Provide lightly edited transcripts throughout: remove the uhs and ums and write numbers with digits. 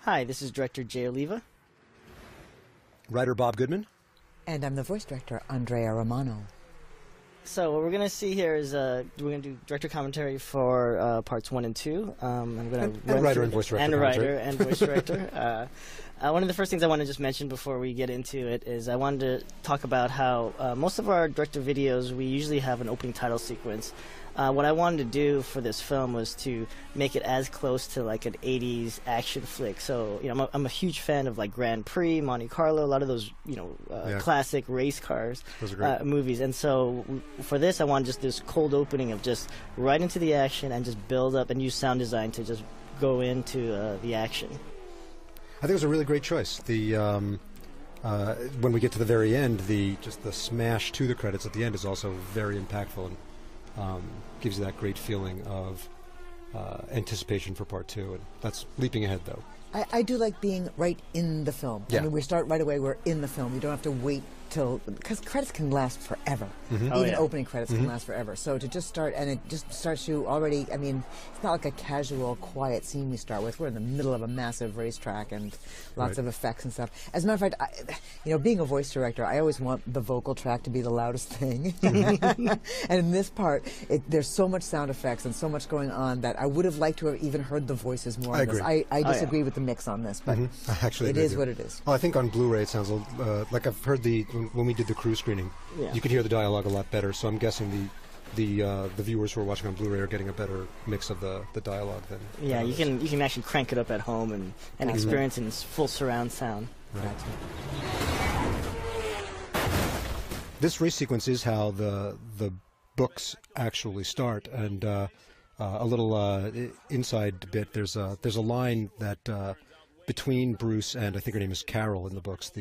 Hi, this is director Jay Oliva. Writer Bob Goodman. And I'm the voice director, Andrea Romano. So what we're going to see here is we're going to do director commentary for parts 1 and 2. I'm going to and writer and voice director. And writer and voice director. One of the first things I want to just mention before we get into it is I wanted to talk about how most of our director videos, we usually have an opening title sequence. What I wanted to do for this film was to make it as close to like an 80s action flick. So, you know, I'm a huge fan of like Grand Prix, Monte Carlo, a lot of those, you know, classic race cars movies. And so for this, I wanted just this cold opening of just right into the action and just build up and use sound design to just go into the action. I think it was a really great choice. The when we get to the very end, the smash to the credits at the end is also very impactful and gives you that great feeling of anticipation for part 2. And that's leaping ahead, though. I do like being right in the film. Yeah. I mean, we start right away, we're in the film. You don't have to wait till, because credits can last forever. Even opening credits can last forever. So to just start, and it just starts you already, I mean, it's not like a casual, quiet scene we start with. We're in the middle of a massive racetrack and lots of effects and stuff. As a matter of fact, you know, being a voice director, I always want the vocal track to be the loudest thing. And in this part, there's so much sound effects and so much going on that I would have liked to have even heard the voices more on this. I disagree with the mix on this, but it is what it is. Well, I think on Blu-ray it sounds like I've heard when we did the crew screening, you could hear the dialogue a lot better. So I'm guessing the viewers who are watching on Blu-ray are getting a better mix of the dialogue than. Yeah, you can actually crank it up at home and experience in full surround sound. Right. This race sequence is how the books actually start, and a little inside bit. There's a line that between Bruce and I think her name is Carol in the books.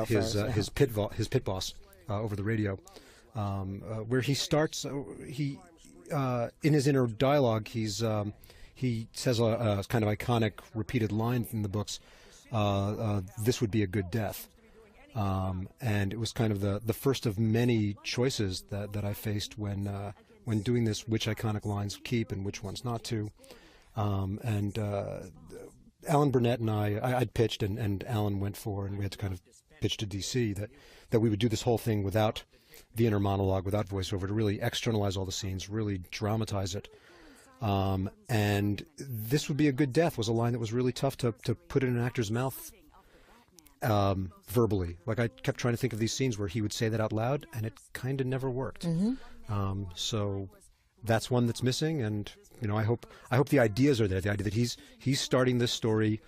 His pit boss over the radio, where he starts. In his inner dialogue, he says a kind of iconic repeated line in the books. This would be a good death, and it was kind of the first of many choices that I faced when doing this. Which iconic lines keep and which ones not to, and. Alan Burnett and I'd pitched, and Alan went for, and we had to kind of pitch to DC that we would do this whole thing without the inner monologue, without voiceover, to really externalize all the scenes, really dramatize it. And this would be a good death was a line that was really tough to put in an actor's mouth verbally. Like I kept trying to think of these scenes where he would say that out loud, and it kind of never worked. So that's one that's missing, and you know, I hope the ideas are there. The idea that he's starting this story,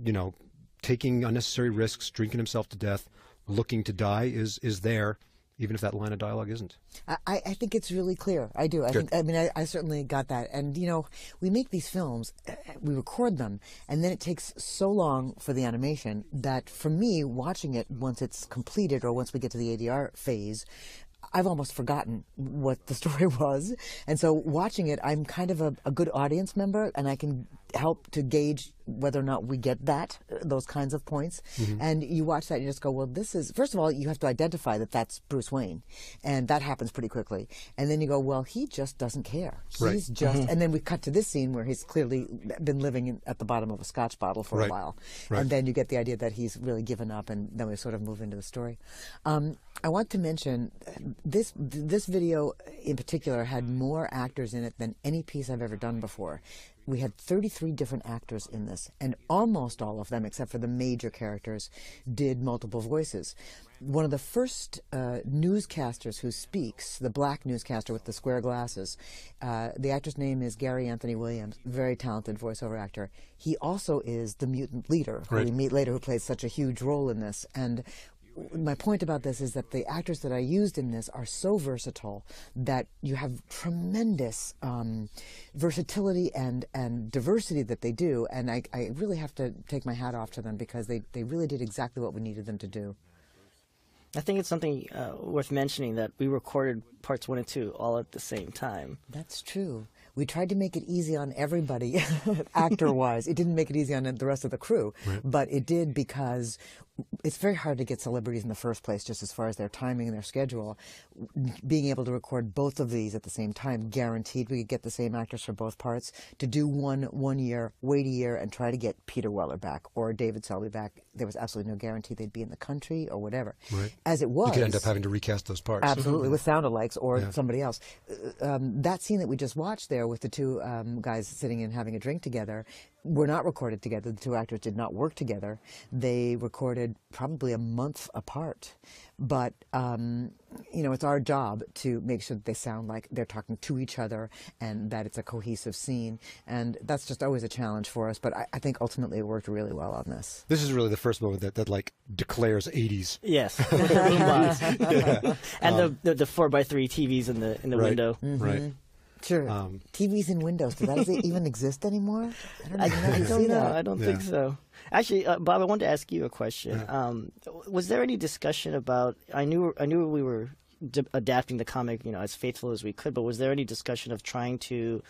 you know, taking unnecessary risks, drinking himself to death, looking to die is there, even if that line of dialogue isn't. I think it's really clear. I do. I certainly got that. And you know, we make these films, we record them, and then it takes so long for the animation that for me, watching it once it's completed or once we get to the ADR phase, I've almost forgotten what the story was. And so watching it, I'm kind of a good audience member, and I can help to gauge whether or not we get those kinds of points. And you watch that and you just go, well, this is, first of all, you have to identify that that's Bruce Wayne. And that happens pretty quickly. And then you go, well, he just doesn't care. He's just, and then we cut to this scene where he's clearly been living at the bottom of a scotch bottle for a while. And then you get the idea that he's really given up, and then we sort of move into the story. I want to mention this video in particular had more actors in it than any piece I've ever done before. We had 33 different actors in this, and almost all of them, except for the major characters, did multiple voices. One of the first newscasters who speaks, the black newscaster with the square glasses, the actor's name is Gary Anthony Williams, very talented voiceover actor. He also is the mutant leader, who we meet later, who plays such a huge role in this. And my point about this is that the actors that I used in this are so versatile that you have tremendous versatility and diversity that they do, and I really have to take my hat off to them because they really did exactly what we needed them to do. I think it's something worth mentioning that we recorded parts 1 and 2 all at the same time. That's true. We tried to make it easy on everybody, actor-wise. It didn't make it easy on the rest of the crew, but it did because it's very hard to get celebrities in the first place, just as far as their timing and their schedule. Being able to record both of these at the same time, guaranteed we could get the same actors for both parts. To do one year, wait a year, and try to get Peter Weller back or David Selby back, there was absolutely no guarantee they'd be in the country or whatever. Right. As it was, you could end up having to recast those parts. Absolutely, with sound-alikes or somebody else. That scene that we just watched there with the two guys sitting and having a drink together were not recorded together. The two actors did not work together. They recorded probably a month apart. But, it's our job to make sure that they sound like they're talking to each other and that it's a cohesive scene. And that's just always a challenge for us. But I think ultimately it worked really well on this. This is really the first moment that like, declares 80s. Yes. And the 4x3 TVs in the window. Mm-hmm. Right. Sure. TVs in windows. Does that even exist anymore? I don't know. I don't think so. Actually, Bob, I wanted to ask you a question. Yeah. Was there any discussion about? I knew we were adapting the comic, as faithful as we could. But was there any discussion of trying to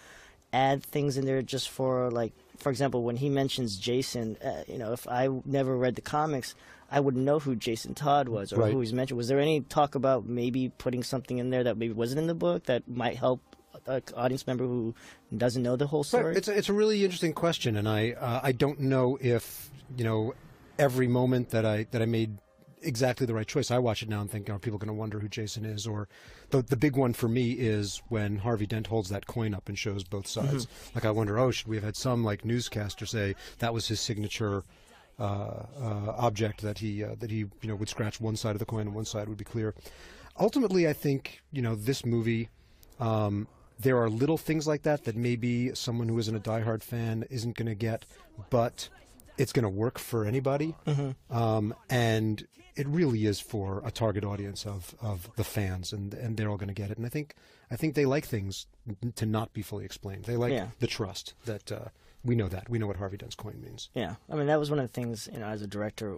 add things in there just for, like, for example, when he mentions Jason, if I never read the comics, I wouldn't know who Jason Todd was or who he's mentioned. Was there any talk about maybe putting something in there that maybe wasn't in the book that might help an audience member who doesn't know the whole story? It's a really interesting question, and I don't know if every moment that I made exactly the right choice. I watch it now and think, are people going to wonder who Jason is? Or the big one for me is when Harvey Dent holds that coin up and shows both sides. Mm-hmm. Like I wonder, should we have had some like newscaster say that was his signature object that he would scratch one side of the coin and one side would be clear. Ultimately, I think this movie. There are little things like that maybe someone who isn't a diehard fan isn't going to get, but it's going to work for anybody. Mm-hmm. And it really is for a target audience of the fans, and they're all going to get it. And I think they like things to not be fully explained. They like the trust that we know what Harvey Dent's coin means. Yeah, I mean, that was one of the things, as a director,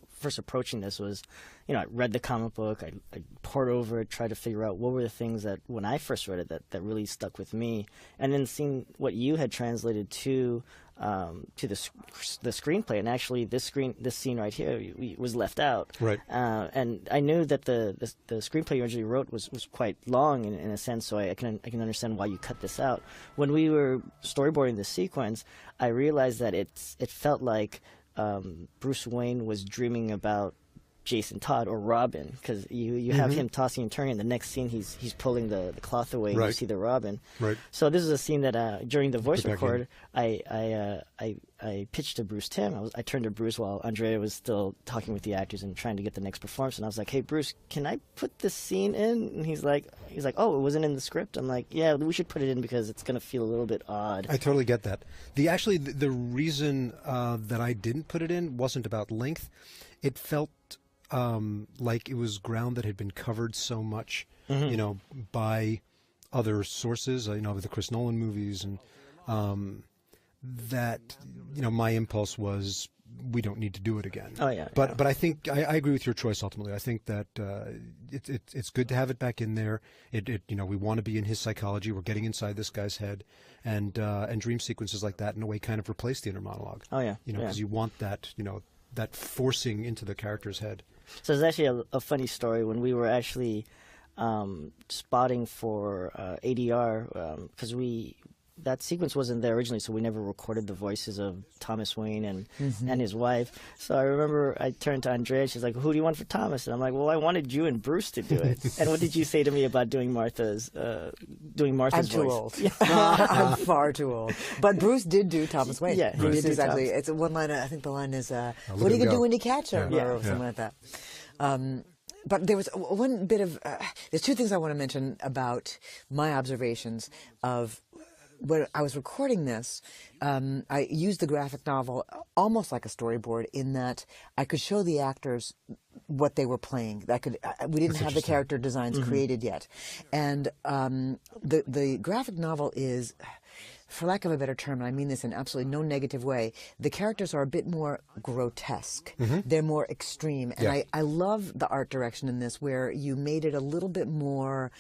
first approaching this was, I read the comic book, I pored over it, tried to figure out what were the things that, when I first read it, that really stuck with me, and then seeing what you had translated to the screenplay, and actually this scene right here was left out. Right. And I knew that the screenplay you originally wrote was quite long in a sense, so I can understand why you cut this out. When we were storyboarding the sequence, I realized that it felt like Bruce Wayne was dreaming about Jason Todd or Robin, because you have him tossing and turning. In the next scene, he's pulling the cloth away, and you see the Robin. Right. So this is a scene that during the voice record, I pitched to Bruce Timm. I turned to Bruce while Andrea was still talking with the actors and trying to get the next performance, and I was like, "Hey, Bruce, can I put this scene in?" And he's like, "Oh, it wasn't in the script." I'm like, "Yeah, we should put it in because it's going to feel a little bit odd." I totally get that. The reason that I didn't put it in wasn't about length. It felt like it was ground that had been covered so much, by other sources, the Chris Nolan movies, and that, my impulse was we don't need to do it again. Oh yeah. But I think I agree with your choice ultimately. I think that it's good to have it back in there. We want to be in his psychology. We're getting inside this guy's head, and dream sequences like that in a way kind of replace the inner monologue. Oh yeah. Because you want that that forcing into the character's head. So there's actually a funny story when we were actually spotting for ADR, because that sequence wasn't there originally, so we never recorded the voices of Thomas Wayne and his wife. So I remember I turned to Andrea, she's like, "Who do you want for Thomas?" And I'm like, "Well, I wanted you and Bruce to do it." And what did you say to me about doing Martha's voice? I'm too old. I'm far too old. But Bruce did do Thomas Wayne. Yeah, Bruce is actually. It's one line. I think the line is, "What are you gonna do when you catch him?" or something like that. But there was one bit of. There's two things I want to mention about my observations of. When I was recording this, I used the graphic novel almost like a storyboard in that I could show the actors what they were playing. We didn't have the character designs created yet. And the graphic novel is for lack of a better term, and I mean this in absolutely no negative way, the characters are a bit more grotesque. They're more extreme. And I love the art direction in this, where you made it a little bit more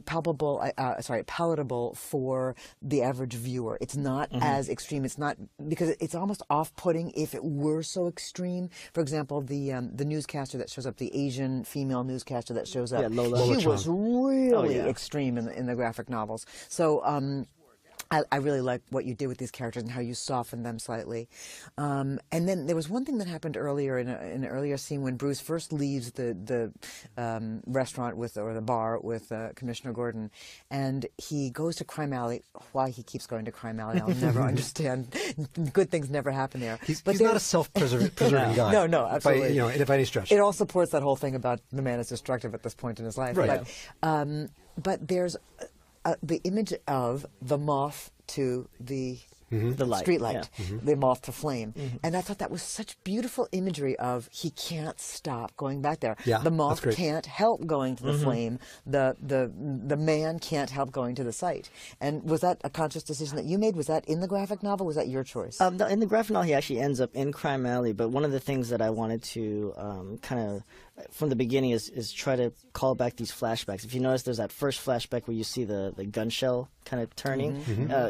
palatable for the average viewer. It's not as extreme. It's not, because it's almost off-putting if it were so extreme. For example, the newscaster that shows up, the Asian female newscaster that shows up, Lola she was really extreme in the graphic novels. So I really like what you did with these characters and how you softened them slightly. And then there was one thing that happened earlier in an earlier scene when Bruce first leaves the restaurant or the bar with Commissioner Gordon, and he goes to Crime Alley. Why he keeps going to Crime Alley, I'll never understand. Good things never happen there. He's not a self-preserving guy. No, absolutely. By any stretch. It all supports that whole thing about the man is destructive at this point in his life. Right. But there's the image of the moth to the light, street light, the moth to flame. And I thought that was such beautiful imagery of he can't stop going back there. Yeah, the moth that's great. can't help going to the flame. The man can't help going to the site. And was that a conscious decision that you made? Was that in the graphic novel? Was that your choice? In the graphic novel, he actually ends up in Crime Alley. But one of the things that I wanted to kind of from the beginning is try to call back these flashbacks. If you notice, there's that first flashback where you see the gun shell kind of turning.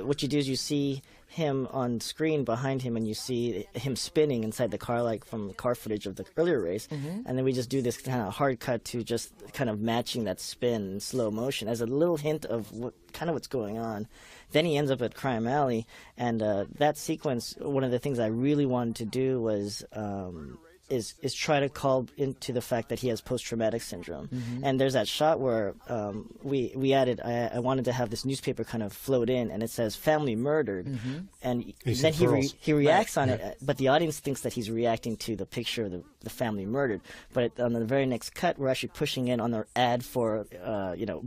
What you do is you see him on screen behind him, and you see him spinning inside the car, like from the car footage of the earlier race. And then we just do this kind of hard cut to just kind of matching that spin in slow motion as a little hint of what's going on. Then he ends up at Crime Alley, and that sequence, one of the things I really wanted to do was is try to call into the fact that he has post-traumatic syndrome. And there's that shot where we added, I wanted to have this newspaper kind of float in, and it says family murdered. And then he reacts on it, but the audience thinks that he's reacting to the picture of the family murdered. But on the very next cut, we're actually pushing in on the ad for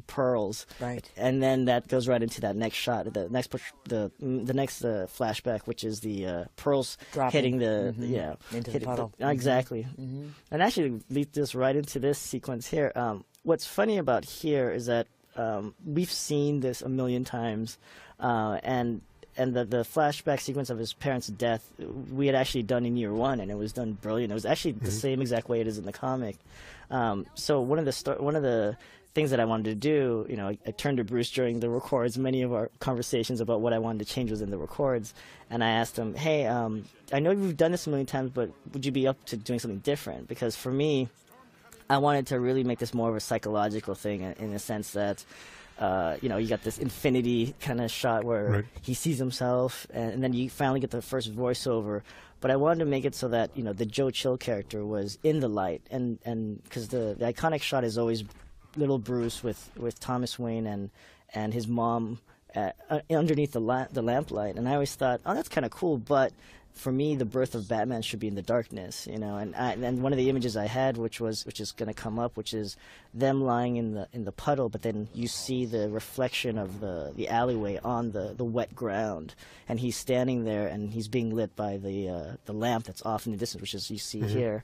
pearls. Right. And then that goes right into that next shot, the next flashback, which is the pearls hitting the into the puddle. Exactly. And actually leads us right into this sequence here. What's funny about here is that we've seen this a million times, and the flashback sequence of his parents' death we had actually done in year one, and it was done brilliant. It was actually the same exact way it is in the comic. So one of the things that I wanted to do, I turned to Bruce during the records. Many of our conversations about what I wanted to change was in the records, and I asked him, "Hey, I know you've done this a million times, but would you be up to doing something different?" Because for me, I wanted to really make this more of a psychological thing, in the sense that, you got this infinity kind of shot where he sees himself, and then you finally get the first voiceover. But I wanted to make it so that the Joe Chill character was in the light, and because the iconic shot is always little Bruce with Thomas Wayne and his mom underneath the lamplight, and I always thought, oh, that's kind of cool. But for me, the birth of Batman should be in the darkness, And one of the images I had, which is going to come up, which is them lying in the puddle, but then you see the reflection of the alleyway on the wet ground, and he's standing there, and he's being lit by the lamp that's off in the distance, which is you see here.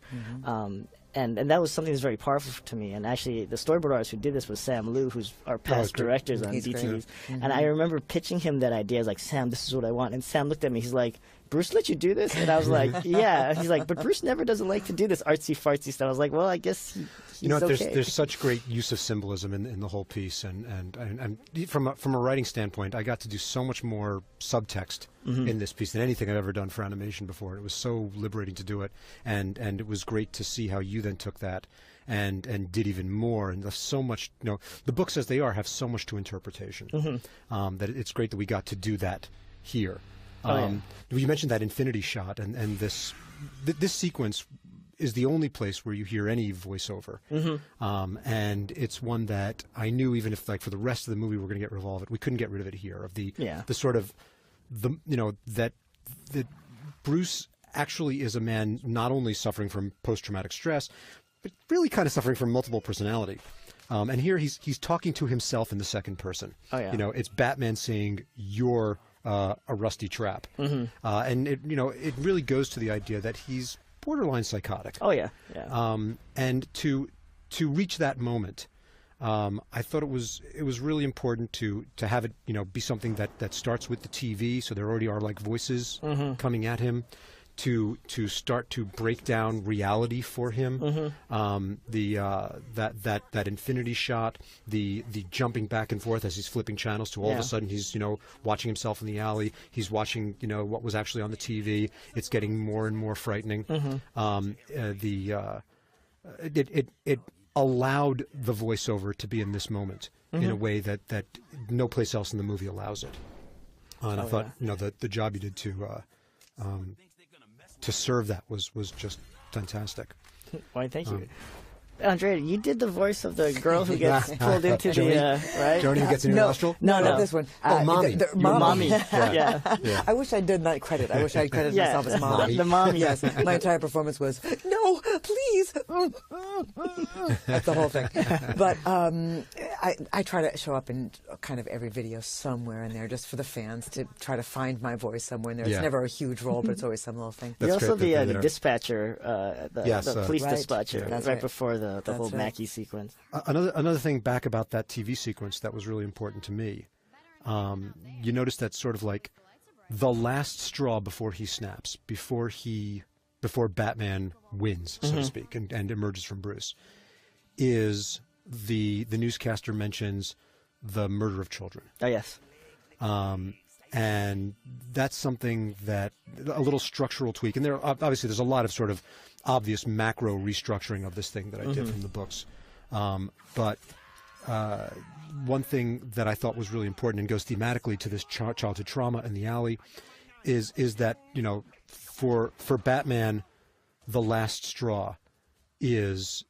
And that was something that's very powerful to me. And actually, the storyboard artist who did this was Sam Liu, who's our past directors on DTVs. And I remember pitching him that idea. I was like, Sam, this is what I want. And Sam looked at me. He's like, Bruce let you do this? And I was like, yeah. He's like, but Bruce never doesn't like to do this artsy-fartsy stuff. I was like, well, I guess he's okay. There's such great use of symbolism in the whole piece. And from a writing standpoint, I got to do so much more subtext in this piece than anything I've ever done for animation before. It was so liberating to do it. And it was great to see how you then took that and did even more, and left so much. The books as they are have so much to interpretation that it's great that we got to do that here. You mentioned that infinity shot, and this sequence is the only place where you hear any voiceover, and it's one that I knew, even if for the rest of the movie we're going to get rid of all of it, we couldn't get rid of it here. Of the sort of that Bruce actually is a man not only suffering from post-traumatic stress, but really kind of suffering from multiple personality. And here he's talking to himself in the second person. It's Batman saying, "You're a rusty trap," and it really goes to the idea that he's borderline psychotic. Oh yeah. And to reach that moment, I thought it was really important to have it, be something that starts with the TV, so there already are like voices coming at him, to start to break down reality for him. That infinity shot, the jumping back and forth as he's flipping channels, to all of a sudden he's watching himself in the alley. He's watching what was actually on the TV. It's getting more and more frightening. It allowed the voiceover to be in this moment in a way that no place else in the movie allows it. And I thought the job you did to serve that was just fantastic. Why, thank you. Andrea, you did the voice of the girl who gets pulled into the right? Joni who gets in your nostril? No, not this one. Mommy. Your mommy. Yeah. I wish I did not credit. I wish I credited myself as mommy. The mommy. Yes. My entire performance was, no, please. That's the whole thing. But I try to show up in kind of every video somewhere in there, just for the fans to try to find my voice somewhere in there. It's never a huge role, but it's always some little thing. You're also the dispatcher, the police dispatcher, right before the whole right. Mackie sequence. Another thing back about that TV sequence that was really important to me, you notice that sort of like the last straw before he snaps, before Batman wins, so to speak, and emerges from Bruce, is the newscaster mentions the murder of children. Oh, yes. And that's something that a little structural tweak, and obviously there's a lot of sort of obvious macro restructuring of this thing that I did from the books. But one thing that I thought was really important and goes thematically to this childhood trauma in the alley is that, for Batman, the last straw is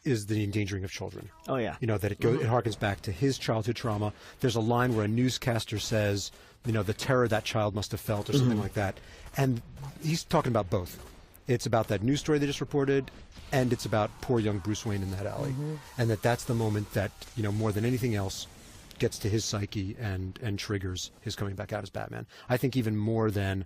the endangering of children. Oh, yeah. That it harkens back to his childhood trauma. There's a line where a newscaster says, the terror that child must have felt, or something like that. And he's talking about both. It's about that news story they just reported, and it's about poor young Bruce Wayne in that alley. And that's the moment that, more than anything else, gets to his psyche and triggers his coming back out as Batman. I think even more than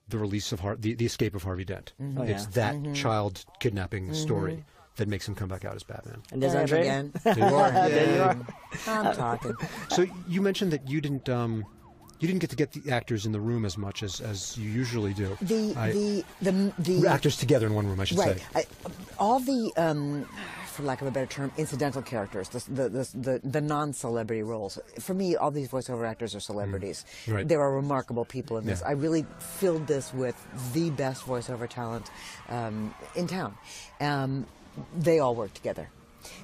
the release of the escape of Harvey Dent. It's that child kidnapping story that makes him come back out as Batman. And there's Andrea again. There you are. There you are. I'm talking. So you mentioned that you didn't get to get the actors in the room as much as you usually do. The actors together in one room, I should say. All the, for lack of a better term, incidental characters, the non-celebrity roles. For me, all these voiceover actors are celebrities. Right. There are remarkable people in this. I really filled this with the best voiceover talent in town. They all work together.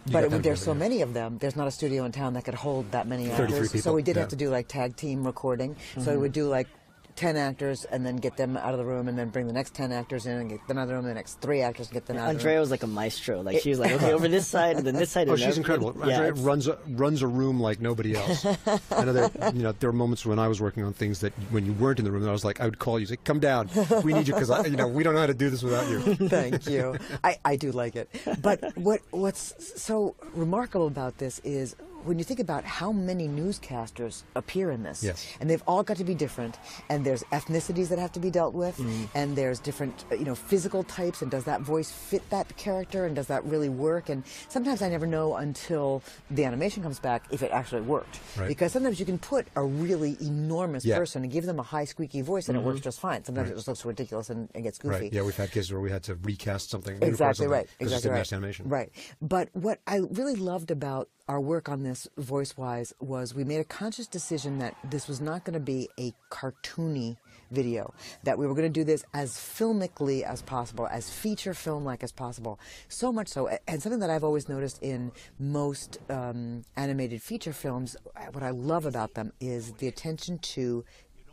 But there's so many of them, there's not a studio in town that could hold that many 33 actors. people. So we did have to do like tag team recording. So we would do like 10 actors and then get them out of the room and then bring the next 10 actors in and get them out of the room, and the next 3 actors and get them out of the room. Andrea was like a maestro. Like, she was like, okay, over this side and then this side. Oh, she's incredible. Andrea runs a room like nobody else. I know there were moments when I was working on things that when you weren't in the room, I was like, I would call you, say, come down, we need you, because we don't know how to do this without you. Thank you. I do like it. But what's so remarkable about this is when you think about how many newscasters appear in this, and they've all got to be different, and there's ethnicities that have to be dealt with, and there's different, physical types, and does that voice fit that character, and does that really work? And sometimes I never know until the animation comes back if it actually worked. Right. Because sometimes you can put a really enormous person and give them a high squeaky voice, and it works just fine. Sometimes it just looks ridiculous and gets goofy. Right. Yeah, we've had cases where we had to recast something. Exactly right. Exactly right. Animation. Right. But what I really loved about our work on this voice-wise was we made a conscious decision that this was not going to be a cartoony video, that we were going to do this as filmically as possible, as feature film-like as possible. So much so, and something that I've always noticed in most animated feature films, what I love about them is the attention to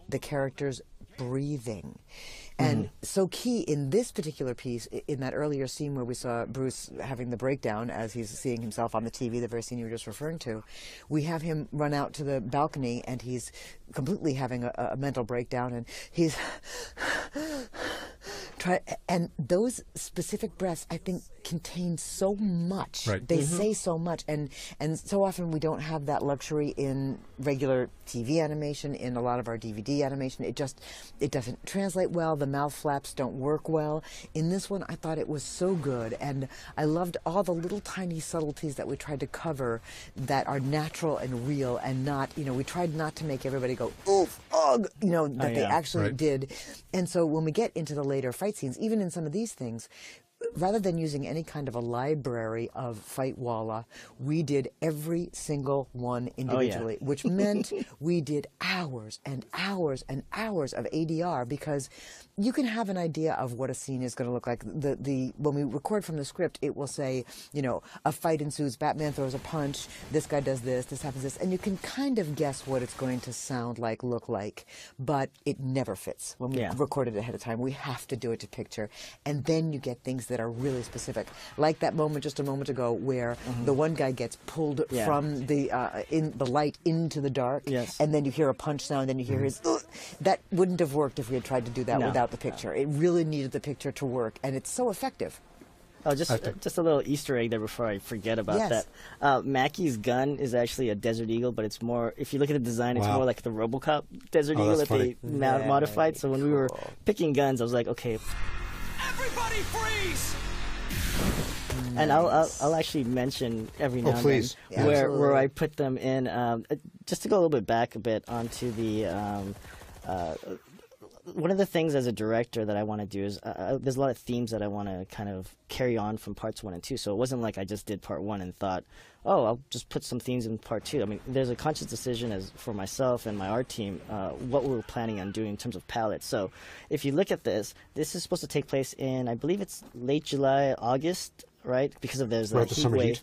the characters breathing. And so key in this particular piece, in that earlier scene where we saw Bruce having the breakdown as he's seeing himself on the TV, the very scene you were just referring to, we have him run out to the balcony and he's completely having a mental breakdown, and he's and those specific breaths, I think, contain so much. Right. They say so much, and so often we don't have that luxury in regular TV animation, in a lot of our DVD animation. It doesn't translate well. The mouth flaps don't work well. In this one, I thought it was so good, and I loved all the little tiny subtleties that we tried to cover that are natural and real, and not, we tried not to make everybody go, oof, ugh, that they actually did. And so when we get into the later fight scenes, even in some of these things, rather than using any kind of a library of fight walla, we did every single one individually, which meant we did hours and hours and hours of ADR, because you can have an idea of what a scene is going to look like. When we record from the script, it will say, a fight ensues, Batman throws a punch, this guy does this happens this, and you can kind of guess what it's going to sound like, look like, but it never fits when we record it ahead of time. We have to do it to picture, and then you get things that are really specific, like that moment just a moment ago where the one guy gets pulled from the in the light into the dark, and then you hear a punch sound, and you hear his. That wouldn't have worked if we had tried to do that without the picture. It really needed the picture to work, and it's so effective. Oh, just a little Easter egg there before I forget about that. Mackey's gun is actually a Desert Eagle, but it's more, if you look at the design, it's more like the RoboCop Desert Eagle that they modified. So when we were picking guns, I was like, okay. Everybody freeze! And I'll actually mention every now and then where I put them in. Just to go a little bit back a bit onto the one of the things as a director that I want to do is there's a lot of themes that I want to kind of carry on from parts 1 and 2. So it wasn't like I just did part 1 and thought, oh, I'll just put some themes in part 2. I mean, there's a conscious decision for myself and my art team what we were planning on doing in terms of palette. So if you look at this is supposed to take place in, I believe it's late July, August, right? Because of there's a heat wave.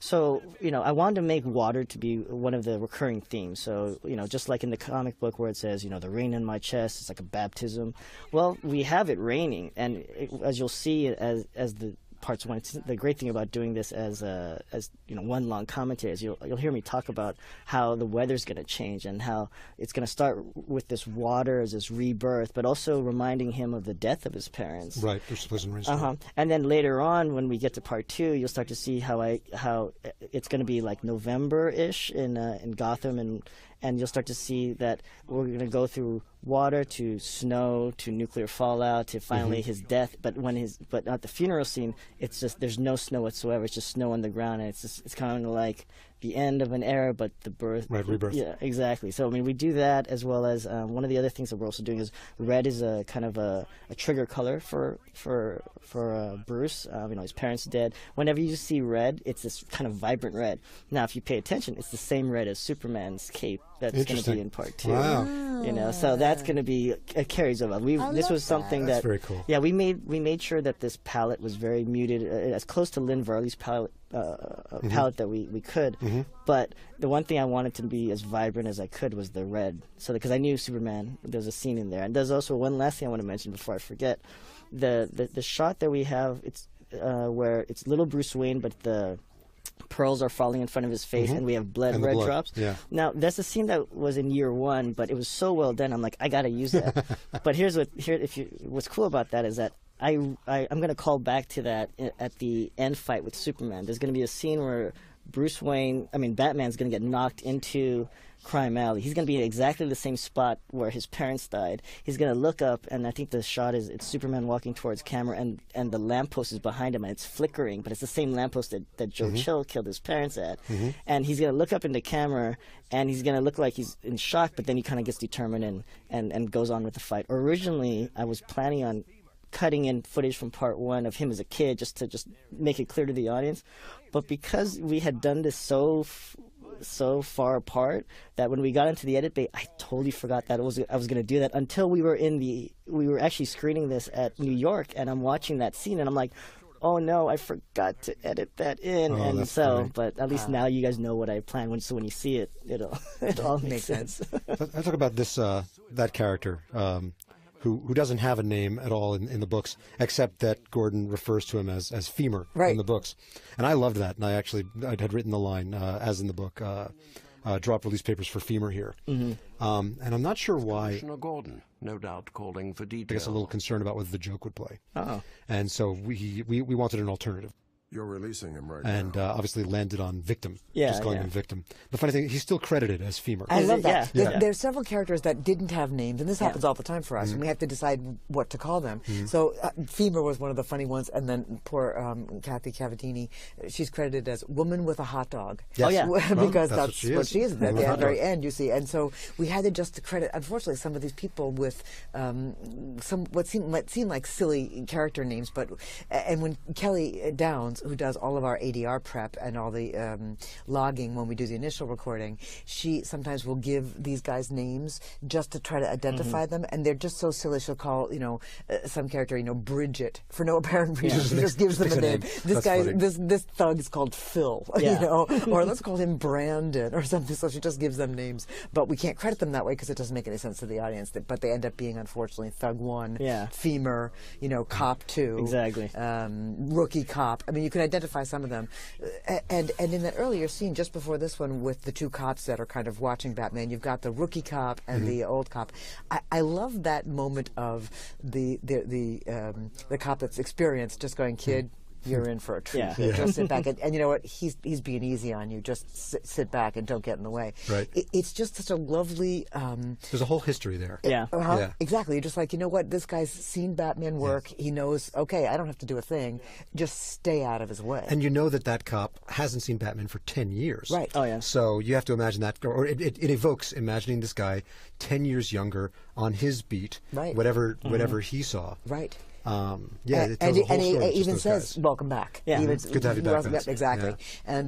So, I wanted to make water to be one of the recurring themes. So, just like in the comic book where it says, the rain in my chest, it's like a baptism. Well, we have it raining, and as you'll see as the parts 1, it's the great thing about doing this as one long commentary is you'll hear me talk about how the weather's going to change and how it's going to start with this water as this rebirth, but also reminding him of the death of his parents. Right, and then later on, when we get to part 2, you'll start to see how it's going to be like November-ish in Gotham, and you'll start to see that we're going to go through water to snow to nuclear fallout to finally his death. But at the funeral scene, it's just there's no snow whatsoever. It's just snow on the ground, and it's kind of like the end of an era, but the birth. Right, rebirth. Yeah, exactly. So I mean, we do that, as well as one of the other things that we're also doing is red is a kind of a trigger color for Bruce. His parents are dead. Whenever you see red, it's this kind of vibrant red. Now, if you pay attention, it's the same red as Superman's cape that's going to be in part 2. Wow. So that's going to be it carries over. This was something that's very cool. Yeah, we made sure that this palette was very muted, as close to Lynn Varley's palette that we could. But the one thing I wanted to be as vibrant as I could was the red. So because I knew Superman, there's a scene in there, and there's also one last thing I want to mention before I forget. The shot that we have, it's where it's little Bruce Wayne, but the pearls are falling in front of his face, and we have red drops. Yeah. Now, that's a scene that was in year 1, but it was so well done. I'm like, I got to use that. But what's cool about that is that I'm going to call back to that at the end fight with Superman. There's going to be a scene where Batman's going to get knocked into Crime Alley. He's going to be in exactly the same spot where his parents died. He's going to look up, and I think the shot it's Superman walking towards camera, and the lamppost is behind him, and it's flickering, but it's the same lamppost that Joe Chill killed his parents at. And he's going to look up into camera, and he's going to look like he's in shock, but then he kind of gets determined and goes on with the fight. Originally, I was planning on cutting in footage from part 1 of him as a kid just to make it clear to the audience, but because we had done this so far apart that when we got into the edit bay, I totally forgot that I was going to do that until we were actually screening this at New York, and I'm watching that scene, and I'm like, oh no, I forgot to edit that in. And so funny. But at least now you guys know what I planned. So when you see it, it all makes sense. I talk about this that character. Who doesn't have a name at all in the books, except that Gordon refers to him as Femur in the books. And I loved that. And I had written the line, as in the book, drop release papers for femur here. And I'm not sure why. Commissioner Gordon, no doubt calling for I detail. guess a little concerned about whether the joke would play. Oh. And so we wanted an alternative. You're releasing him right And now. Obviously landed on victim. Yeah, just calling him victim. The funny thing, he's still credited as femur. I love that. Yeah. There's several characters that didn't have names, and this happens all the time for us, and we have to decide what to call them. So Femur was one of the funny ones, and then poor Kathy Cavattini, she's credited as woman with a hot dog. Yes. Oh, yeah. Because that's that's what she is at Woman the with a hot very dog. end, you see. And so we had to just credit, unfortunately, some of these people with some might seem like silly character names, but and when Kelly Downs, who does all of our ADR prep and all the logging when we do the initial recording, she sometimes will give these guys names just to try to identify them, and they're just so silly. She'll call, some character, Bridget, for no apparent reason. She just gives them a name. This That's guy, funny. this thug is called Phil, Yeah. or let's call him Brandon or something. So she just gives them names, but we can't credit them that way because it doesn't make any sense to the audience. But they end up being, unfortunately, Thug 1, Yeah. Femur, Cop 2, Exactly. Rookie Cop. I mean, you can identify some of them. And in that earlier scene, just before this one, with the two cops that are kind of watching Batman, you've got the rookie cop and the old cop. I love that moment of the cop that's experienced just going, kid, you're in for a treat. Yeah. Here. Just sit back, and you know what? He's being easy on you. Just sit back and don't get in the way. Right. It's just such a lovely. There's a whole history there. Yeah. Yeah. Exactly. You're just like, you know what? This guy's seen Batman work. He knows. Okay, I don't have to do a thing. Just stay out of his way. And you know that cop hasn't seen Batman for 10 years. Right. Oh, yeah. So you have to imagine that, or it evokes imagining this guy 10 years younger on his beat, Right. whatever he saw. Right. Yeah, it tells a whole and he story with just even those says, guys. "Welcome back." Yeah. Even, Good to have you back, Vince. Exactly. Yeah.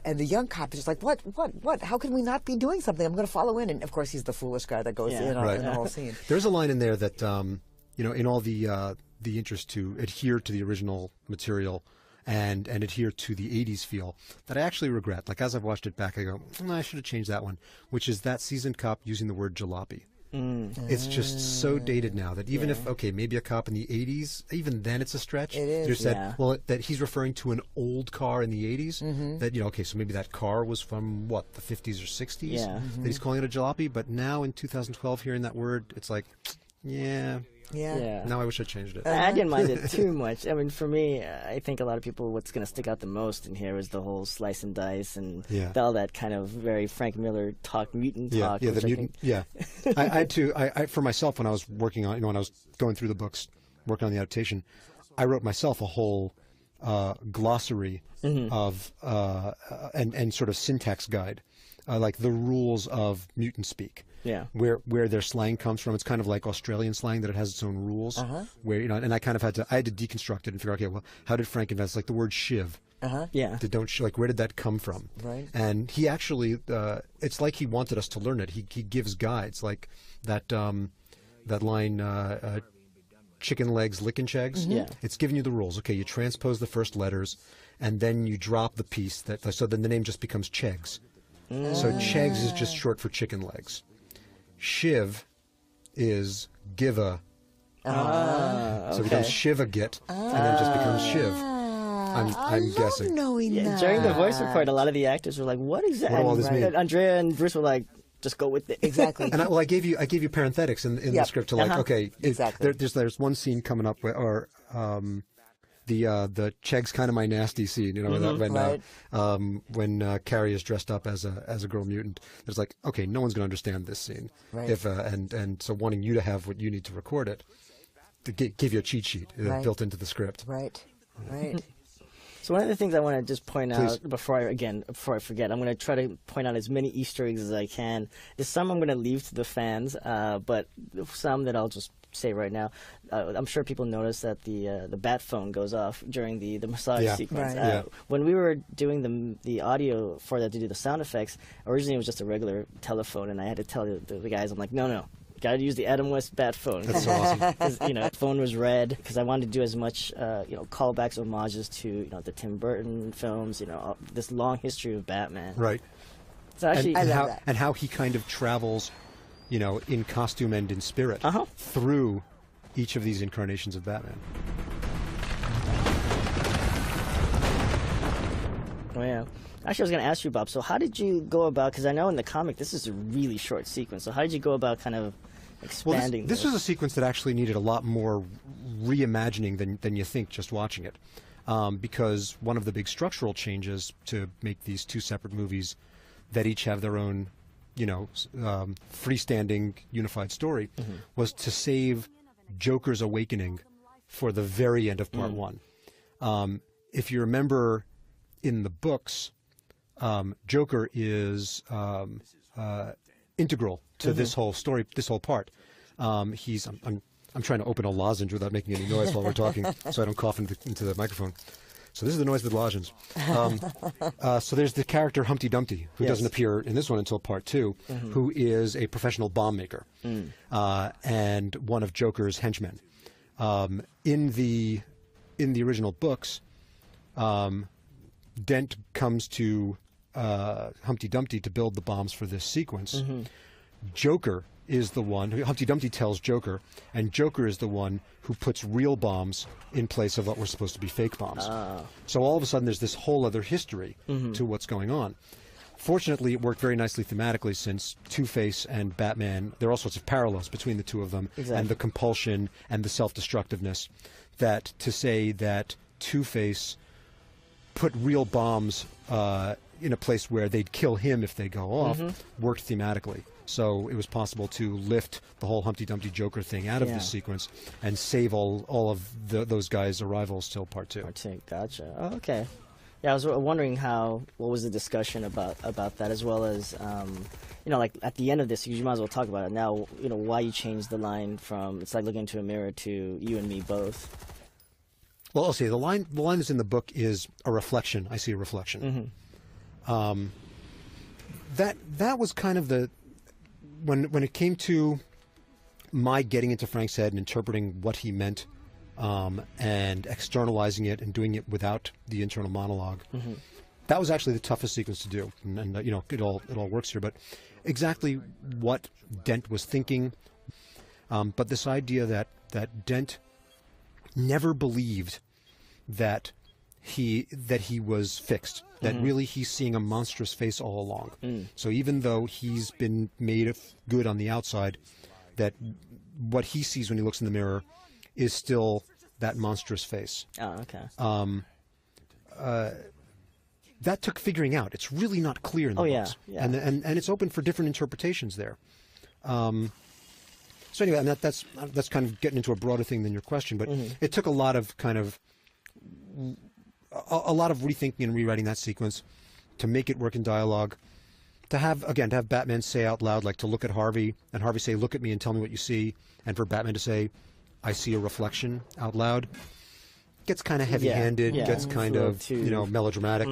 And the young cop is just like, "What? How can we not be doing something? I'm going to follow in." And of course, he's the foolish guy that goes Yeah. in on Right. in the whole scene. There's a line in there that, in all the interest to adhere to the original material and adhere to the 80s feel that I actually regret. Like, as I've watched it back, I go, I should have changed that one, which is that seasoned cop using the word jalopy. It's just so dated now that even if, okay, maybe a cop in the 80s, even then it's a stretch. It is. There's that, Yeah. well, that he's referring to an old car in the 80s. That, okay, so maybe that car was from, what, the 50s or 60s? Yeah. That he's calling it a jalopy. But now in 2012, hearing that word, it's like, yeah. Yeah. Now I wish I changed it. I didn't mind it too much. I mean, for me, I think a lot of people, what's going to stick out the most in here is the whole slice and dice and Yeah. all that kind of very Frank Miller talk, mutant Yeah, talk. yeah, which the I mutant. think- Yeah, I had to. I for myself when I was working on, when I was going through the books, working on the adaptation, I wrote myself a whole glossary of and sort of syntax guide, like the rules of mutant speak. Yeah. Where their slang comes from. It's kind of like Australian slang that it has its own rules. Where and I kind of had to deconstruct it and figure, okay, well, how did Frank invent? It's like the word shiv. Yeah. Like, where did that come from? Right. And he actually, it's like he wanted us to learn it. He gives guides, like that line, chicken legs, lickin' chegs. Yeah. It's giving you the rules. Okay, you transpose the first letters, and then you drop the piece so then the name just becomes chegs. So chegs is just short for chicken legs. Shiv is give a. So it becomes Shiva-git, and then it just becomes Shiv. I'm guessing. Knowing Yeah, that. during the voice record, a lot of the actors were like, "What is that?" What do all this And mean? Andrea and Bruce were like, "Just go with it." Exactly. And I gave you parenthetics in the Yep. script to like, okay, Exactly. there's one scene coming up where, the Cheg's kind of my nasty scene, when Carrie is dressed up as a girl mutant. It's like, okay, no one's going to understand this scene, Right. if and so wanting you to have what you need to record it, to give you a cheat sheet Right. built into the script. Right. Right. So one of the things I want to just point Please. out before I forget, I'm going to try to point out as many Easter eggs as I can. There's some I'm going to leave to the fans, but some that I'll just say right now. I'm sure people noticed that the bat phone goes off during the massage Yeah. sequence. Right. Yeah. When we were doing the audio for that to do the sound effects, originally it was just a regular telephone, and I had to tell the guys, I'm like, no. Got to use the Adam West bat phone. That's so awesome. 'Cause, the phone was red because I wanted to do as much, callbacks, homages to, the Tim Burton films, this long history of Batman. Right. So actually, I love how that. and how he kind of travels, in costume and in spirit Uh-huh. through each of these incarnations of Batman. Oh, yeah. Actually, I was going to ask you, Bob, so how did you go about, because I know in the comic this is a really short sequence, so how did you go about kind of expanding this was a sequence that actually needed a lot more reimagining than you think just watching it. Because one of the big structural changes to make these two separate movies that each have their own, freestanding unified story was to save Joker's awakening for the very end of part one. If you remember in the books, Joker is integral to this whole story, this whole part. I'm trying to open a lozenge without making any noise while we're talking, so I don't cough into the microphone. So this is the noise of the lozenge. So there's the character Humpty Dumpty, who doesn't appear in this one until part two, who is a professional bomb maker and one of Joker's henchmen. In the original books, Dent comes to Humpty Dumpty to build the bombs for this sequence. Joker is the one, Humpty Dumpty tells Joker, and Joker is the one who puts real bombs in place of what were supposed to be fake bombs. So all of a sudden there's this whole other history to what's going on. Fortunately, it worked very nicely thematically, since Two-Face and Batman, there are all sorts of parallels between the two of them, and the compulsion and the self-destructiveness, that to say that Two-Face put real bombs in a place where they'd kill him if they go off worked thematically. So it was possible to lift the whole Humpty Dumpty Joker thing out of this sequence and save all of those guys' arrivals till part two. Part two, gotcha. Oh, okay. Yeah, I was wondering what was the discussion about that, as well as, like at the end of this, you might as well talk about it now, why you changed the line from, it's like looking into a mirror, to you and me both. Well, I'll say the line that's in the book is a reflection. I see a reflection. That was kind of the, when it came to my getting into Frank's head and interpreting what he meant, and externalizing it and doing it without the internal monologue, that was actually the toughest sequence to do. And it all works here, but exactly what Dent was thinking. But this idea that Dent never believed that he was fixed, that really he's seeing a monstrous face all along. So even though he's been made good on the outside, that what he sees when he looks in the mirror is still that monstrous face. Oh, okay. That took figuring out. It's really not clear in the books. Yeah. And it's open for different interpretations there. So anyway, and that's kind of getting into a broader thing than your question, but it took a lot of rethinking and rewriting that sequence to make it work in dialogue. To have Batman say out loud, like to look at Harvey, and Harvey say, "Look at me and tell me what you see," and for Batman to say, "I see a reflection," out loud, gets kind of heavy-handed, gets kind of melodramatic.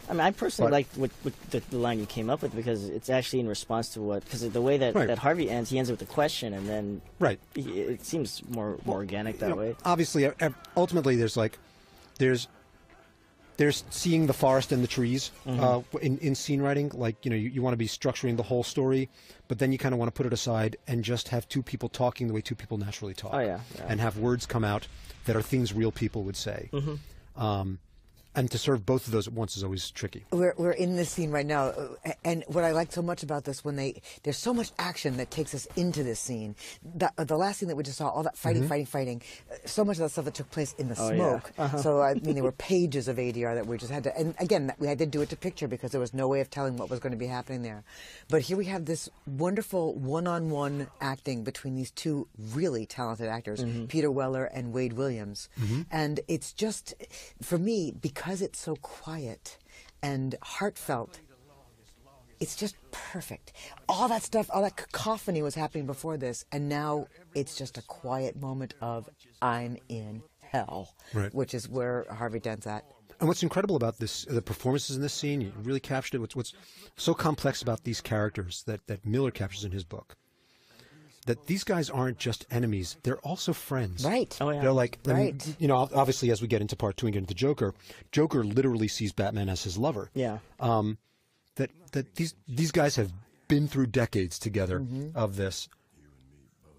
I mean, I personally like the line you came up with, because it's actually in response to because the way that Harvey ends, he ends with a question, and then it seems more organic that way. Obviously, ultimately, there's seeing the forest and the trees in scene writing. Like you want to be structuring the whole story, but then you kind of want to put it aside and just have two people talking the way two people naturally talk. Oh yeah. And have words come out that are things real people would say. And to serve both of those at once is always tricky. We're in this scene right now, and what I like so much about this, there's so much action that takes us into this scene. The last scene that we just saw, all that fighting, so much of that stuff that took place in the smoke. Yeah. So I mean, there were pages of ADR that we just had to, and again, we had to do it to picture, because there was no way of telling what was going to be happening there. But here we have this wonderful one-on-one acting between these two really talented actors, Peter Weller and Wade Williams, and it's just, for me, because it's so quiet and heartfelt, it's just perfect. All that stuff, all that cacophony was happening before this, and now it's just a quiet moment of, I'm in hell, which is where Harvey Dent's at. And what's incredible about the performances in this scene, you really captured it. What's so complex about these characters that Miller captures in his book, that these guys aren't just enemies; they're also friends. Right. Oh yeah. They're like, Right. you know, obviously as we get into part 2 and get into Joker, Joker literally sees Batman as his lover. Yeah. That these guys have been through decades together of this,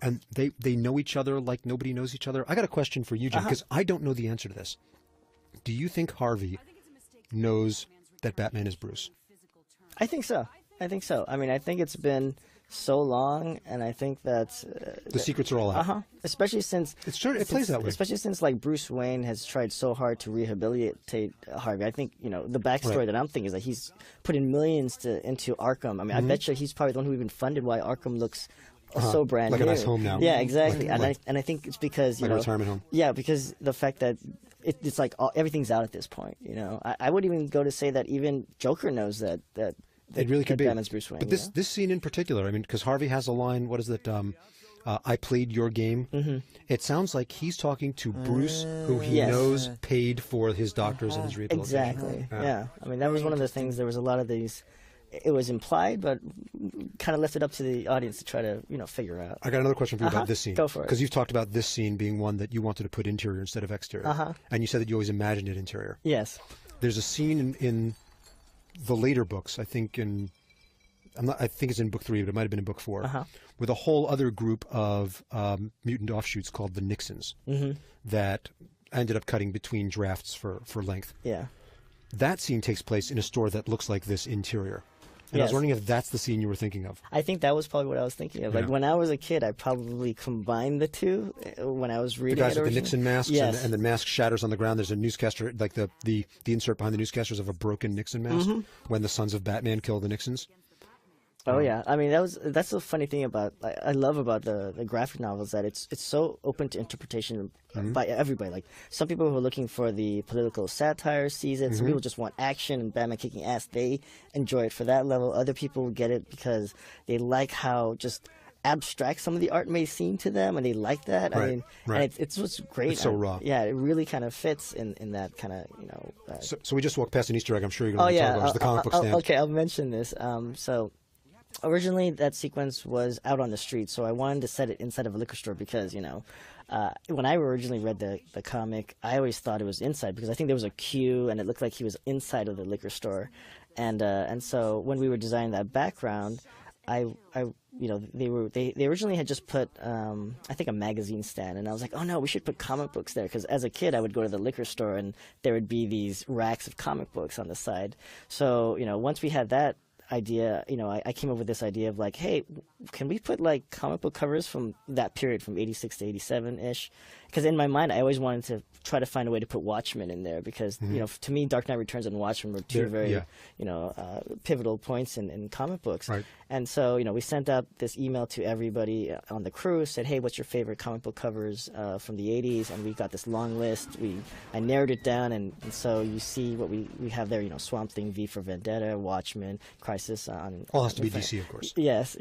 and they know each other like nobody knows each other. I got a question for you, Jim, because I don't know the answer to this. Do you think Harvey knows that Batman is Bruce? I think so. I mean, I think it's been so long, and I think that The secrets are all out. especially since It plays that way. Especially since like Bruce Wayne has tried so hard to rehabilitate Harvey. I think the backstory that I'm thinking is that he's put in millions into Arkham. I mean, I bet you he's probably the one who even funded why Arkham looks so brand like new. a nice home now. Yeah, exactly. And I think it's because Like a retirement home. Yeah, because the fact that it's like everything's out at this point. I would even go to say that even Joker knows that It really could be. Batman's Bruce Wayne. But this scene in particular, I mean, because Harvey has a line, what is it? I played your game. It sounds like he's talking to Bruce, who he Yes. knows paid for his doctors and his rehabilitation. Exactly. Yeah. I mean, that was one of the things. There was a lot of these. It was implied, but kind of left it up to the audience to try to figure out. I got another question for you about this scene. Go for it. Because you've talked about this scene being one that you wanted to put interior instead of exterior. And you said that you always imagined it interior. Yes. There's a scene in the later books, I think I think it's in book 3, but it might have been in book 4, with a whole other group of mutant offshoots called the Nixons that ended up cutting between drafts for length. Yeah. That scene takes place in a store that looks like this interior. And I was Yes. wondering if that's the scene you were thinking of. I think that was probably what I was thinking of. Like when I was a kid, I probably combined the two when I was The reading guys it with the originally. Nixon masks, Yes. and the mask shatters on the ground. There's a newscaster, like the insert behind the newscasters of a broken Nixon mask when the sons of Batman kill the Nixons. Oh yeah, I mean that's the funny thing about I love about the graphic novels, that it's so open to interpretation by everybody. Like some people who are looking for the political satire sees it. Some people just want action and Batman kicking ass. They enjoy it for that level. Other people get it because they like how just abstract some of the art may seem to them, and they like that. I mean, and it's what's great. It's so raw. Yeah, it really kind of fits in that kind of So we just walked past an Easter egg. I'm sure you're going to talk about it. It's the comic book stand. Okay, I'll mention this. So originally that sequence was out on the street, so I wanted to set it inside of a liquor store because when I originally read the comic, I always thought it was inside because I think there was a queue and it looked like he was inside of the liquor store, and so when we were designing that background, they originally had just put I think a magazine stand, and I was like, oh no, we should put comic books there, because as a kid I would go to the liquor store and there would be these racks of comic books on the side. So once we had that idea, I came up with this idea of like, hey, can we put like comic book covers from that period, from 86 to 87 ish? Because in my mind I always wanted to try to find a way to put Watchmen in there, because to me Dark Knight Returns and Watchmen were two very pivotal points in comic books. Right. And so we sent out this email to everybody on the crew, said, hey, what's your favorite comic book covers from the 80s? And we got this long list. I narrowed it down, and so you see what we have there, Swamp Thing, V for Vendetta, Watchmen, Crisis on... All has to be DC, of course. Yes,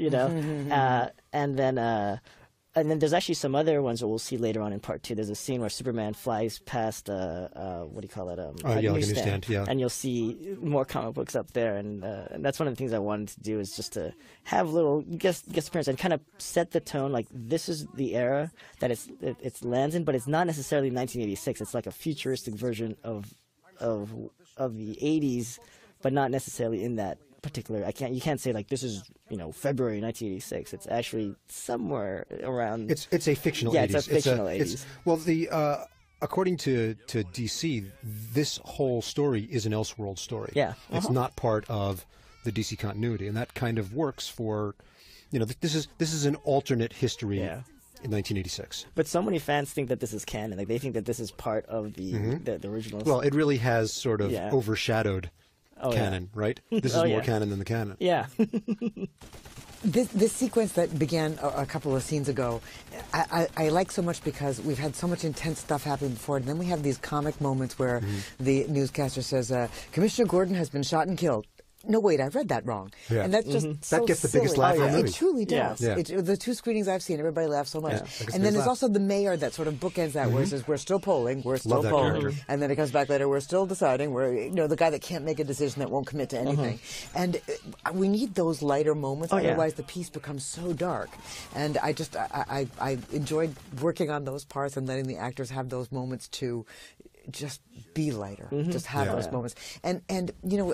and then there's actually some other ones that we'll see later on in part 2. There's a scene where Superman flies past a newsstand, and you'll see more comic books up there, and that's one of the things I wanted to do, is just to have little guest appearances and kind of set the tone. Like, this is the era that it lands in, but it's not necessarily 1986. It's like a futuristic version of the 80s, but not necessarily in that particular. You can't say like this is February 1986. It's actually somewhere around. It's a fictional 80s. Yeah, it's a fictional 80s. Well, according to DC, this whole story is an Elseworld story. Yeah, it's not part of the DC continuity, and that kind of works for, this is an alternate history. Yeah. In 1986. But so many fans think that this is canon. Like, they think that this is part of the original. Well, it really has sort of overshadowed canon, right? This is more canon than the canon. Yeah. This sequence that began a couple of scenes ago, I like so much because we've had so much intense stuff happen before, and then we have these comic moments where the newscaster says, Commissioner Gordon has been shot and killed. no, wait, I read that wrong. Yeah. And that's just so That gets the biggest silly. laugh in the movie. It truly does. Yeah. The 2 screenings I've seen, everybody laughs so much. Yeah, that gets the And then biggest there's laugh. also the mayor that sort of bookends that, where he says, we're still polling, we're still that polling. character. And then it comes back later, we're still deciding, we're, the guy that can't make a decision, that won't commit to anything. And we need those lighter moments, otherwise the piece becomes so dark. And I enjoyed working on those parts and letting the actors have those moments to just be lighter, just have those moments. And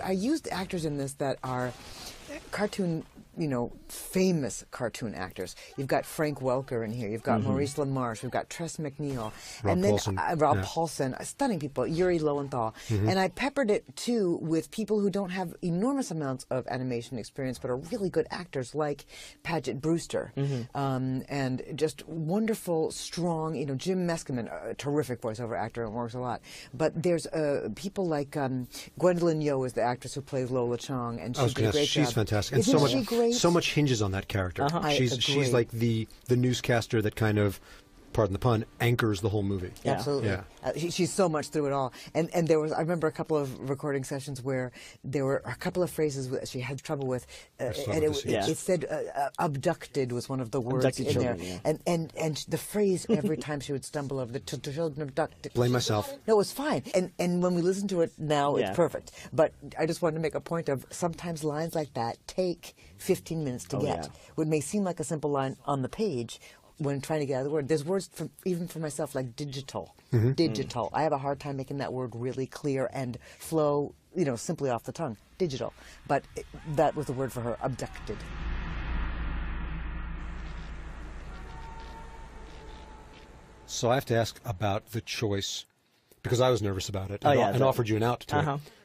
I used actors in this that are cartoon, famous cartoon actors. You've got Frank Welker in here. You've got Maurice LaMarche. We've got Tress MacNeille. Rob Paulsen. Stunning people. Yuri Lowenthal. And I peppered it, too, with people who don't have enormous amounts of animation experience but are really good actors, like Paget Brewster. And just wonderful, strong, Jim Meskimen, a terrific voiceover actor and works a lot. But there's people like Gwendolyn Yo is the actress who plays Lola Chong, and she did a great job. She's fantastic. And Isn't she great? so much hinges on that character. She's like the newscaster that kind of, pardon the pun, anchors the whole movie. Yeah. Absolutely. Yeah. She's so much through it all. And I remember a couple of recording sessions where there were a couple of phrases that she had trouble with. And it said abducted was one of the words Abducted in children, there. And the phrase every time she would stumble over the children abducted. Blame myself. No, it was fine. And when we listen to it now, Yeah. it's perfect. But I just wanted to make a point of sometimes lines like that take 15 minutes to get. What may seem like a simple line on the page, when trying to get out of the word, there's words even for myself like digital. Digital. I have a hard time making that word really clear and flow, simply off the tongue. Digital. But that was the word for her, abducted. So I have to ask about the choice, because I was nervous about it, and offered you an out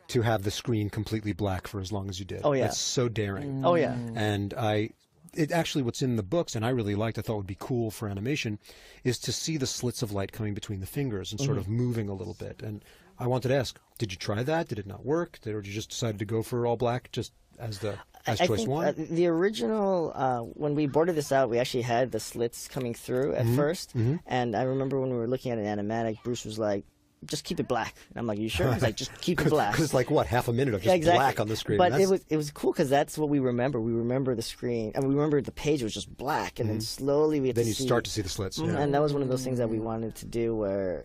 to have the screen completely black for as long as you did. Oh, yeah. That's so daring. Oh, yeah. And it actually, what's in the books, and I really liked, I thought would be cool for animation, is to see the slits of light coming between the fingers and sort of moving a little bit. And I wanted to ask, did you try that? Did it not work? Or did you just decide to go for all black just as choice one? The original, when we boarded this out, we actually had the slits coming through at first. And I remember when we were looking at an animatic, Bruce was like, just keep it black. And I'm like, you sure? He's like, just keep it black. Because it's like, what, half a minute of just black on the screen? But it was cool because that's what we remember. We remember the screen, and we remember the page was just black, and then slowly we had to see. Start to see the slits. Yeah. And that was one of those things that we wanted to do where,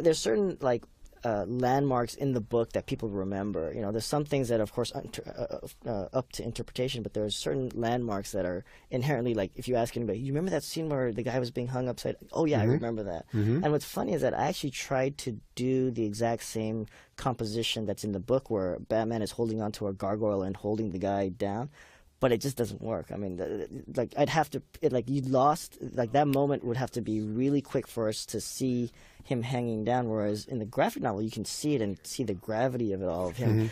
there's certain, landmarks in the book that people remember. There's some things that, of course, up to interpretation, but there's certain landmarks that are inherently, like, if you ask anybody, you remember that scene where the guy was being hung upside? Oh, yeah, I remember that. And what's funny is that I actually tried to do the exact same composition that's in the book where Batman is holding onto a gargoyle and holding the guy down. But it just doesn't work. I mean, I'd have to, that moment would have to be really quick for us to see him hanging down, whereas in the graphic novel, you can see it and see the gravity of it all, of him,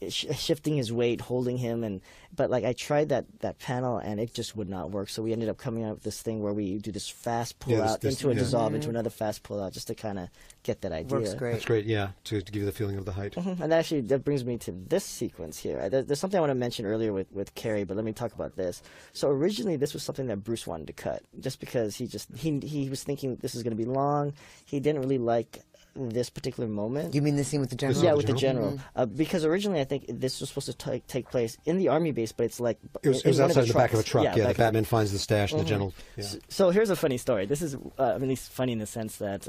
shifting his weight, holding him, but I tried that panel and it just would not work. So we ended up coming up with this thing where we do this fast pull out into a dissolve, into another fast pull out, just to kind of get that idea. Works great. That's great, yeah, to give you the feeling of the height. And that brings me to this sequence here. There's something I want to mention earlier with Carrie, but let me talk about this. So originally, this was something that Bruce wanted to cut, just because he was thinking this is going to be long. He didn't really like this particular moment. You mean the scene with the general? Yeah, with the general. Because originally I think this was supposed to take place in the army base, but it's like it was outside the back of a truck. Yeah, the Batman finds the stash and the general. Yeah. So here's a funny story. This is at least funny in the sense that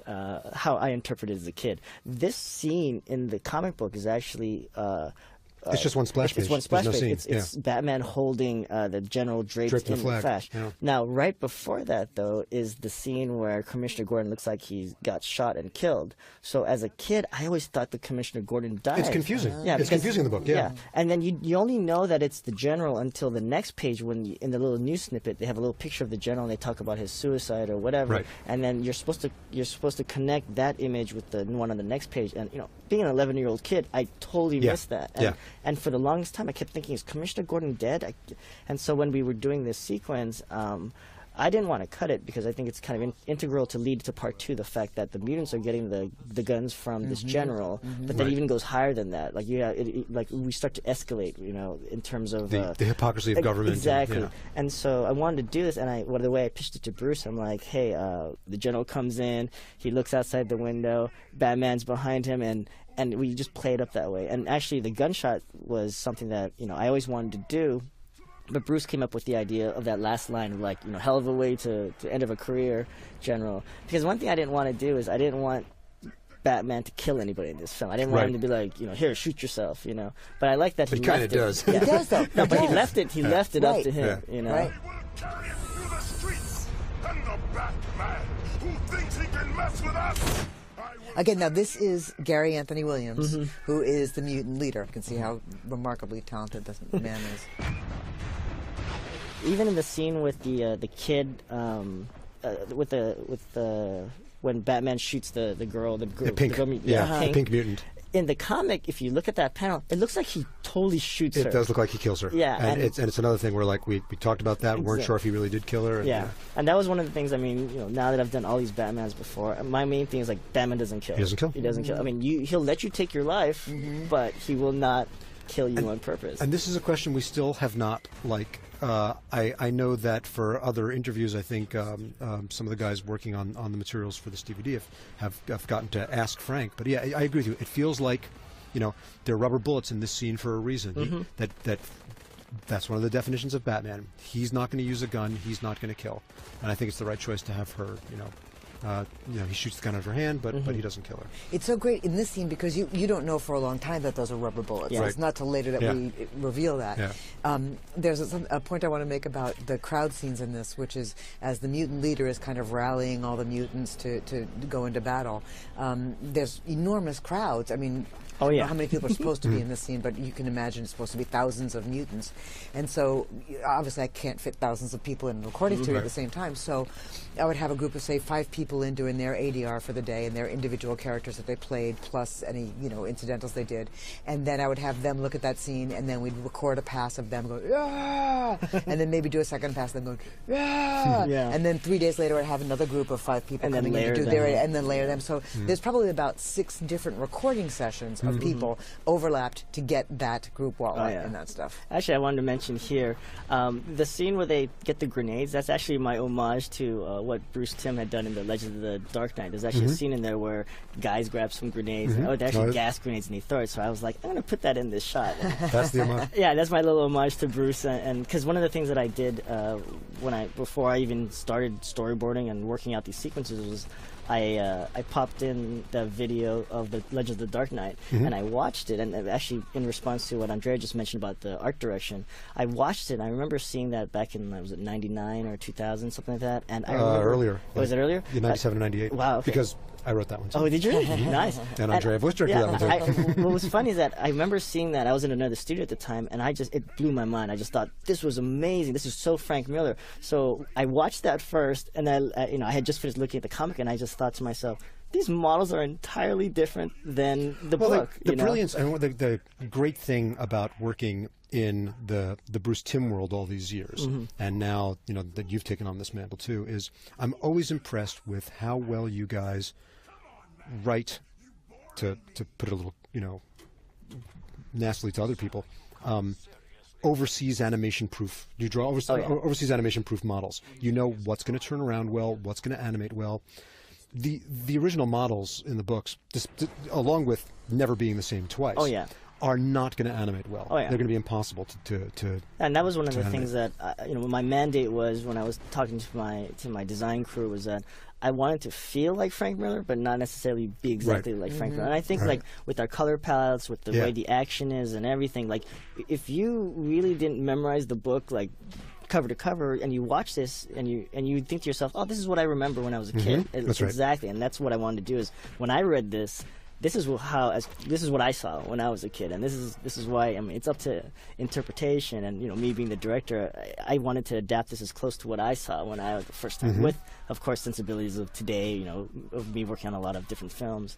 how I interpreted it as a kid. This scene in the comic book is actually. It's just one splash page. It's one splash page. It's Batman holding the general draped in the flash. Yeah. Now, right before that, though, is the scene where Commissioner Gordon looks like he got shot and killed. So as a kid, I always thought that Commissioner Gordon died. It's confusing. It's confusing in the book, yeah. And then you only know that it's the general until the next page when in the little news snippet, they have a little picture of the general and they talk about his suicide or whatever. Right. And then you're supposed to connect that image with the one on the next page. And, being an 11-year-old kid, I totally missed that. And for the longest time, I kept thinking, is Commissioner Gordon dead? And so when we were doing this sequence, I didn't want to cut it because I think it's kind of integral to lead to part 2, the fact that the mutants are getting the guns from this general, but that even goes higher than that. Like like we start to escalate, you know, in terms of the hypocrisy of government. Exactly. And, and so I wanted to do this, and the way I pitched it to Bruce, I'm like, hey, the general comes in, he looks outside the window, Batman's behind him, and we just play it up that way. And actually, the gunshot was something that, you know, I always wanted to do. But Bruce came up with the idea of that last line of, like, you know, hell of a way to end of a career, General. Because one thing I didn't want to do is I didn't want Batman to kill anybody in this film. I didn't want him to be like, you know, here, shoot yourself, you know. But I like that he kind of does. Yeah. He does, though. No, but he left it. He left it up to him, you know. Right. Carry it through the streets, and the Batman who thinks he can mess with us. Again, now this is Gary Anthony Williams, who is the mutant leader. You can see how remarkably talented this man is. Even in the scene with the kid, when Batman shoots the girl, the pink, girl, the pink mutant. In the comic, if you look at that panel, it looks like he totally shoots her. It does look like he kills her. Yeah, and it's another thing where, like, we talked about that. Weren't sure if he really did kill her. And, yeah, and that was one of the things. I mean, you know, now that I've done all these Batmans before, my main thing is, like, Batman doesn't kill. He doesn't kill. He doesn't kill. I mean, he'll let you take your life, but he will not kill you on purpose. And this is a question we still have not, like. I know that for other interviews, I think some of the guys working on the materials for this DVD have gotten to ask Frank. But yeah, I agree with you. It feels like, you know, there are rubber bullets in this scene for a reason. That's one of the definitions of Batman. He's not going to use a gun. He's not going to kill. And I think it's the right choice to have her, you know, he shoots the gun out of her hand, but he doesn't kill her. It's so great in this scene because you don't know for a long time that those are rubber bullets. Yeah. It's not till later that we reveal that. Yeah. There's a point I want to make about the crowd scenes in this, which is as the mutant leader is kind of rallying all the mutants to go into battle. There's enormous crowds. I mean, I don't know how many people are supposed to be in this scene, but you can imagine it's supposed to be thousands of mutants. And so, obviously, I can't fit thousands of people in a recording studio at the same time. So, I would have a group of, say, 5 people in doing their ADR for the day and their individual characters that they played, plus any, you know, incidentals they did. And then I would have them look at that scene, and then we'd record a pass of them going, "Ah!" and then maybe do a second pass of them going, "Ah!" And then 3 days later, I'd have another group of 5 people coming in to do their, and then layer them. So, there's probably about 6 different recording sessions of people overlapped to get that group waltz and that stuff. Actually, I wanted to mention here the scene where they get the grenades. That's actually my homage to what Bruce Timm had done in the Legend of the Dark Knight. There's actually a scene in there where guys grab some grenades. They're actually gas grenades, and they throw it. So I was like, I'm going to put that in this shot. That's the homage. Yeah, that's my little homage to Bruce. And because one of the things that I did before I even started storyboarding and working out these sequences was I popped in the video of the Legend of the Dark Knight, and I watched it, and actually in response to what Andrea just mentioned about the art direction, I watched it, and I remember seeing that back in, was it 99 or 2000, something like that? And I remember, earlier. Was it earlier? Yeah, 97 98. Wow. Okay. Because I wrote that one too. Oh, did you? Nice. And Andrea voice directed that one too. What was funny is that I remember seeing that. I was in another studio at the time, and it blew my mind. I just thought, this was amazing. This is so Frank Miller. So I watched that first, and then I had just finished looking at the comic, and I just thought to myself, these models are entirely different than the book. The brilliance, and the great thing about working in the Bruce Timm world all these years, and now that you've taken on this mantle too, is I'm always impressed with how well you guys write, to put it a little nastily to other people, overseas animation proof. You draw overseas animation proof models. You know what's going to turn around well, what's going to animate well. The original models in the books, along with never being the same twice, are not going to animate well. They're going to be impossible to and that was one of the things that my mandate was when I was talking to my design crew, was that I wanted to feel like Frank Miller, but not necessarily be exactly like Frank Miller. And I think like with our color palettes, with the way the action is and everything, like if you really didn't memorize the book like cover to cover, and you watch this and you think to yourself, oh, this is what I remember when I was a kid. That's right. Exactly, and that's what I wanted to do. Is when I read this, this is what I saw when I was a kid, and this is why, I mean, it's up to interpretation. And me being the director, I wanted to adapt this as close to what I saw when I was the first time, with of course sensibilities of today, of me working on a lot of different films.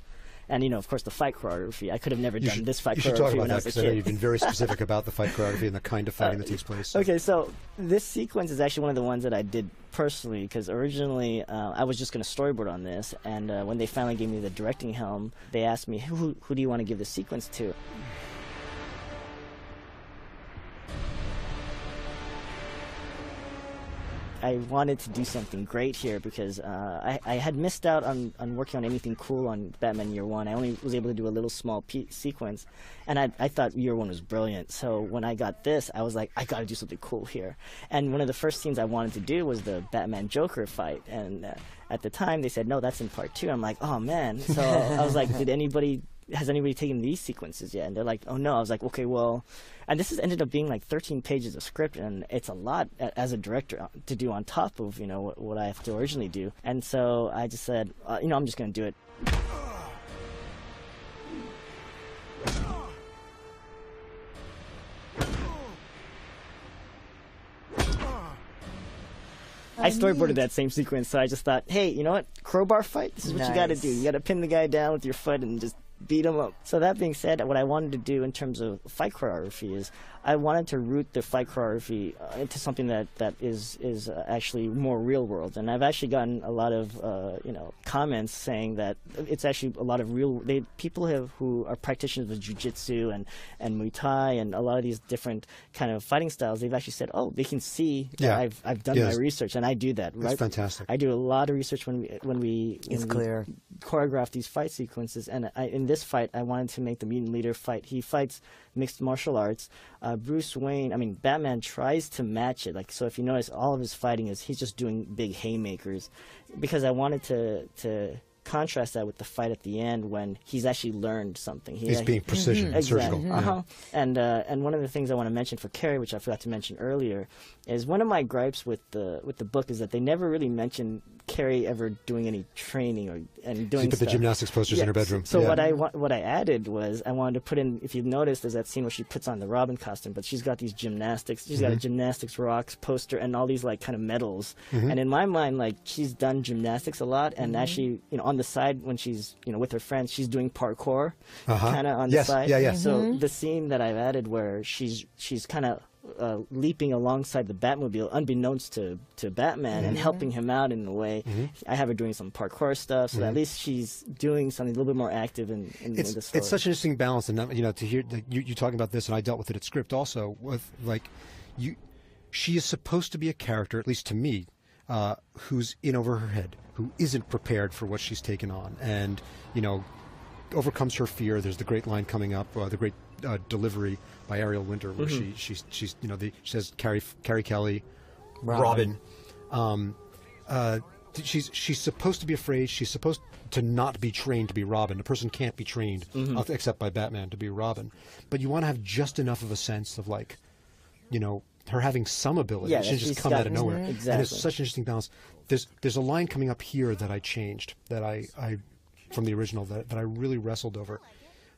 And, of course, the fight choreography. I could have never done this fight choreography when I was a kid. I know you've been very specific about the fight choreography and the kind of fighting that takes place. So. Okay, so this sequence is actually one of the ones that I did personally, because originally I was just going to storyboard on this, and when they finally gave me the directing helm, they asked me, who do you want to give the sequence to? I wanted to do something great here because I had missed out on working on anything cool on Batman Year One. I only was able to do a little small sequence, and I thought Year One was brilliant. So when I got this, I was like, I got to do something cool here. And one of the first scenes I wanted to do was the Batman-Joker fight. And at the time, they said, no, that's in Part 2. I'm like, oh, man. So I was like, has anybody taken these sequences yet? And they're like, oh, no. I was like, okay, well... And this has ended up being like 13 pages of script, and it's a lot as a director to do on top of, what I have to originally do. And so I just said, I'm just going to do it. I storyboarded that same sequence, so I just thought, hey, you know what? Crowbar fight? This is what you got to do. You got to pin the guy down with your foot and just beat him up. So that being said, what I wanted to do in terms of fight choreography is I wanted to root the fight choreography into something that is actually more real world. And I've actually gotten a lot of comments saying that it's actually a lot of people who are practitioners of jiu-jitsu and Muay Thai and a lot of these different kind of fighting styles. They've actually said, oh, they can see that I've done my research, and I do that. Right? That's fantastic. I do a lot of research when we choreograph these fight sequences. And in this fight, I wanted to make the mutant leader fight. He fights mixed martial arts. Bruce Wayne, Batman tries to match it. So if you notice, all of his fighting he's just doing big haymakers, because I wanted to contrast that with the fight at the end when he's actually learned something. He's being precision and surgical. And one of the things I want to mention for Carrie, which I forgot to mention earlier, is one of my gripes with the book is that they never really mention Carrie ever doing any training and doing. She put the gymnastics posters in her bedroom. So what I added was I wanted to put in. If you notice, there's that scene where she puts on the Robin costume, but she's got these gymnastics. She's got a gymnastics rocks poster and all these kind of medals. And in my mind, she's done gymnastics a lot, and actually, on the side when she's with her friends, she's doing parkour kind of on the side. So the scene that I've added where she's kind of leaping alongside the Batmobile, unbeknownst to Batman, and helping him out in a way. I have her doing some parkour stuff, so at least she's doing something a little bit more active in the story. It's such an interesting balance, and to hear you talking about this, and I dealt with it at Script also. With she is supposed to be a character, at least to me, who's in over her head, who isn't prepared for what she's taken on, and overcomes her fear. There's the great line coming up, the great delivery by Ariel Winter, where she says Carrie Kelly, Robin. She's supposed to be afraid. She's supposed to not be trained to be Robin. A person can't be trained except by Batman to be Robin. But you want to have just enough of a sense of her having some ability. She just come out of nowhere. Exactly. And it's such an interesting balance. There's a line coming up here that I changed, that I from the original, that I really wrestled over.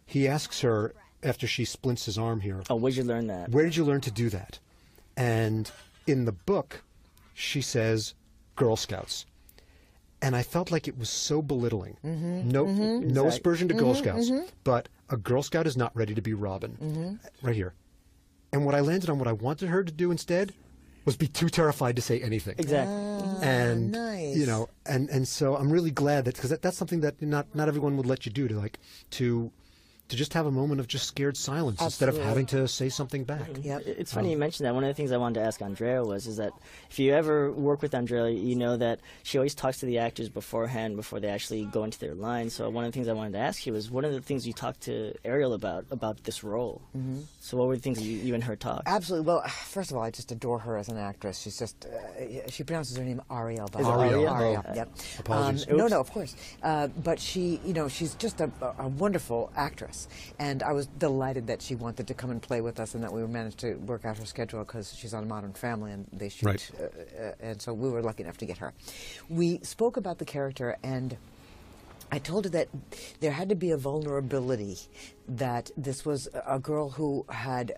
He asks her after she splints his arm here. Oh, where'd you learn that? Where did you learn to do that? And in the book, she says, Girl Scouts. And I felt like it was so belittling. No aspersion to Girl Scouts, but a Girl Scout is not ready to be Robin. Right here. And what I landed on, what I wanted her to do instead, was be too terrified to say anything. Exactly. And nice. And so I'm really glad that, because that's something that not everyone would let you do, to just have a moment of just scared silence instead of having to say something back. Yep. It's funny you mentioned that. One of the things I wanted to ask Andrea is that if you ever work with Andrea, you know that she always talks to the actors beforehand before they actually go into their lines. So one of the things I wanted to ask you was, one of the things you talked to Ariel about this role. So what were the things you and her talked? Absolutely. Well, first of all, I just adore her as an actress. She's just, she pronounces her name Ariel. Is it Ariel? Ariel, yep. Apologies. No, of course. But she, she's just a wonderful actress. And I was delighted that she wanted to come and play with us, and that we managed to work out her schedule, because she's on Modern Family and they shoot. Right. And so we were lucky enough to get her. We spoke about the character, and I told her that there had to be a vulnerability that this was a girl who had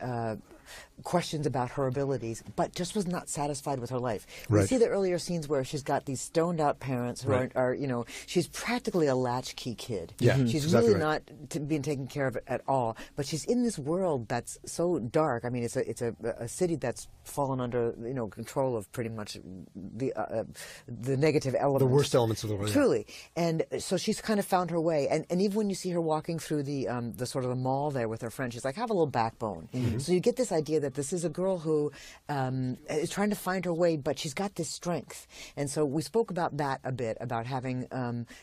questions about her abilities, but just was not satisfied with her life. We Right. see the earlier scenes where she's got these stoned out parents who Right. are, you know, she's practically a latchkey kid. Yeah, She's exactly really right. not being taken care of at all. But she's in this world that's so dark. I mean, it's a city that's fallen under, you know, control of pretty much the negative elements. The worst elements of the world. yeah. Truly. And so she's kind of found her way. And even when you see her walking through the sort of the mall there with her friend, she's like, have a little backbone. So you get this idea that this is a girl who is trying to find her way, but she's got this strength. And so we spoke about that a bit, about having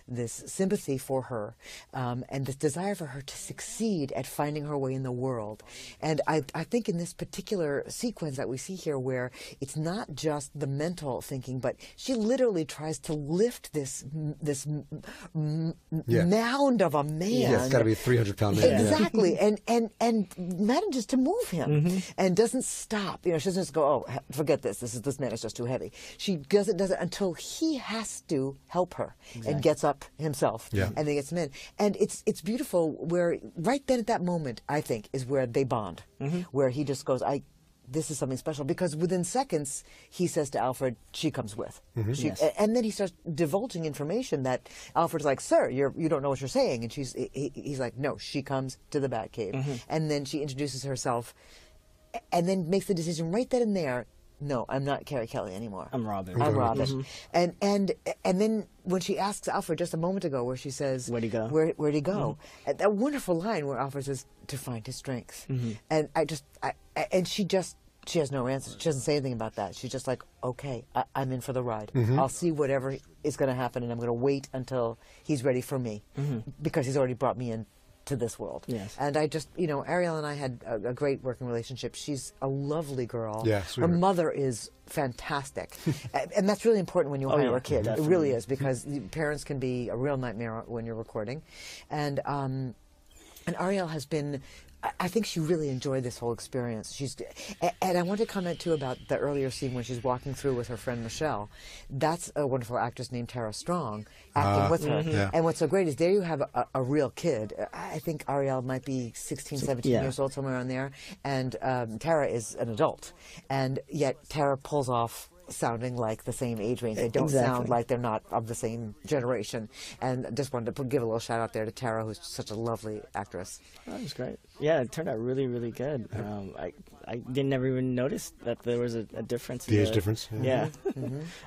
this sympathy for her and this desire for her to succeed at finding her way in the world. And I think in this particular sequence that we see here, where it's not just the mental thinking, but she literally tries to lift this Yeah. mound of a man. Yeah, it's got to be a 300-pound man. yeah. Exactly, and manages to move him, and doesn't stop. You know, she doesn't just go, "Oh, forget this. This man is just too heavy." She does it until he has to help her, and gets up himself, Yeah. and then gets him in. And it's beautiful. Where right then at that moment, I think, is where they bond, where he just goes, this is something special, because within seconds he says to Alfred, she comes with. Yes. And then he starts divulging information that Alfred's like, sir, you don't know what you're saying. And he's like, no, she comes to the Batcave. And then she introduces herself and then makes the decision right then and there, no, I'm not Carrie Kelly anymore. I'm Robin. I'm Robin. And then when she asks Alfred just a moment ago, where she says, Where'd he go? Where'd he go? That wonderful line where Alfred says, to find his strength. And she has no answer. She doesn't say anything about that. She's just like, okay, I'm in for the ride. I'll see whatever is going to happen, and I'm going to wait until he's ready for me, because he's already brought me in to this world. Yes. And I just, you know, Ariel and I had a great working relationship. She's a lovely girl. Yeah, Her sweetheart. mother is fantastic. And that's really important when you hire yeah, a kid. definitely. It really is, because parents can be a real nightmare when you're recording. And Ariel has been, I think she really enjoyed this whole experience. And I want to comment too about the earlier scene when she's walking through with her friend Michelle. That's a wonderful actress named Tara Strong acting with her. Yeah. And what's so great is there you have a real kid. I think Ariel might be 16, 17 Yeah. years old, somewhere around there. And Tara is an adult. And yet Tara pulls off sounding like the same age range. They don't sound like they're not of the same generation. And I just wanted to give a little shout out there to Tara, who's such a lovely actress. That was great. Yeah, it turned out really, really good. I didn't never even notice that there was a difference. The in age difference. Yeah.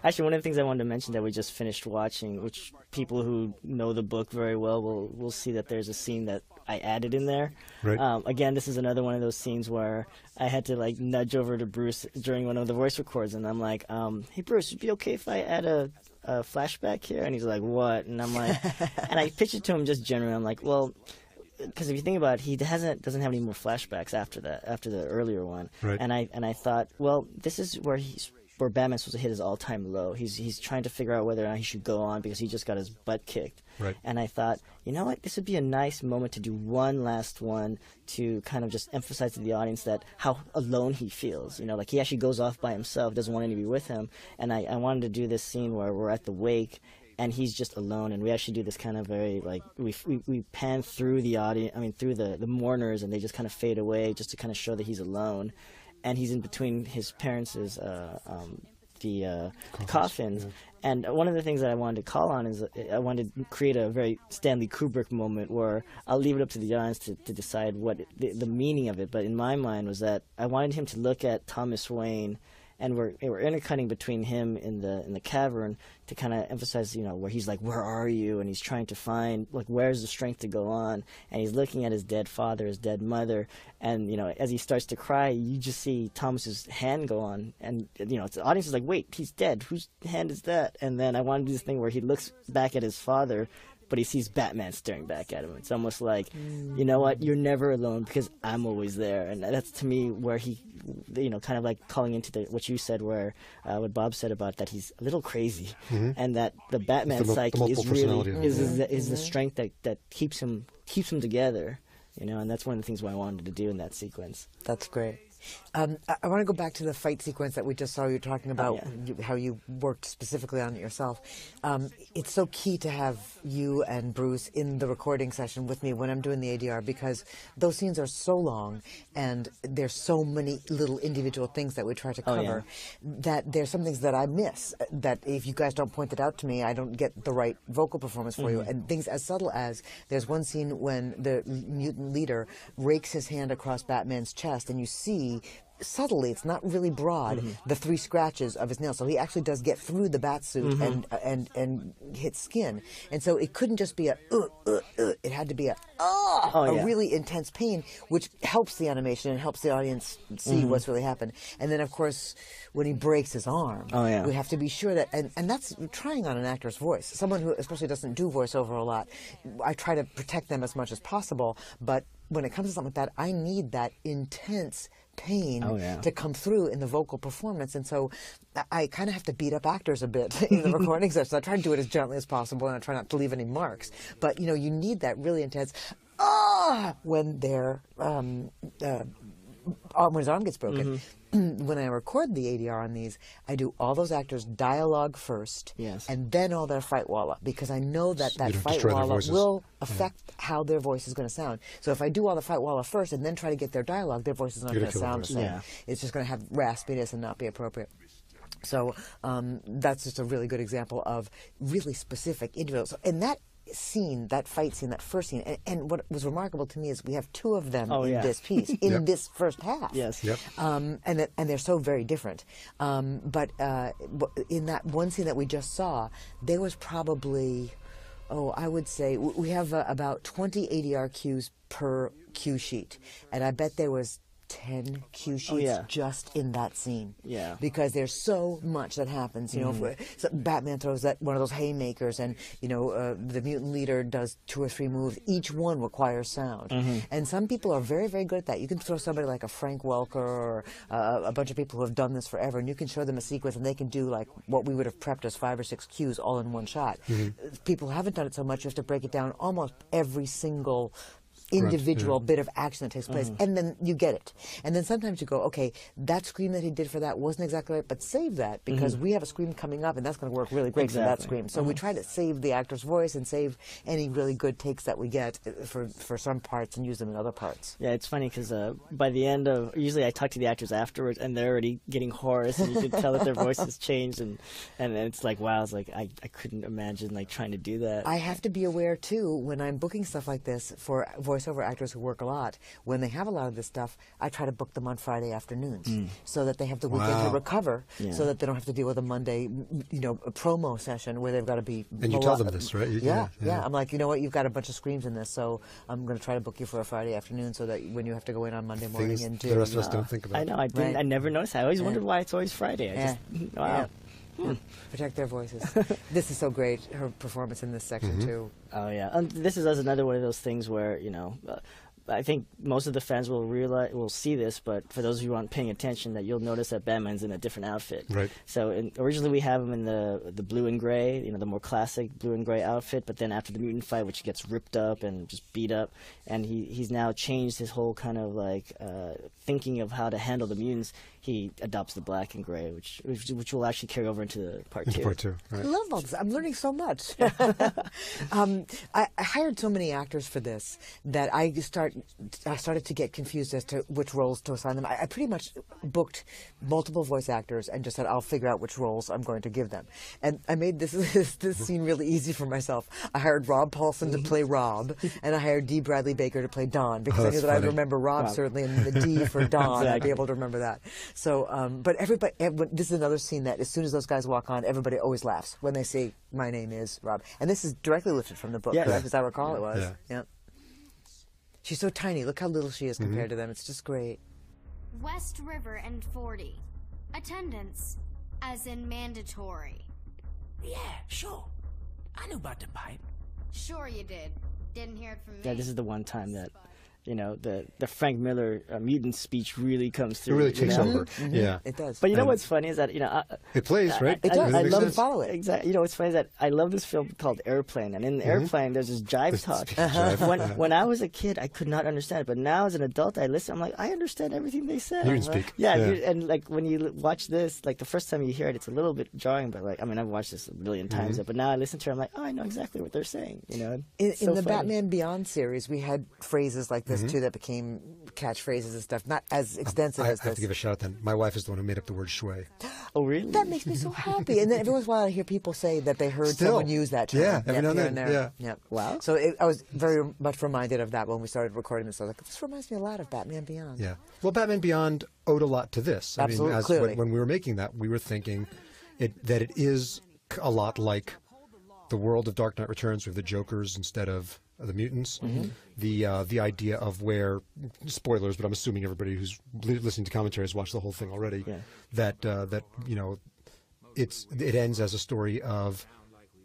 Actually, one of the things I wanted to mention that we just finished watching, which people who know the book very well will see that there's a scene that I added in there. Right. Again, this is another one of those scenes where I had to like nudge over to Bruce during one of the voice records, and I'm like, "Hey Bruce, would it be okay if I add a flashback here?" And he's like, "What?" And I'm like, and I pitched it to him just generally. I'm like, "Well." Because if you think about it, he doesn't have any more flashbacks after the earlier one. Right. And I thought, well, this is where Batman's supposed to hit his all-time low. He's trying to figure out whether or not he should go on because he just got his butt kicked. Right. And I thought, you know what, this would be a nice moment to do one last one to kind of just emphasize to the audience that how alone he feels. You know, like he actually goes off by himself, doesn't want anybody with him. And I wanted to do this scene where we're at the wake and he's just alone, and we actually do this kind of very, like, we pan through the audience, through the mourners, and they just kind of fade away just to kind of show that he's alone. And he's in between his parents' coffins. Yeah. And one of the things that I wanted to call on is I wanted to create a very Stanley Kubrick moment where I'll leave it up to the audience to decide what the meaning of it. But in my mind was that I wanted him to look at Thomas Wayne, and we're intercutting between him in the cavern to kind of emphasize, you know, where he's like, where are you? And he's trying to find, like, where's the strength to go on? And he's looking at his dead father, his dead mother, and, you know, as he starts to cry, you just see Thomas's hand go on, and, you know, the audience is like, wait, he's dead. Whose hand is that? And then I want to do this thing where he looks back at his father, but he sees Batman staring back at him. It's almost like, you know what, you're never alone because I'm always there. And that's, to me, where he, you know, kind of like calling into what you said, where what Bob said about that he's a little crazy, and that the Batman psyche is really is the strength that keeps him together, you know. And that's one of the things what I wanted to do in that sequence. That's great. I want to go back to the fight sequence that we just saw you talking about, how you worked specifically on it yourself. It's so key to have you and Bruce in the recording session with me when I'm doing the ADR, because those scenes are so long and there's so many little individual things that we try to cover that there's some things that I miss, that if you guys don't point it out to me, I don't get the right vocal performance for you. And things as subtle as, there's one scene when the mutant leader rakes his hand across Batman's chest, and you see subtly, it's not really broad, the 3 scratches of his nails. So he actually does get through the bat suit and hit skin. And so it couldn't just be a it had to be a really intense pain, which helps the animation and helps the audience see what's really happened. And then, of course, when he breaks his arm, we have to be sure that, and that's trying on an actor's voice. Someone who especially doesn't do voiceover a lot, I try to protect them as much as possible, but when it comes to something like that, I need that intense pain to come through in the vocal performance. And so I kind of have to beat up actors a bit in the recording session. I try to do it as gently as possible, and I try not to leave any marks. But, you know, you need that really intense when they're when his arm gets broken. When I record the ADR on these, I do all those actors' dialogue first, and then all their fight walla, because I know that that fight walla will affect how their voice is going to sound. So if I do all the fight walla first and then try to get their dialogue, their voice is not going to sound the same. It's just going to have raspiness and not be appropriate. So that's just a really good example of really specific individuals. So, and that scene, that fight scene, that first scene, and what was remarkable to me is we have 2 of them in this piece, in this first half. And they're so very different. But in that one scene that we just saw, there was probably, I would say, we have about 20 ADR cues per cue sheet, and I bet there was 10 cue sheets just in that scene. Because there's so much that happens. You know, if so Batman throws that one of those haymakers, and you know the mutant leader does 2 or 3 moves. Each one requires sound, and some people are very, very good at that. You can throw somebody like a Frank Welker or a bunch of people who have done this forever, and you can show them a sequence, and they can do like what we would have prepped as 5 or 6 cues all in one shot. People who haven't done it so much, you have to break it down almost every single individual bit of action that takes place, and then you get it. And then sometimes you go, okay, that scream that he did for that wasn't exactly right, but save that, because we have a scream coming up, and that's going to work really great for that scream. So we try to save the actor's voice and save any really good takes that we get for some parts and use them in other parts. Yeah, it's funny because by the end of, usually I talk to the actors afterwards, and they're already getting hoarse, and you can tell that their voice has changed, and it's like, wow, it's like I couldn't imagine like trying to do that. I have to be aware too, when I'm booking stuff like this for voiceover actors who work a lot, when they have a lot of this stuff, I try to book them on Friday afternoons so that they have the weekend to recover, so that they don't have to deal with a Monday, you know, a promo session where they've got to be. And you tell them this, right? Yeah. I'm like, you know what, you've got a bunch of screams in this, so I'm going to try to book you for a Friday afternoon so that when you have to go in on Monday morning and do. The rest of us don't think about. I know, I didn't. I never noticed. I always wondered why it's always Friday. I just, wow. Protect their voices. This is so great, her performance in this section too. Oh yeah, this is another one of those things where, you know, I think most of the fans will see this, but for those of you who aren't paying attention, that you'll notice that Batman's in a different outfit. Right. So originally we have him in the blue and gray, you know, the more classic blue and gray outfit. But then after the mutant fight, which gets ripped up and just beat up, and he's now changed his whole kind of like thinking of how to handle the mutants. He adopts the black and gray, which will actually carry over into part 2. Part 2, right. I love all this. I'm learning so much. I hired so many actors for this that I started to get confused as to which roles to assign them. I pretty much booked multiple voice actors and just said, I'll figure out which roles I'm going to give them. And I made this scene really easy for myself. I hired Rob Paulson to play Rob, and I hired D. Bradley Baker to play Don, because I knew that I'd remember Rob certainly, and the D for Don, I'd be able to remember that. So, but everybody, this is another scene that as soon as those guys walk on, everybody always laughs when they say, my name is Rob. And this is directly lifted from the book, correct? As I recall it was. Yeah. She's so tiny. Look how little she is compared to them. It's just great. West River and 40. Attendance, as in mandatory. Yeah, sure. I knew about the pipe. Sure you did. Didn't hear it from me. Yeah, this is the one time that you know, the Frank Miller mutant speech really comes through. It really takes over. Yeah, it does. But you know what's funny is that, you know, it plays, right? It does. I It love makes sense. Follow it. Exactly. You know what's funny is that I love this film called Airplane, and in the Airplane there's this jive talk. When I was a kid, I could not understand it, but now as an adult, I listen. I'm like, I understand everything they said. You can speak. Yeah, and like when you watch this, like the first time you hear it, it's a little bit jarring. But like, I mean, I've watched this a million times, but now I listen to it, I'm like, oh, I know exactly what they're saying. You know, in the Batman Beyond series, we had phrases like this too that became catchphrases and stuff. Not as extensive as this. I have to give a shout out then. My wife is the one who made up the word shui. Oh, really? That makes me so happy. And then every once in a while, I hear people say that they heard someone use that term. Yeah, every now and here then. there. Yeah. Wow. So I was very much reminded of that when we started recording this. I was like, this reminds me a lot of Batman Beyond. Yeah. Well, Batman Beyond owed a lot to this. Absolutely, I mean, clearly. when we were making that, we were thinking that it is a lot like the world of Dark Knight Returns with the Jokers instead of the mutants. The idea of where, spoilers, but I'm assuming everybody who's listening to commentary has watched the whole thing already. Yeah. That you know, it ends as a story of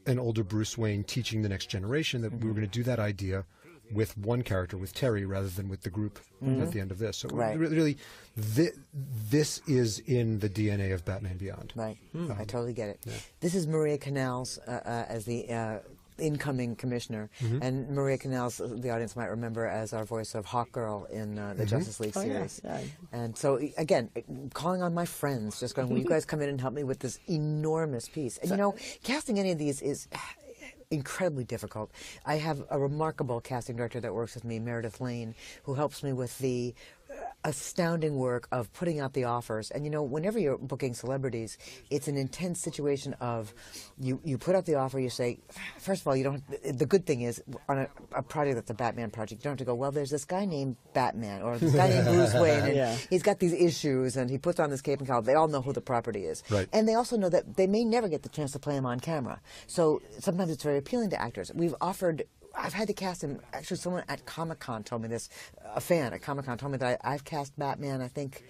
an older Bruce Wayne teaching the next generation that we were going to do that idea with one character, with Terry, rather than with the group at the end of this. So really, this is in the DNA of Batman Beyond. Right. I totally get it. Yeah. This is Maria Canals as the incoming commissioner. And Maria Canals, the audience might remember as our voice of Hawkgirl in the Justice League series. Yeah. And so, again, calling on my friends, just going, will you guys come in and help me with this enormous piece? And, you know, casting any of these is incredibly difficult. I have a remarkable casting director that works with me, Meredith Lane, who helps me with the astounding work of putting out the offers. And you know, whenever you're booking celebrities, it's an intense situation of you put out the offer, you say, first of all, you don't, the good thing is on a project that's a Batman project, you don't have to go, well, there's this guy named Batman or this guy named Bruce Wayne and he's got these issues and he puts on this cape and collar. They all know who the property is. Right. And they also know that they may never get the chance to play him on camera. So sometimes it's very appealing to actors. I've had to cast him. Actually, someone at Comic-Con told me this. A fan at Comic-Con told me that I've cast Batman, I think,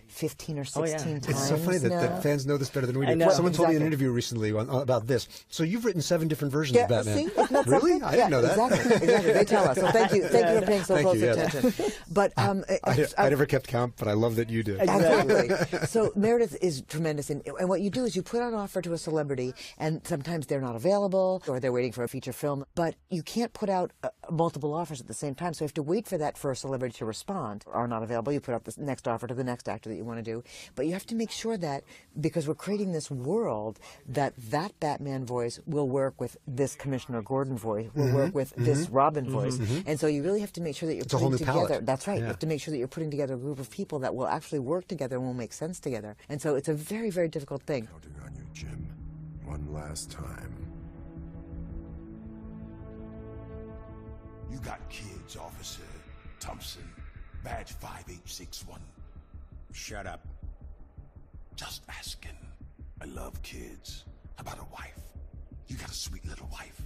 15 or 16 times. It's so funny that fans know this better than we do. Someone told me in an interview recently about this. So you've written 7 different versions of Batman. See? Isn't that really? something? I didn't know that. Exactly. They tell us. So thank you for paying so close attention. But I never kept count, but I love that you did. Exactly. So Meredith is tremendous, and what you do is you put out an offer to a celebrity, and sometimes they're not available or they're waiting for a feature film, but you can't put out multiple offers at the same time. So you have to wait for that for a celebrity to respond. Are not available, you put out the next offer to the next actor that you want to do. But you have to make sure that, because we're creating this world, that Batman voice will work with this Commissioner Gordon voice, will work with this Robin voice. And so you really have to make sure that you're putting together. Palette. That's right. You have to make sure that you're putting together a group of people that will actually work together and will make sense together. And so it's a very, very difficult thing. Counting on you, Jim. One last time. You got kids, Officer Thompson. Badge 5861. Shut up. Just asking. I love kids. How about a wife? You got a sweet little wife.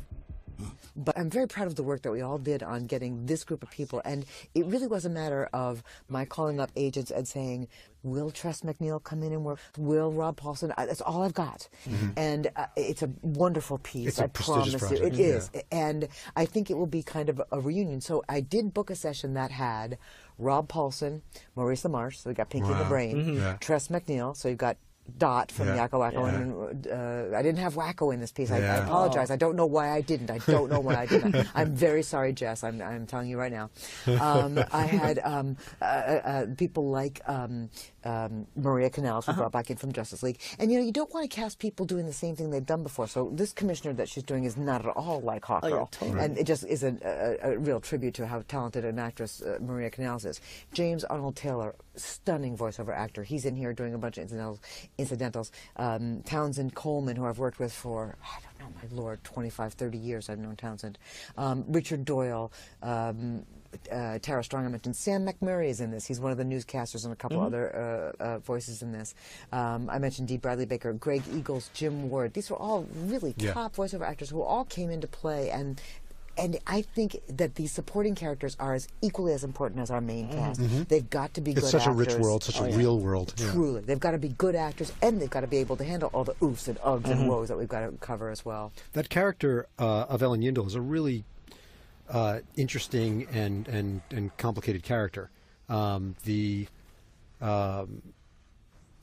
But I'm very proud of the work that we all did on getting this group of people. And it really was a matter of my calling up agents and saying, will Tress MacNeille come in and work? Will Rob Paulson? That's all I've got. And it's a wonderful piece. It's a prestigious project. It is. And I think it will be kind of a reunion. So I did book a session that had Rob Paulson, Maurice LaMarche, so we got Pinky in the Brain, Tress MacNeille, so you've got Dot from Yakko Wacko, and I didn't have Wacko in this piece. I apologize. I don't know why I didn't. I'm very sorry, Jess. I'm telling you right now. I had people like Maria Canals, who brought back in from Justice League. And you know, you don't want to cast people doing the same thing they've done before. So this commissioner that she's doing is not at all like Hawkgirl. Totally. And it just is a real tribute to how talented an actress Maria Canals is. James Arnold Taylor, stunning voiceover actor. He's in here doing a bunch of incidentals. Townsend Coleman, who I've worked with for, I don't know, my lord, 25, 30 years I've known Townsend. Richard Doyle, Tara Strong, I mentioned. Sam McMurray is in this. He's one of the newscasters and a couple other voices in this. I mentioned D. Bradley Baker, Greg Eagles, Jim Ward. These were all really top voiceover actors who all came into play, and I think that these supporting characters are as equally as important as our main cast. They've got to be good actors. It's such a rich world, such a real world. Truly. They've got to be good actors, and they've got to be able to handle all the oofs and ughs and woes that we've got to cover as well. That character of Ellen Yindel is a really interesting and complicated character.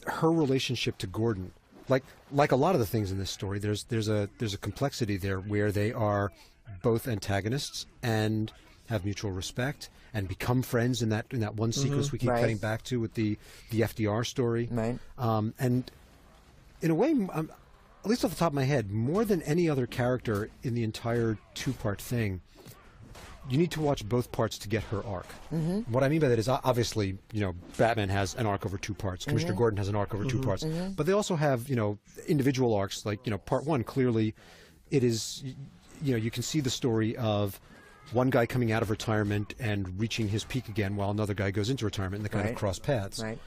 Her relationship to Gordon, like a lot of the things in this story, there's a complexity there where they are both antagonists and have mutual respect and become friends in that one sequence we keep cutting back to with the FDR story. Right. And in a way, at least off the top of my head, more than any other character in the entire two-part thing, you need to watch both parts to get her arc. What I mean by that is, obviously, Batman has an arc over 2 parts. Commissioner Gordon has an arc over 2 parts. But they also have, individual arcs. Like, part 1, clearly, it is, you can see the story of one guy coming out of retirement and reaching his peak again while another guy goes into retirement, and they kind of cross paths. Right.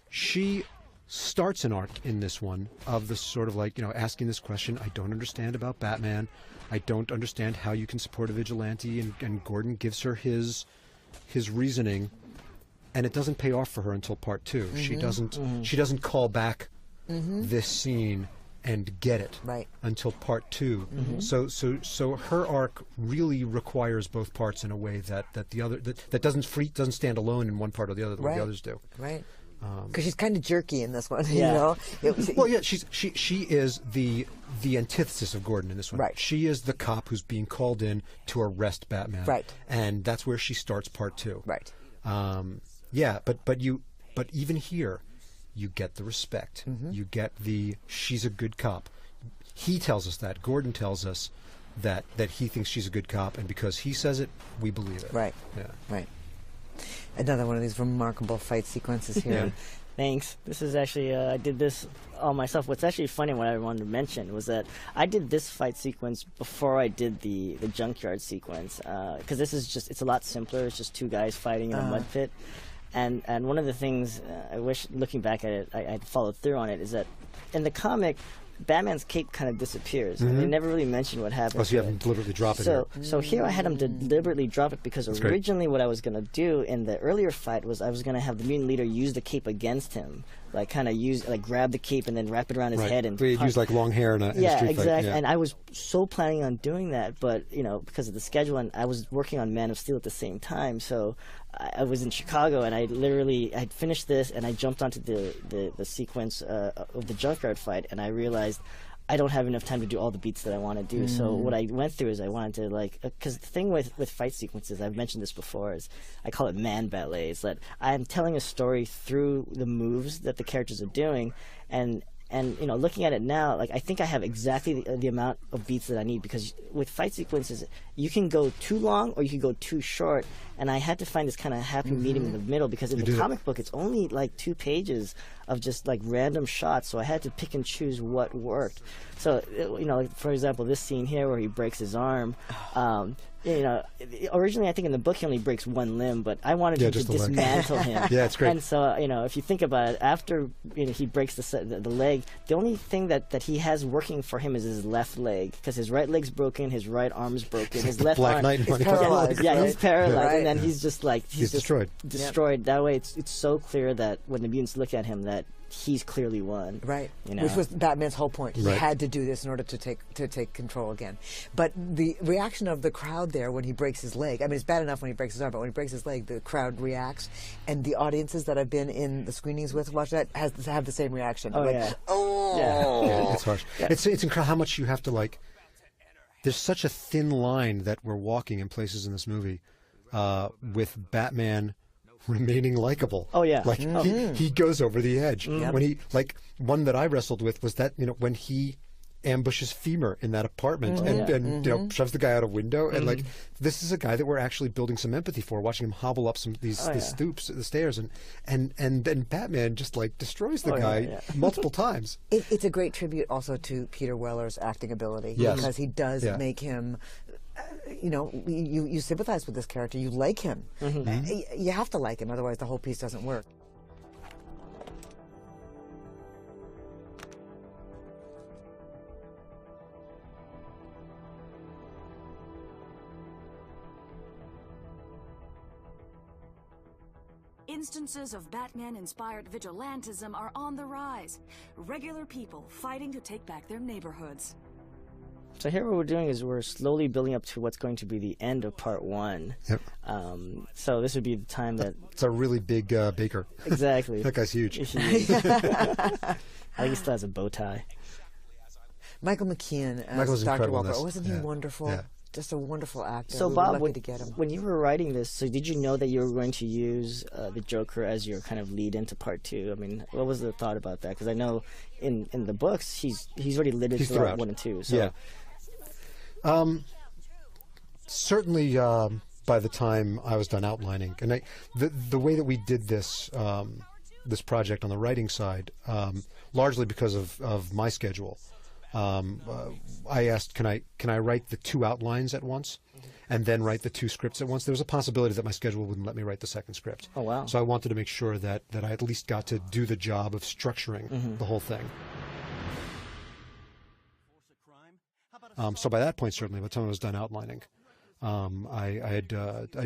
She starts an arc in this one of the sort of asking this question, I don't understand about Batman. I don't understand how you can support a vigilante, and Gordon gives her his reasoning, and it doesn't pay off for her until part 2. She doesn't call back this scene and get it until part 2. So her arc really requires both parts in a way that the other that doesn't stand alone in one part or the other the way the others do. Right. Because she's kind of jerky in this one, Yeah. Well, yeah, she is the antithesis of Gordon in this one. Right. She is the cop who's being called in to arrest Batman. Right. And that's where she starts part 2. Right. Yeah, but even here, you get the respect. You get she's a good cop. He tells us that. Gordon tells us that he thinks she's a good cop, and because he says it, we believe it. Right. Yeah. Right. Another one of these remarkable fight sequences here. Thanks. This is actually, I did this all myself. What's actually funny, what I wanted to mention, was that I did this fight sequence before I did the junkyard sequence. Because this is it's a lot simpler. It's just 2 guys fighting in a mud pit. And one of the things I wish, looking back at it, I'd followed through on it, is that in the comic, Batman's cape kind of disappears, and they never really mention what happened. Oh, so you have him deliberately drop it here. So here I had him deliberately drop it because originally what I was going to do in the earlier fight was I was going to have the mutant leader use the cape against him, grab the cape and then wrap it around his head and use long hair in a street fight. Exactly. And I was so planning on doing that, but because of the schedule, and I was working on Man of Steel at the same time, so I was in Chicago, and I'd finished this, and I jumped onto the sequence of the junkyard fight, and I realized I don't have enough time to do all the beats that I want to do. So what I went through is I wanted to because the thing with fight sequences, I've mentioned this before, is I call it man ballet. Is that I'm telling a story through the moves that the characters are doing, and looking at it now, I think I have exactly the amount of beats that I need, because with fight sequences, you can go too long or you can go too short, and I had to find this kind of happy medium in the middle, because in the comic book, it's only 2 pages of just random shots, so I had to pick and choose what worked. So, for example, this scene here where he breaks his arm, originally I think in the book he only breaks 1 limb, but I wanted him to dismantle him. Yeah, it's great. And so, if you think about it, after he breaks the leg, the only thing that he has working for him is his left leg, because his right leg's broken, his right arm's broken, his left arm is paralyzed. He's paralyzed, Right. and then he's just he's destroyed. Destroyed. Yep. That way, it's so clear that when the mutants look at him, that he's clearly won. Right. Which was Batman's whole point. He had to do this in order to take control again. But the reaction of the crowd there when he breaks his leg, I mean, it's bad enough when he breaks his arm, but when he breaks his leg, the crowd reacts, and the audiences that I've been in the screenings with watch that have the same reaction. Oh, Yeah, it's harsh. Yeah. It's incredible how much you have to There's such a thin line that we're walking in places in this movie with Batman remaining likable. Oh yeah, he goes over the edge. When he one that I wrestled with was that when he ambushes Femur in that apartment and shoves the guy out a window, and this is a guy that we're actually building some empathy for, watching him hobble up these stairs, and then Batman just destroys the guy multiple times. It's a great tribute also to Peter Weller's acting ability, because he does make him. You sympathize with this character. You like him. You have to like him, otherwise the whole piece doesn't work. Instances of Batman-inspired vigilantism are on the rise. Regular people fighting to take back their neighborhoods. So here what we're doing is we're slowly building up to what's going to be the end of part 1. Yep. So this would be the time that... It's a really big baker. Exactly. That guy's huge. I think he still has a bow tie. Michael McKean as Michael was Dr. incredible in Walker. this. Wasn't he Yeah. wonderful? Yeah. Just a wonderful actor. So We were Bob, lucky to get him. when you were writing this, so did you know that you were going to use the Joker as your kind of lead into part 2? I mean, what was the thought about that? Because I know in the books he's already littered throughout 1 and 2. So. Yeah. Certainly, by the time I was done outlining, and the way that we did this this project on the writing side, largely because of my schedule. I asked, can I write the 2 outlines at once, and then write the 2 scripts at once? There was a possibility that my schedule wouldn't let me write the second script. Oh wow! So I wanted to make sure that I at least got to do the job of structuring the whole thing. So by that point, certainly, by the time I was done outlining, I'd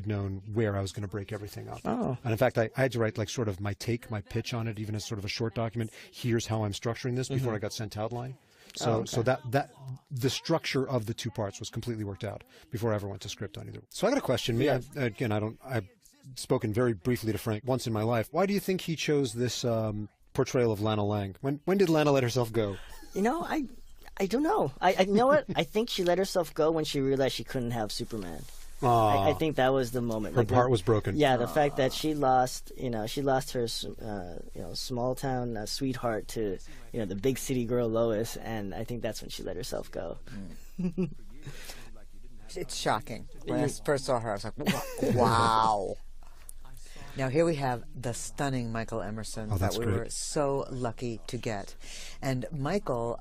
known where I was going to break everything up. Oh. And in fact, I had to write like sort of my pitch on it, even as sort of a short document. Here's how I'm structuring this before I got sent to outline. So so that the structure of the 2 parts was completely worked out before I ever went to script on either. So I got a question. Yeah. I've spoken very briefly to Frank once in my life. Why do you think he chose this portrayal of Lana Lang? When did Lana let herself go? You know, I don't know. I you know what? I think she let herself go when she realized she couldn't have Superman. I think that was the moment. Her heart was broken. Yeah, the fact that she lost her, small town sweetheart to, the big city girl Lois, and I think that's when she let herself go. It's shocking. When I first saw her, I was like, wow. Now here we have the stunning Michael Emerson that we were so lucky to get. And Michael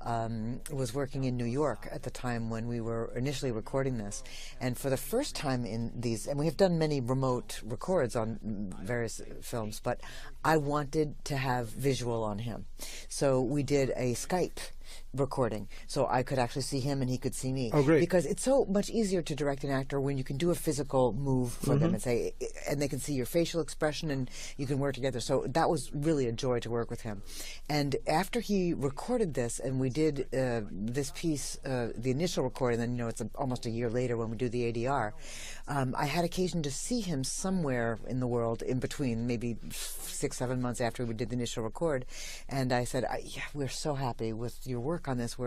was working in New York at the time when we were initially recording this. And for the first time in these, and we have done many remote records on various films, but I wanted to have visual on him. So we did a Skype recording, so I could actually see him and he could see me. Oh, great. Because it's so much easier to direct an actor when you can do a physical move for them and say, and they can see your facial expression and you can work together. So that was really a joy to work with him. And after he recorded this, and we did this piece, the initial recording, then it's almost a year later when we do the ADR, I had occasion to see him somewhere in the world in between, maybe 6-7 months after we did the initial record, and I said, we're so happy with your work on this.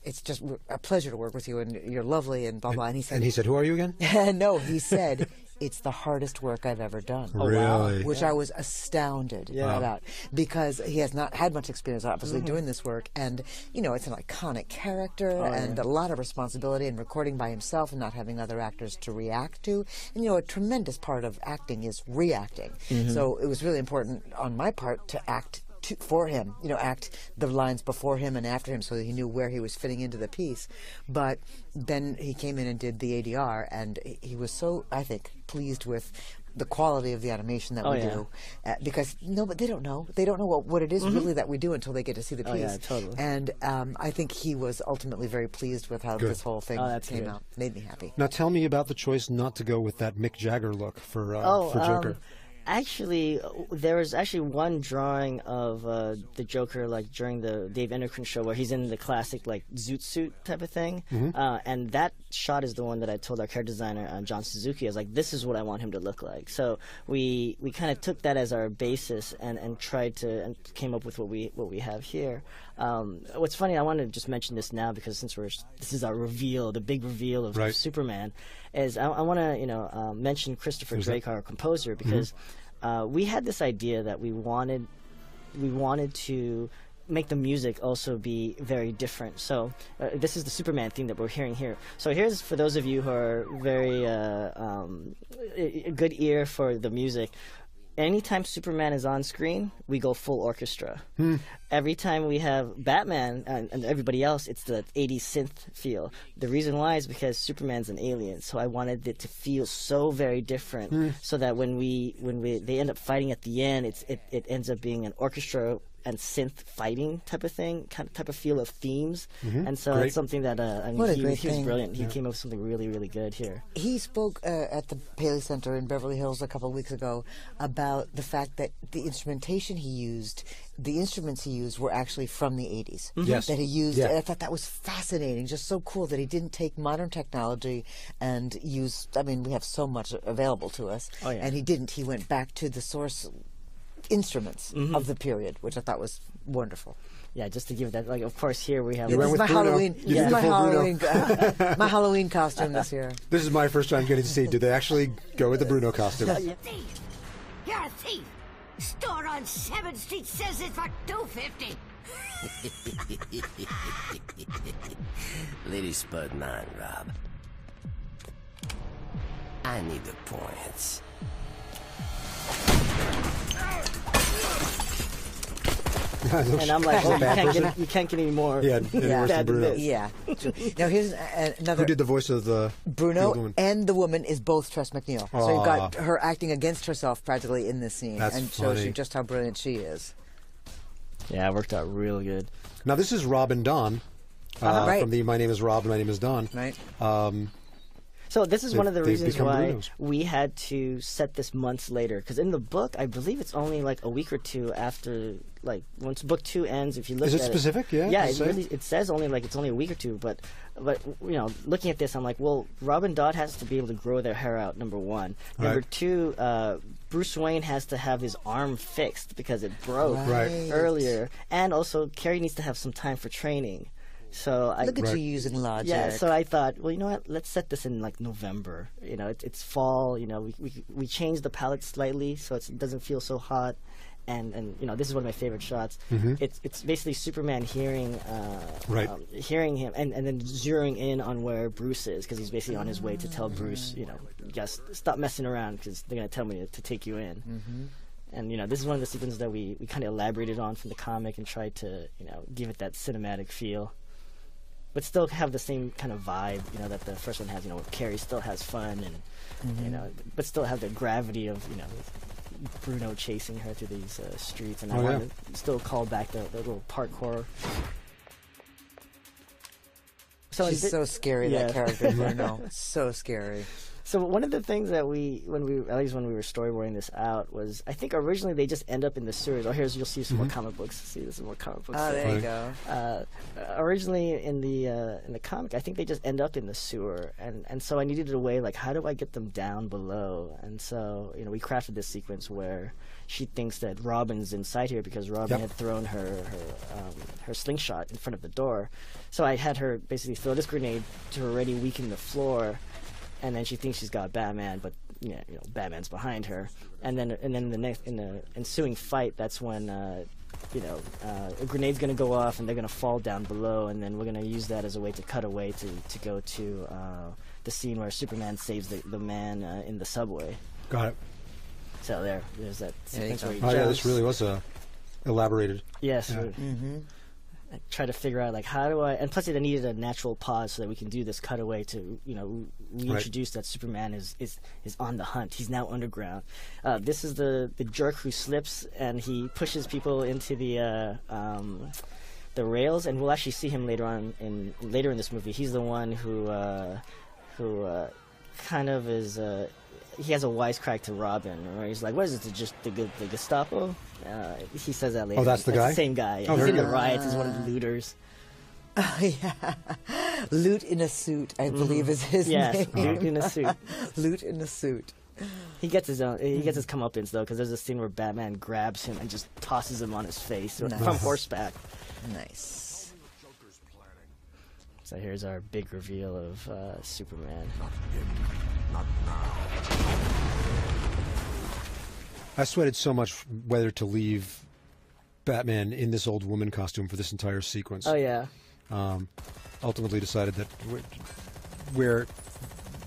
It's just a pleasure to work with you, and you're lovely, and blah blah. And he said, "Who are you again?" No, he said, it's the hardest work I've ever done. Really? Which I was astounded about, because he has not had much experience, obviously, doing this work. And, it's an iconic character and a lot of responsibility, and recording by himself and not having other actors to react to. And, a tremendous part of acting is reacting. So it was really important on my part to act for him, act the lines before him and after him so that he knew where he was fitting into the piece. But then he came in and did the ADR, and he was so, I think, pleased with the quality of the animation that we do, because but they don't know what it is really that we do until they get to see the piece. Oh, yeah, totally. And I think he was ultimately very pleased with how this whole thing came out. Made me happy. Now tell me about the choice not to go with that Mick Jagger look for Joker. Actually, there was actually one drawing of the Joker, like during the Dave Endocrine show, where he's in the classic like zoot suit type of thing, and that shot is the one that I told our character designer John Suzuki. I was like, this is what I want him to look like. So we kind of took that as our basis and tried to and came up with what we have here. What's funny, I want to just mention this now because since this is our reveal, the big reveal of Superman, is I want to mention Christopher Drake, our composer, because we had this idea that we wanted to make the music also be very different. So this is the Superman theme that we're hearing here. So here's, for those of you who are very a good ear for the music, anytime Superman is on screen, we go full orchestra. Every time we have Batman and everybody else, it's the 80s synth feel. The reason why is because Superman's an alien, so I wanted it to feel so very different, so that when they end up fighting at the end, it ends up being an orchestra and synth fighting type of thing, type of feel of themes. And so Great. it's something that I What a mean, great he was thing. brilliant. He came up with something really, really good here. He spoke at the Paley Center in Beverly Hills a couple of weeks ago about the fact that the instrumentation he used, the instruments he used were actually from the 80s. Yes. That he used. Yeah. I thought that was fascinating, just so cool that he didn't take modern technology and use, I mean, we have so much available to us. Oh, yeah. And he didn't. He went back to the source instruments of the period, which I thought was wonderful. Yeah, just to give that, like, of course, here we have. Yeah, this went is my with Bruno. Halloween. You This did is the my full Bruno. Halloween. My Halloween costume this year. This is my first time getting to see. Did they actually go with the Bruno costume? Thief! You're a thief! Store on 7th Street says it's for $2.50. Lady Spud 9, Rob. I need the points. And I'm like, oh, you can't get any more. Yeah, any worse than Bruno. Yeah. Now here's another. Who did the voice of the Bruno old woman? and the woman is both Tress MacNeille. So you've Aw. got her acting against herself practically in this scene, That's and shows funny. you just how brilliant she is. Yeah, it worked out real good. Now this is Rob and Don Right. from the My Name is Rob and My Name is Don. Right. So this is one of the they've reasons become why Brunos. we had to set this months later. Because in the book, I believe it's only like a week or two after, like, once book 2 ends. If you look Is at it specific? Yeah, yeah. does It it say? really it says only like it's only a week or two. But you know, looking at this, I'm like, well, Rob and Dodd has to be able to grow their hair out. Number one. Number Right. 2, Bruce Wayne has to have his arm fixed because it broke Right. earlier, and also Carrie needs to have some time for training. So I Look at Right. you using logic. yeah, so I thought, well, you know what? Let's set this in like November. You know, it's fall. You know, we changed the palette slightly so it doesn't feel so hot. And you know, this is one of my favorite shots. It's basically Superman hearing Right. hearing him and then zeroing in on where Bruce is because he's basically on his way to tell Bruce, you know, you guys stop messing around because they're gonna tell me to take you in. And you know, this is one of the sequences that we kind of elaborated on from the comic and tried to, you know, give it that cinematic feel. But still have the same kind of vibe, you know, that the first one has. You know, Carrie still has fun, and you know, but still have the gravity of, you know, Bruno chasing her through these streets, and I Oh, yeah. want to still call back the little parkour. So She's so scary, yeah. that character, Bruno. So scary. So one of the things that when we were storyboarding this out was, I think originally they just end up in the sewers. Oh, you'll see some more comic books. See, there's some more comic books. Oh, there. there you go. Originally in the comic, I think they just end up in the sewer, and so I needed a way, like, how do I get them down below? And so, you know, we crafted this sequence where she thinks that Robin's inside here because Robin had thrown her slingshot in front of the door. So I had her basically throw this grenade to already weaken the floor. And then she thinks she's got Batman, but you know, Batman's behind her. And then in the ensuing fight, that's when a grenade's going to go off, and they're going to fall down below, and then we're going to use that as a way to cut away to go to the scene where Superman saves the man in the subway. Got it. So there's that sequence where he Oh yeah, jumps. this really was elaborated. Yes. Yeah. I try to figure out, like, how do I, and plus it needed a natural pause so that we can do this cutaway to, you know, reintroduce that Superman is on the hunt. He's now underground. This is the jerk who slips and he pushes people into the rails, and we'll actually see him later in this movie. He's the one who kind of is. He has a wisecrack to Robin, where he's like, "What is it? Just the Gestapo?" He says that later. Oh, that's the guy? The same guy. Oh, he's very in the good. riots. He's one of the looters. Yeah. Loot in a suit, I believe, is his Yes, name. Loot in a suit. Loot in a suit. He gets his own. He gets his comeuppance though, because there's a scene where Batman grabs him and just tosses him on his face Nice. from horseback. Nice. So here's our big reveal of Superman. I sweated so much whether to leave Batman in this old woman costume for this entire sequence. Oh yeah. Ultimately decided that where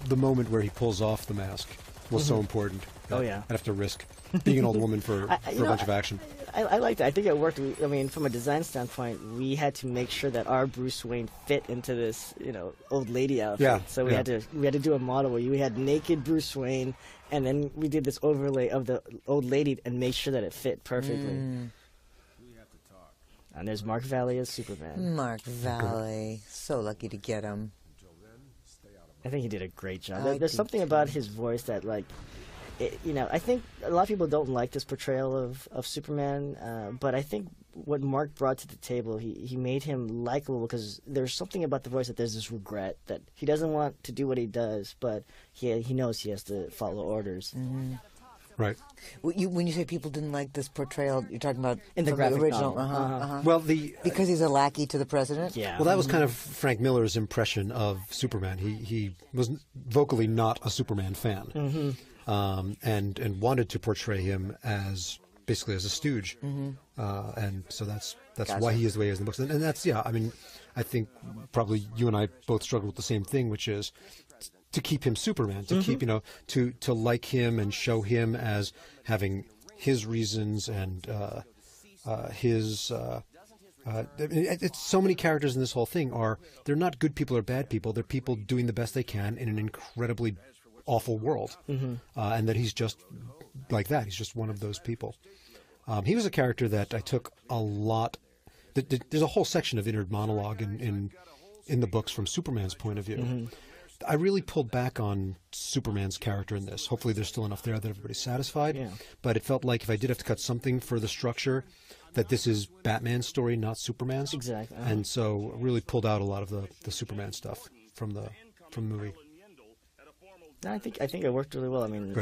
the moment where he pulls off the mask was so important. Oh, yeah. I'd have to risk being an old woman for a bunch of action. I liked it. I think it worked. I mean, from a design standpoint, we had to make sure that our Bruce Wayne fit into this, you know, old lady outfit. Yeah, So we had to do a model where we had naked Bruce Wayne, and then we did this overlay of the old lady and made sure that it fit perfectly. And there's Mark Valley as Superman. Mark Valley. So lucky to get him. I think he did a great job. There's something about his voice that, like, I think a lot of people don't like this portrayal of Superman, but I think what Mark brought to the table, he made him likable because there's something about the voice that there's this regret that he doesn't want to do what he does, but he knows he has to follow orders. Mm-hmm. Right. When you say people didn't like this portrayal, you're talking about in the graphic original. novel. Well, because he's a lackey to the president. Yeah. Well, that was kind of Frank Miller's impression of Superman. He was vocally not a Superman fan, and wanted to portray him as basically as a stooge, and so that's why he is the way he is in the books. And that's I mean, I think probably you and I both struggle with the same thing, which is to keep him Superman, to keep to like him and show him as having his reasons and his. It's so many characters in this whole thing they're not good people or bad people. They're people doing the best they can in an incredibly awful world, and that he's just like that. He's just one of those people. He was a character that I took a lot. There's a whole section of inner monologue in the books from Superman's point of view. I really pulled back on Superman's character in this. Hopefully there's still enough there that everybody's satisfied. Yeah. But it felt like if I did have to cut something for the structure, that this is Batman's story, not Superman's. Exactly. And so really pulled out a lot of the Superman stuff from the movie. No, I think it worked really well. I mean,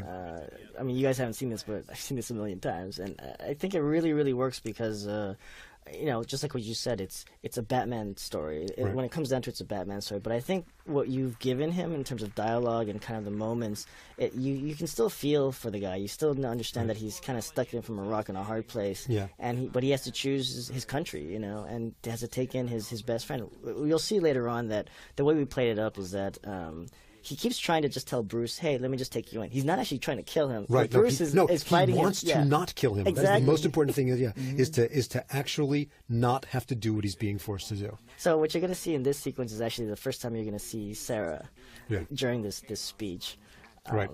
you guys haven't seen this, but I've seen this a million times, and I think it really, really works because, just like what you said, it's a Batman story. Right. When it comes down to it, it's a Batman story. But I think what you've given him in terms of dialogue and kind of the moments, you can still feel for the guy. You still understand that he's kind of stuck in from a rock and a hard place. Yeah. But he has to choose his country, and has to take in his best friend. You'll see later on that the way we played it up is that. He keeps trying to just tell Bruce, "Hey, let me just take you in." He's not actually trying to kill him. Right? Bruce is fighting him. He wants to not kill him. Exactly. That's the most important thing. Is to actually not have to do what he's being forced to do. So what you're going to see in this sequence is actually the first time you're going to see Sarah during this speech. Right.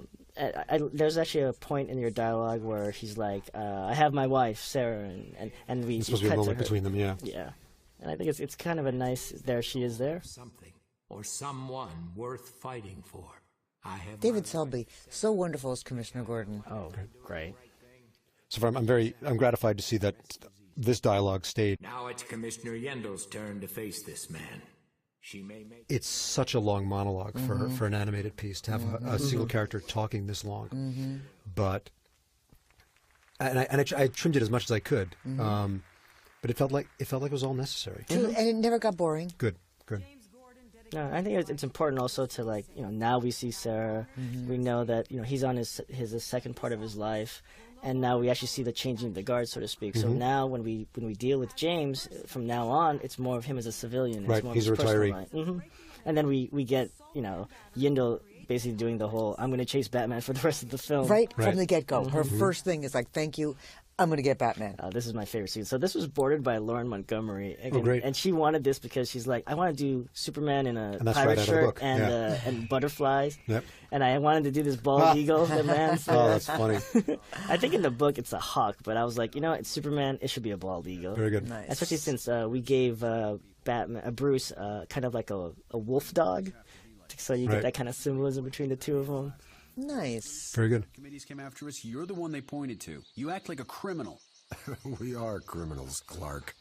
There's actually a point in your dialogue where he's like, "I have my wife, Sarah," and we. It's supposed to be a moment between them. Yeah. Yeah, and I think it's kind of a nice. There she is. There. Something. Or someone worth fighting for. David Selby, so wonderful as Commissioner Gordon. Oh, great. So I'm gratified to see that this dialogue stayed. Now it's Commissioner Yendel's turn to face this man. She may make. It's such a long monologue for an animated piece to have a single character talking this long, but I trimmed it as much as I could, but it felt like it was all necessary. And it never got boring. Good. No, I think it's important also to now we see Sarah. We know that he's on his second part of his life, and now we actually see the changing of the guard, so to speak. So now when we deal with James from now on, it's more of him as a civilian. Right, it's more he's of a his retiree. And then we get Yindel basically doing the whole I'm going to chase Batman for the rest of the film. Right from the get-go. Her first thing is like, thank you. I'm going to get Batman. This is my favorite scene. So this was bordered by Lauren Montgomery. Oh, great. And she wanted this because she's like, I want to do Superman in a right pirate shirt and butterflies. Yep. And I wanted to do this bald eagle. The man said. Oh, that's funny. I think in the book it's a hawk, but I was like, it's Superman. It should be a bald eagle. Very good. Nice. Especially since we gave Bruce kind of like a wolf dog. So you get that kind of symbolism between the two of them. Nice. Very good. Committees came after us. You're the one they pointed to. You act like a criminal. We are criminals, Clark.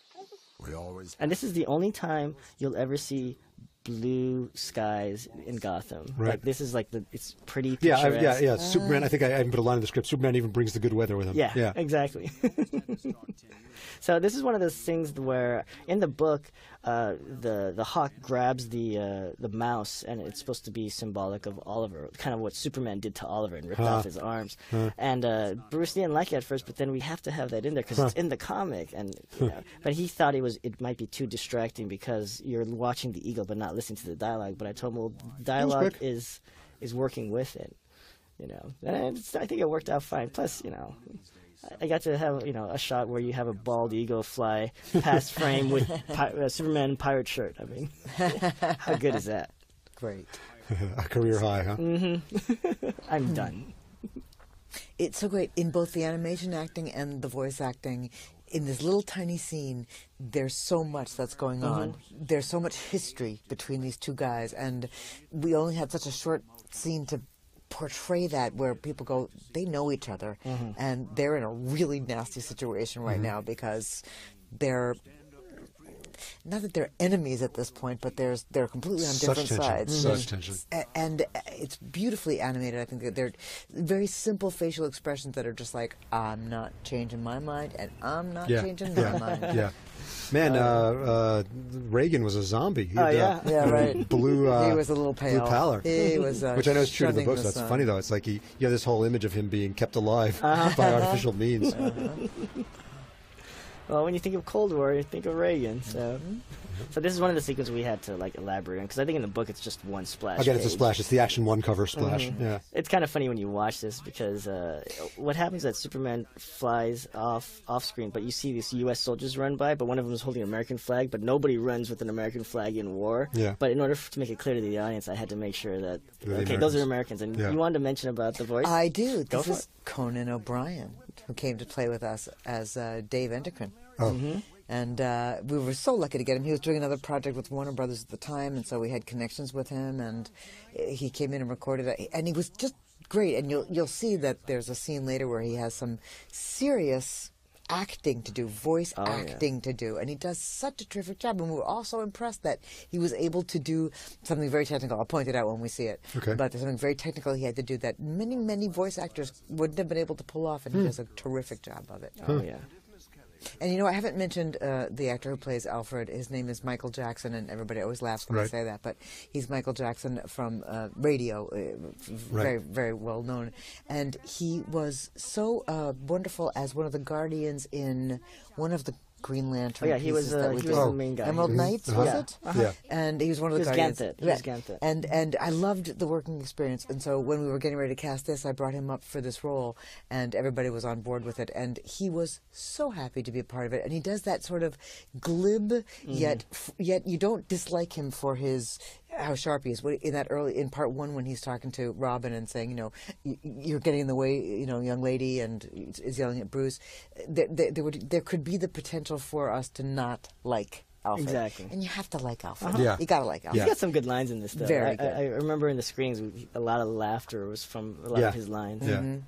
We always. And this is the only time you'll ever see blue skies in Gotham. Right. Like this is it's pretty. Yeah. Superman. I think I even put a line in the script. Superman even brings the good weather with him. Yeah. Exactly. So this is one of those things where in the book, the hawk grabs the mouse, and it's supposed to be symbolic of Oliver, kind of what Superman did to Oliver and ripped off his arms. And Bruce didn't like it at first, but then we have to have that in there because it's in the comic. And but he thought it might be too distracting because you're watching the eagle but not listening to the dialogue. But I told him, well, dialogue is working with it, And I think it worked out fine. Plus, I got to have a shot where you have a bald eagle fly past frame with Superman pirate shirt. I mean, how good is that? Great. A career high, huh? I'm done. It's so great in both the animation acting and the voice acting. in this little tiny scene, there's so much that's going on. There's so much history between these two guys, and we only had such a short scene to portray that, where people go, they know each other, and they're in a really nasty situation right now because they're, not that they're enemies at this point, but they're completely on different sides. Such tension. And it's beautifully animated. I think that they're very simple facial expressions that are just like, I'm not changing my mind, and I'm not changing my mind. Yeah. Man, Reagan was a zombie. He had, right. Blue. He was a little pale. Blue pallor. He was, which I know is true to the books. shunning That's sun. funny though. It's like you have this whole image of him being kept alive by artificial means. Well, when you think of Cold War, you think of Reagan. So, so this is one of the sequences we had to like elaborate on, because I think in the book it's just one splash. Again, it's a page. splash. It's the Action 1 cover splash. Yeah. It's kind of funny when you watch this, because what happens is that Superman flies off screen, but you see these U.S. soldiers run by, but one of them is holding an American flag, but nobody runs with an American flag in war. Yeah. But in order to make it clear to the audience, I had to make sure that, They're okay, those are Americans. And Yeah. you wanted to mention about the voice? I do. Go This for is it. Conan O'Brien, who came to play with us as Dave Endocrine. Oh. And we were so lucky to get him. He was doing another project with Warner Brothers at the time, and so we had connections with him, and he came in and recorded it, and he was just great. And you'll see that there's a scene later where he has some serious acting to do, voice acting to do, and he does such a terrific job. And we were all so impressed that he was able to do something very technical. I'll point it out when we see it. Okay. But there's something very technical he had to do that many voice actors wouldn't have been able to pull off, and he does a terrific job of it. Oh, yeah. And I haven't mentioned the actor who plays Alfred. His name is Michael Jackson, and everybody always laughs when I say that. But he's Michael Jackson from radio, very, very well known. And he was so wonderful as one of the Guardians in one of the Green Lantern. Oh, yeah, he was the main guy. Emerald Knights, was it? Yeah. And he was one of the He was Guardians. Ganthet. He was Ganthet. And I loved the working experience. And so when we were getting ready to cast this, I brought him up for this role, and everybody was on board with it. And he was so happy to be a part of it. And he does that sort of glib, yet you don't dislike him for his how sharp he is. In part one, when he's talking to Robin and saying, you're getting in the way, young lady, and is yelling at Bruce. There could be the potential for us to not like Alfred. Exactly. And you have to like Alfred. Yeah. You gotta like Alfred. He's got some good lines in this, though. Very good. I remember in the screenings, a lot of laughter was from a lot of his lines. Yeah.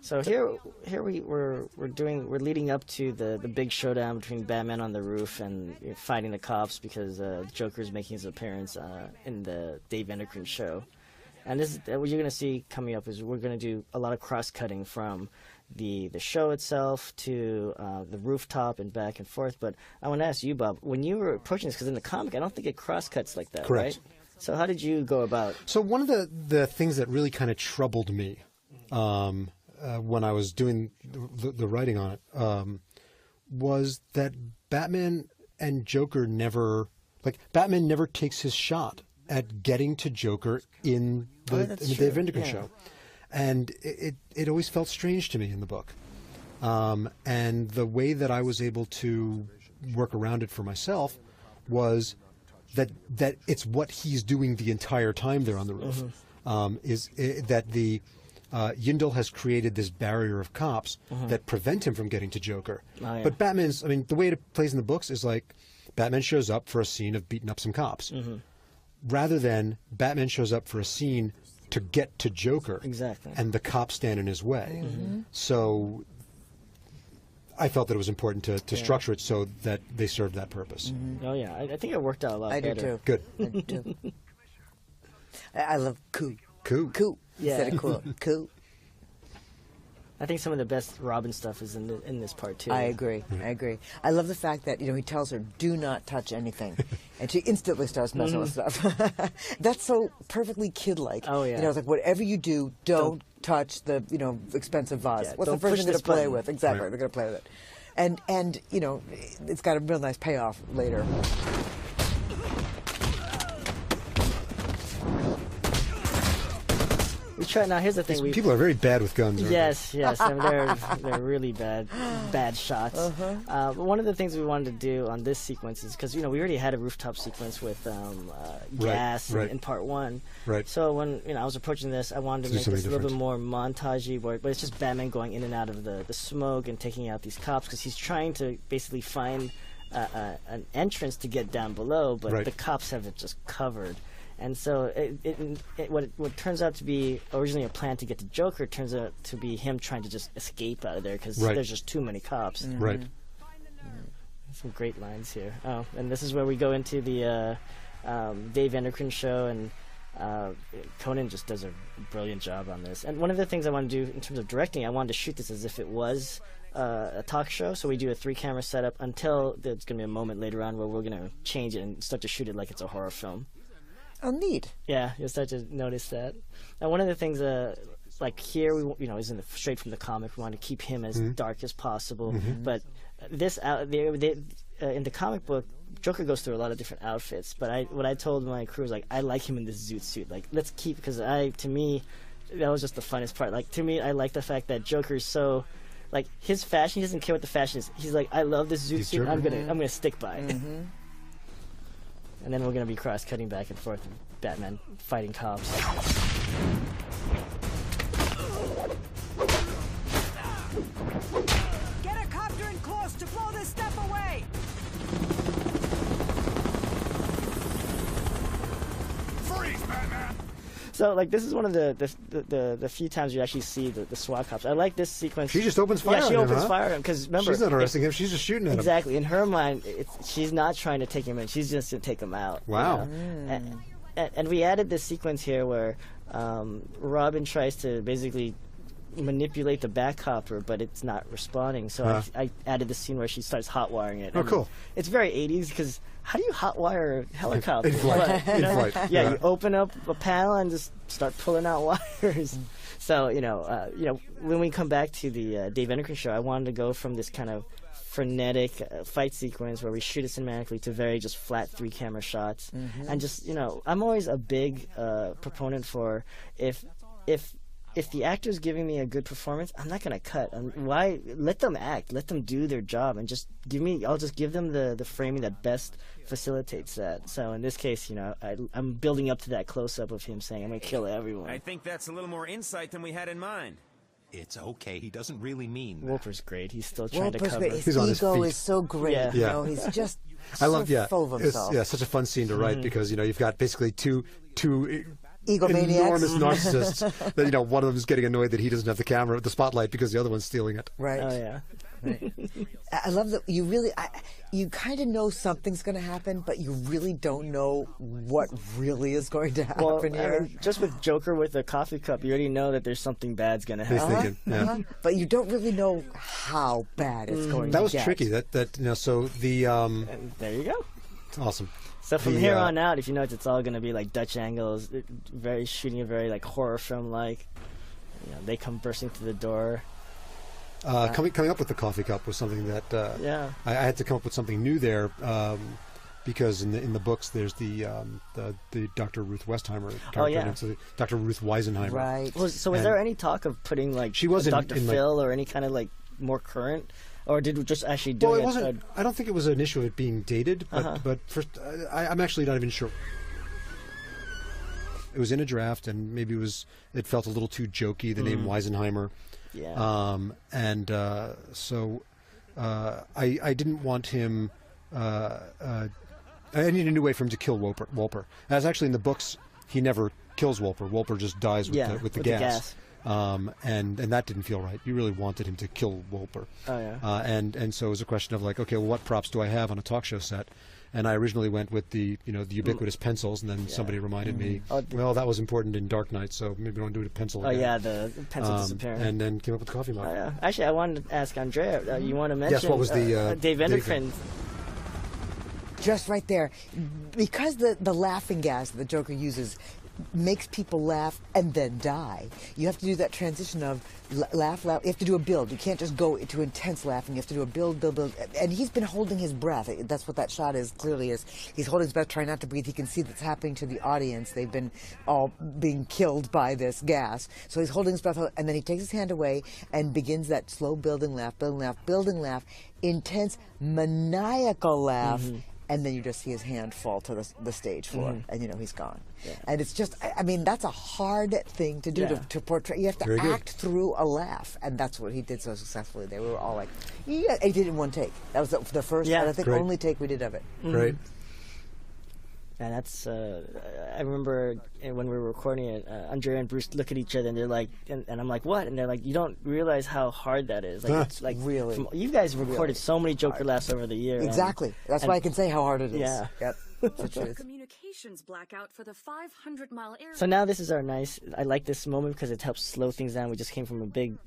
So here we're leading up to the big showdown between Batman on the roof and fighting the cops, because Joker's making his appearance in the Dave Endocrine show. And this is what you're going to see coming up is we're going to do a lot of cross-cutting from the show itself to the rooftop and back and forth. But I want to ask you, Bob, when you were approaching this, because in the comic I don't think it cross-cuts like that, Correct. right? So how did you go about? So one of the things that really kind of troubled me when I was doing the writing on it was that Batman and Joker Batman never takes his shot at getting to Joker in the Dave Endocrine show. And it always felt strange to me in the book. And the way that I was able to work around it for myself was that it's what he's doing the entire time there on the roof. That the Yindel has created this barrier of cops that prevent him from getting to Joker. Oh, yeah. But the way it plays in the books is like Batman shows up for a scene of beating up some cops. Rather than Batman shows up for a scene to get to Joker. Exactly. And the cops stand in his way. So I felt that it was important to structure it so that they served that purpose. Oh, yeah. I think it worked out a lot I better. do too. Good. I do too. I love coo. Cool. Coo. Yeah. Instead of cool. Coo. I think some of the best Robin stuff is in this part, too. I agree. I love the fact that, he tells her, do not touch anything. And she instantly starts messing with stuff. That's so perfectly kid-like. Oh, yeah. It's like, whatever you do, don't touch the, expensive vase. Yeah, What's the don't first push thing they're going this to play button. with? Exactly. Right. They're going to play with it. And it's got a real nice payoff later. We try. Now here's the thing: people are very bad with guns. Yes, yes, I mean, they're really bad shots. But one of the things we wanted to do on this sequence is because we already had a rooftop sequence with gas in part 1. Right. So when I was approaching this, I wanted to make this a little bit more montagey, but it's just Batman going in and out of the smoke and taking out these cops because he's trying to basically find an entrance to get down below, but the cops have it just covered. And so what turns out to be originally a plan to get to Joker turns out to be him trying to just escape out of there because there's just too many cops. Right. Some great lines here. Oh, and this is where we go into the Dave Endocrine show, and Conan just does a brilliant job on this. And one of the things I want to do in terms of directing, I wanted to shoot this as if it was a talk show. So we do a 3-camera setup until there's going to be a moment later on where we're going to change it and start to shoot it like it's a horror film. Oh, neat. Yeah, you'll start to notice that. Now, one of the things, like here, is straight from the comic. We want to keep him as dark as possible. But this in the comic book, Joker goes through a lot of different outfits. But what I told my crew was I like him in this zoot suit. Like, let's keep, because to me, that was just the funnest part. Like, to me, I like the fact that Joker's so, like, his fashion. He doesn't care what the fashion is. He's like, I love this zoot suit. I'm gonna stick by it. And then we're going to be cross-cutting back and forth with Batman fighting cops. Get a copter in close to blow this stuff away! Freeze, Batman! So, like, this is one of the few times you actually see the SWAT cops. I like this sequence. She just opens fire on him. Yeah, she opens fire on him, because remember... She's not arresting him, she's just shooting at him. Exactly. In her mind, she's not trying to take him in. She's just going to take him out. Wow. And we added this sequence here where Robin tries to basically manipulate the Batcopter, but it's not responding. So I added the scene where she starts hot wiring it. Oh, cool. It's very 80s because how do you hot wire a helicopter? In flight. Yeah, you open up a panel and just start pulling out wires. So when we come back to the Dave Endocrine show, I wanted to go from this kind of frenetic fight sequence where we shoot it cinematically to very just flat 3-camera shots. And just I'm always a big proponent for if the actor's giving me a good performance, I'm not going to cut. Why? Let them act. Let them do their job, and I'll just give them the framing that best facilitates that. So in this case, I'm building up to that close-up of him saying, "I'm going to kill everyone." I think that's a little more insight than we had in mind. It's okay. He doesn't really mean that. Wolper's great. He's still trying to cover. His ego is so great. Yeah. He's just I love, full of himself. It's such a fun scene to write because you've got basically two egomaniacs. Enormous narcissists that one of them is getting annoyed that he doesn't have the spotlight because the other one's stealing it. Right. Oh yeah. Right. I love that you kind of know something's going to happen, but you really don't know what really is going to happen here. I mean, just with Joker with a coffee cup, you already know that there's something bad's going to happen. He's thinking, But you don't really know how bad it's going to get. That was tricky. So the and there you go. Awesome. So from here on out, if you notice, it's all going to be like Dutch angles, shooting a very like horror film like. They come bursting through the door. Coming up with the coffee cup was something that I had to come up with something new there because in the books there's the Dr. Ruth Westheimer character, so Dr. Ruth Weisenheimer. Right. So was there any talk of putting like she was Dr. Phil or any kind of like more current? Or did we just actually do it? Well, it wasn't. I don't think it was an issue of it being dated, but first, I'm actually not even sure. It was in a draft, and maybe it felt a little too jokey. The name Weisenheimer, so I didn't want him. I needed a new way for him to kill Wolper. As actually in the books, he never kills Wolper. Wolper just dies with the gas. And that didn't feel right. You really wanted him to kill Wolper. Oh yeah. And so it was a question of like, okay, well, what props do I have on a talk show set? And I originally went with the ubiquitous pencils, and then somebody reminded me, well, that was important in Dark Knight, so maybe we don't do it with pencil. Oh yeah, the pencil disappearing. And then came up with the coffee mug. Oh, yeah. Actually, I wanted to ask Andrea. You want to mention? Yes. What was the Dave Endocrine? Just right there, because the laughing gas the Joker uses makes people laugh and then die. You have to do that transition of laugh, laugh. You have to do a build. You can't just go into intense laughing. You have to do a build, build, build. And he's been holding his breath. That's what that shot is, clearly, is he's holding his breath, trying not to breathe. He can see that's happening to the audience. They've been all being killed by this gas. So he's holding his breath, and then he takes his hand away and begins that slow building laugh, building laugh, building laugh, intense, maniacal laugh. And then you just see his hand fall to the stage floor, and you know he's gone. Yeah. And it's just, I mean, that's a hard thing to do, to portray. You have to act through a laugh, and that's what he did so successfully. They were all like, yeah, he did it in one take. That was the first, and I think only take we did of it. Right. And that's, I remember when we were recording it, Andrea and Bruce look at each other and they're like, and I'm like, what? And they're like, you don't realize how hard that is. Like, it's like, really? You guys recorded so many Joker laughs over the year. Exactly. That's why I can say how hard it is. Yeah. Yep. Communications blackout for the 500-mile area. So now this is our I like this moment because it helps slow things down. We just came from a big,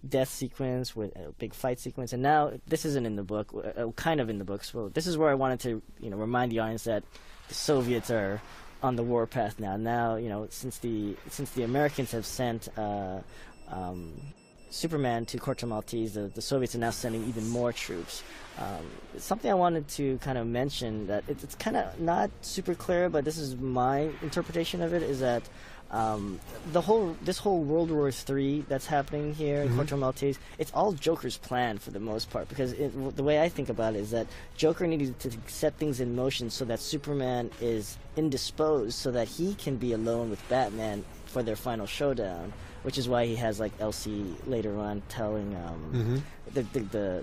death sequence with a big fight sequence. And now this isn't in the book, kind of in the book. So this is where I wanted to, remind the audience that the Soviets are on the warpath now. Now, since the Americans have sent Superman to Corto Maltese, the Soviets are now sending even more troops. Something I wanted to kind of mention that it's kind of not super clear, but this is my interpretation of it, is that this whole World War III that's happening here in Corto Maltese, it's all Joker's plan for the most part, because the way I think about it is that Joker needed to set things in motion so that Superman is indisposed so that he can be alone with Batman for their final showdown, which is why he has like Elsie later on telling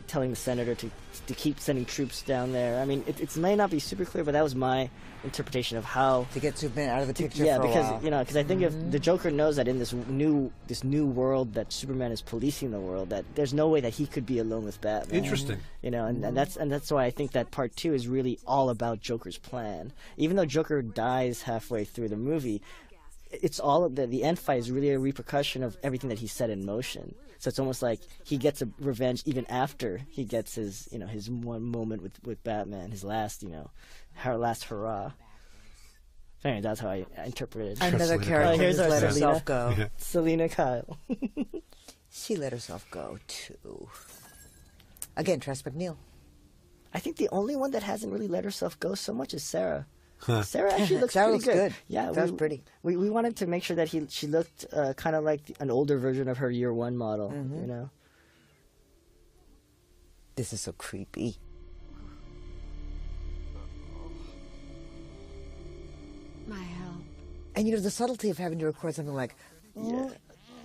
telling the senator to keep sending troops down there. I mean, it may not be super clear, but that was my interpretation of how to get Superman out of the picture. Yeah, for a because while. because I think if the Joker knows that in this new world that Superman is policing the world, that there's no way that he could be alone with Batman. Interesting. And that's why I think that part 2 is really all about Joker's plan. Even though Joker dies halfway through the movie, it's all of the end fight is really a repercussion of everything that he set in motion. So it's almost like he gets a revenge even after he gets his his one moment with Batman, his last last hurrah. Anyway, that's how I interpreted it. Another character here's let Selena. herself go. Yeah. Selena Kyle. She let herself go too. Again, Tress MacNeille. I think the only one that hasn't really let herself go so much is Sarah. Sarah actually looks Sarah pretty looks good. good. Yeah, Sarah's pretty. We wanted to make sure that she looked kind of like an older version of her Year One model. This is so creepy. My help. And the subtlety of having to record something like. Yeah.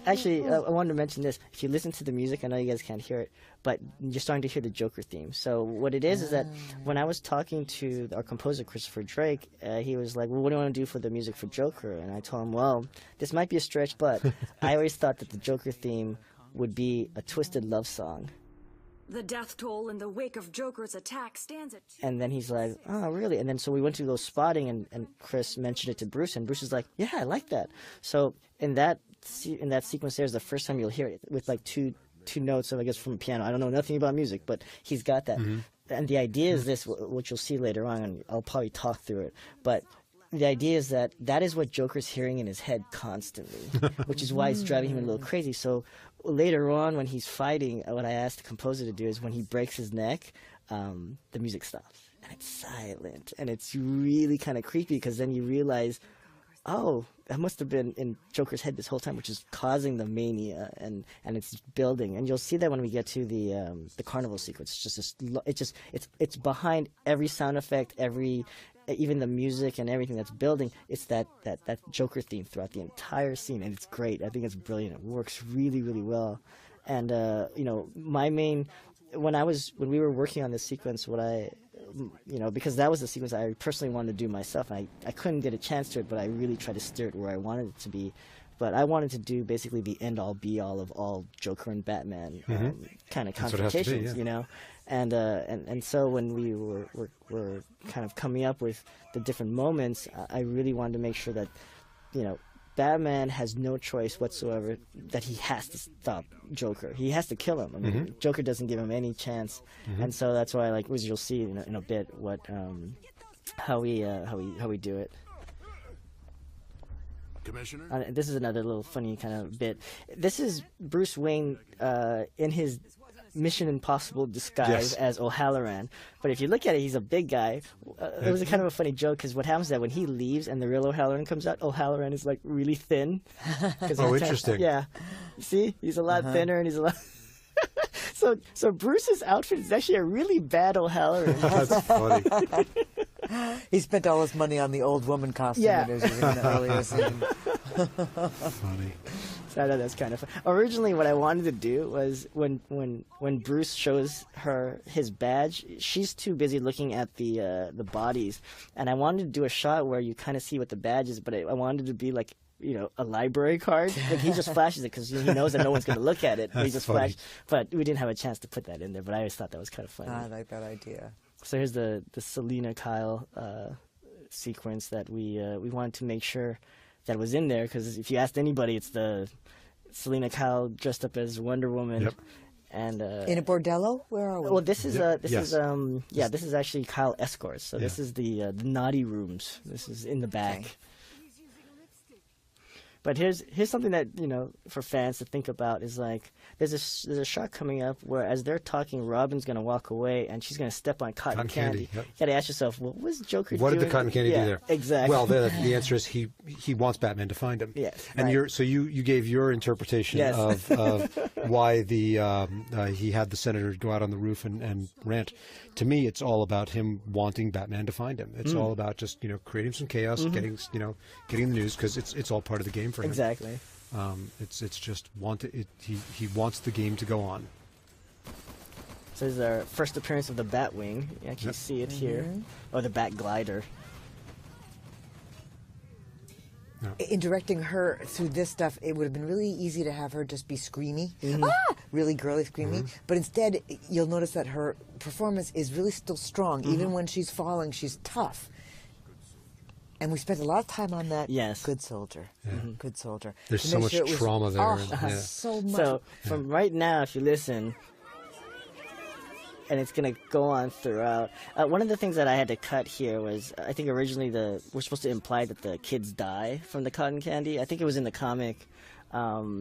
Actually, I wanted to mention this. If you listen to the music, I know you guys can't hear it, but you're starting to hear the Joker theme. So what it is that when I was talking to our composer, Christopher Drake, he was like, well, what do you want to do for the music for Joker? And I told him, well, this might be a stretch, but I always thought that the Joker theme would be a twisted love song. The death toll in the wake of Joker's attack stands at... And then he's like, oh, really? And then so we went to go spotting, and Chris mentioned it to Bruce, and Bruce is like, yeah, I like that. So in that sequence there is the first time you'll hear it with like two notes of, I guess, from a piano. I don't know nothing about music, but he's got that. And the idea is this, which you'll see later on, and I'll probably talk through it, but the idea is that is what Joker's hearing in his head constantly, which is why it's driving him a little crazy. So later on when he's fighting, what I asked the composer to do is when he breaks his neck, the music stops. And it's silent. And it's really kind of creepy because then you realize, oh, that must have been in Joker's head this whole time, which is causing the mania, and it's building. And you'll see that when we get to the carnival sequence. It's behind every sound effect, even the music and everything that's building. It's that Joker theme throughout the entire scene, and it's great. I think it's brilliant. It works really, really well. And when we were working on this sequence, because that was the sequence I personally wanted to do myself, and I couldn't get a chance to it, but I really tried to steer it where I wanted it to be. But I wanted to do basically the end-all, be-all of all Joker and Batman kind of confrontations, And so when we were kind of coming up with the different moments, I really wanted to make sure that, Batman has no choice whatsoever, that he has to stop Joker. He has to kill him. I mean, Joker doesn't give him any chance, and so that's why, which you'll see in a bit, how we do it. Commissioner? This is another little funny kind of bit. This is Bruce Wayne in his Mission Impossible disguise as O'Halloran. But if you look at it, he's a big guy. It was a kind of a funny joke because what happens is that when he leaves and the real O'Halloran comes out, O'Halloran is like really thin. Oh, interesting. Yeah. See? He's a lot thinner and he's a lot... So Bruce's outfit is actually a really bad O'Halloran. That's funny. He spent all his money on the old woman costume that he was using in the earlier scene. Funny. So I know that's kind of fun. Originally, what I wanted to do was when Bruce shows her his badge, she's too busy looking at the bodies, and I wanted to do a shot where you kind of see what the badge is, but I wanted it to be like, you know, a library card. Like he just flashes it because he knows that no one's going to look at it. He just flashed, but we didn't have a chance to put that in there. But I always thought that was kind of funny. I like that idea. So here's the Selina Kyle sequence that we wanted to make sure that was in there, because if you asked anybody, it's the Selina Kyle dressed up as Wonder Woman. Yep. And in a bordello? Where are we? Well, this is this is actually Kyle Escorts. So this is the naughty rooms. This is in the back. Okay. But here's something that, you know, for fans to think about is like there's a shot coming up where as they're talking, Robin's gonna walk away and she's gonna step on cotton candy. Yep. You gotta ask yourself, what was Joker doing? What did the cotton candy do there? Exactly. Well, the answer is he wants Batman to find him. Yes. And you gave your interpretation of why he had the senator go out on the roof and rant. To me, it's all about him wanting Batman to find him. It's all about just, you know, creating some chaos, getting the news, because it's all part of the game for him. Exactly. It's just he wants the game to go on. So this is our first appearance of the Batwing. You actually see it here, or the Bat Glider. In directing her through this stuff, it would have been really easy to have her just be screamy, really girly screamy. But instead, you'll notice that her performance is really still strong. Even when she's falling, she's tough. And we spent a lot of time on that. Yes. Good soldier. Good soldier. There's so much trauma there. So much. So from right now, if you listen, and it's going to go on throughout. One of the things that I had to cut here was, I think originally we're supposed to imply that the kids die from the cotton candy. I think it was in the comic. But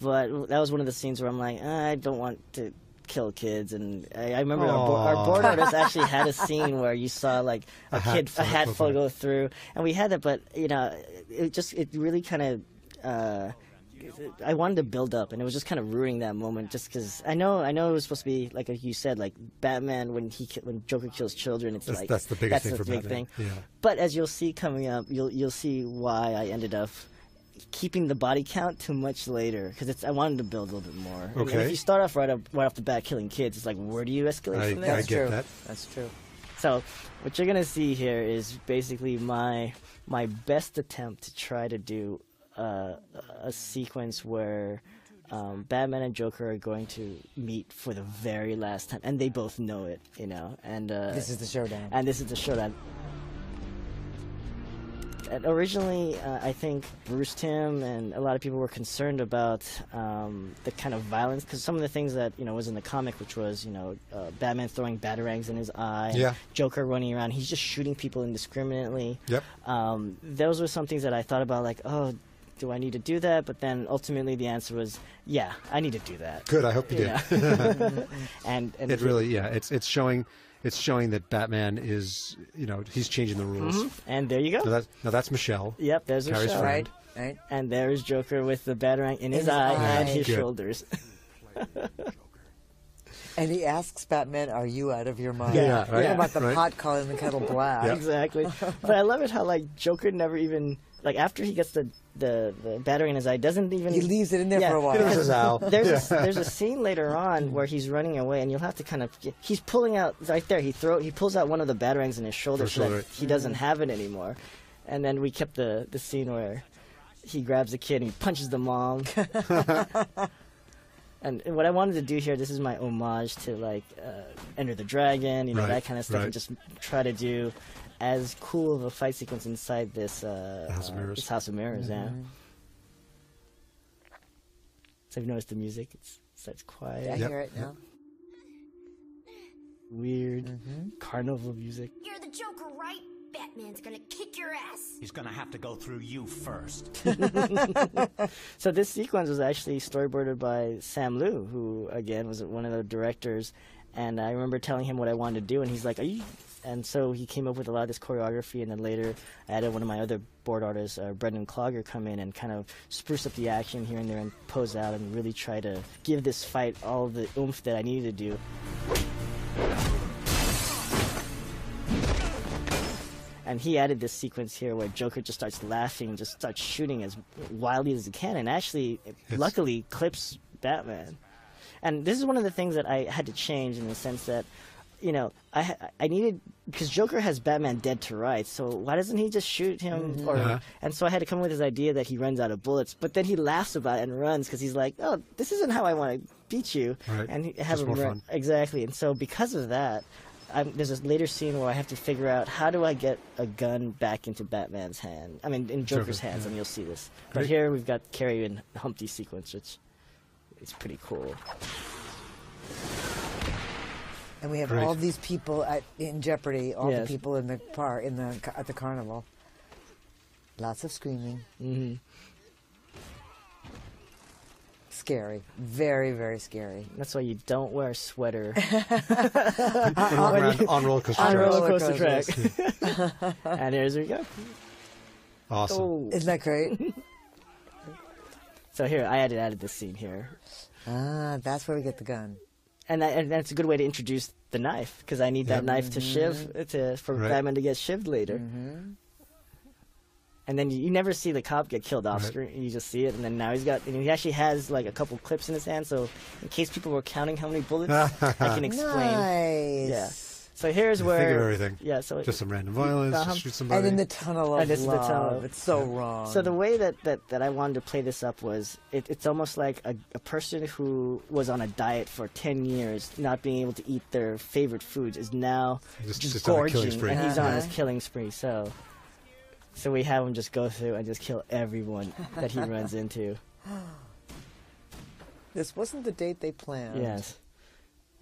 that was one of the scenes where I'm like, I don't want to kill kids. And I remember our board artist actually had a scene where you saw like a hat full go through. And we had that, but, you know, it really kind of... I wanted to build up, and it was just kind of ruining that moment, just because I know it was supposed to be like you said, like Batman when Joker kills children, that's the biggest thing for Batman. Yeah. But as you'll see coming up, you'll see why I ended up keeping the body count too much later, because I wanted to build a little bit more. Okay. And if you start off right off the bat killing kids, it's like, where do you escalate from there? I get that. That's true. So what you're gonna see here is basically my best attempt to try to do a sequence where Batman and Joker are going to meet for the very last time, and they both know it, you know. And this is the showdown. And this is the showdown. And originally, I think Bruce Timm and a lot of people were concerned about the kind of violence, because some of the things that, you know, was in the comic, which was, you know, Batman throwing batarangs in his eye, Joker running around, he's just shooting people indiscriminately. Yep. Those were some things that I thought about, like, oh, do I need to do that? But then ultimately the answer was, yeah, I need to do that. Good, I hope you do. and it really, it's showing that Batman is, you know, he's changing the rules. And there you go. Now that's Michelle. Yep, there's Carrie's Michelle. friend. Right. And there's Joker with the batarang in his eye and his shoulders. And he asks Batman, "Are you out of your mind?" Yeah, right. Yeah. About the pot calling the kettle black. Yeah. Exactly. But I love it how, like, Joker never even, like, after he gets the battering in his eye, doesn't even... He leaves it in there for a while. There's a scene later on where he's running away, and you'll have to kind of... He's pulling out... Right there, he pulls out one of the batarangs in his shoulder so that he doesn't have it anymore. And then we kept the scene where he grabs the kid and he punches the mom. And what I wanted to do here, this is my homage to, like, Enter the Dragon, you know, that kind of stuff, and just try to do as cool of a fight sequence inside this House of Mirrors, yeah. So you've noticed the music, it's quiet. I hear it now. Weird carnival music. You're the Joker, right? Bet Batman's gonna kick your ass. He's gonna have to go through you first. So this sequence was actually storyboarded by Sam Liu, who, again, was one of the directors. And I remember telling him what I wanted to do, and he's like, "Are you?" And so he came up with a lot of this choreography, and then later I had one of my other board artists, Brendan Clogger, come in and kind of spruce up the action here and there and pose out and really try to give this fight all the oomph that I needed to do. And he added this sequence here where Joker just starts laughing, just starts shooting as wildly as he can, and actually, luckily, clips Batman. And this is one of the things that I had to change in the sense that, you know, I needed, because Joker has Batman dead to rights, so why doesn't he just shoot him? And so I had to come up with this idea that he runs out of bullets, but then he laughs about it and runs because he's like, "Oh, this isn't how I want to beat you." Right. And have him run. Exactly. And so because of that, there's a later scene where I have to figure out how do I get a gun back into Batman's hand. I mean, in Joker's hands, and you'll see this. But here we've got Carrie and Humpty sequence, which is pretty cool. And we have all these people in jeopardy. All the people in the at the carnival. Lots of screaming. Mm-hmm. Scary, very, very scary. That's why you don't wear a sweater on roller coaster track. And here's we go. Awesome. Oh. Isn't that great? So here, I added this scene here. Ah, that's where we get the gun. And that's a good way to introduce the knife, because I need that knife to shiv, for Batman to get shivved later. And then you never see the cop get killed off screen. You just see it, and then now he actually has like a couple clips in his hand, so in case people were counting how many bullets, I can explain. Nice. Yeah. So here's where think of everything. Yeah. So just some random violence, just shoot somebody. And in the tunnel of love. It's so wrong. So the way that I wanted to play this up was it's almost like a person who was on a diet for 10 years, not being able to eat their favorite foods, is now just gorging, and he's on his killing spree. So we have him just go through and just kill everyone that he runs into. This wasn't the date they planned. Yes.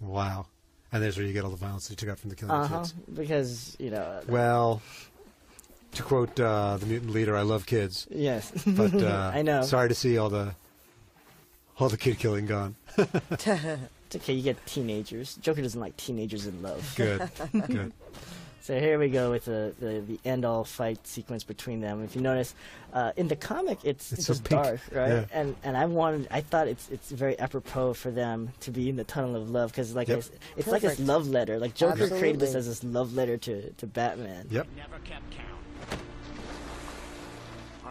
Wow. And there's where you get all the violence that you took out from the killing kids. Because, you know... Well, to quote the mutant leader, I love kids. Yes. But I know. Sorry to see all the kid killing gone. It's okay, you get teenagers. Joker doesn't like teenagers in love. Good. Good. So here we go with the end-all fight sequence between them. If you notice, in the comic, it's so just pink. dark, right? Yeah. And I thought it's very apropos for them to be in the tunnel of love, because it's like this love letter. Like Joker created this as this love letter to Batman. Yep. Never kept count.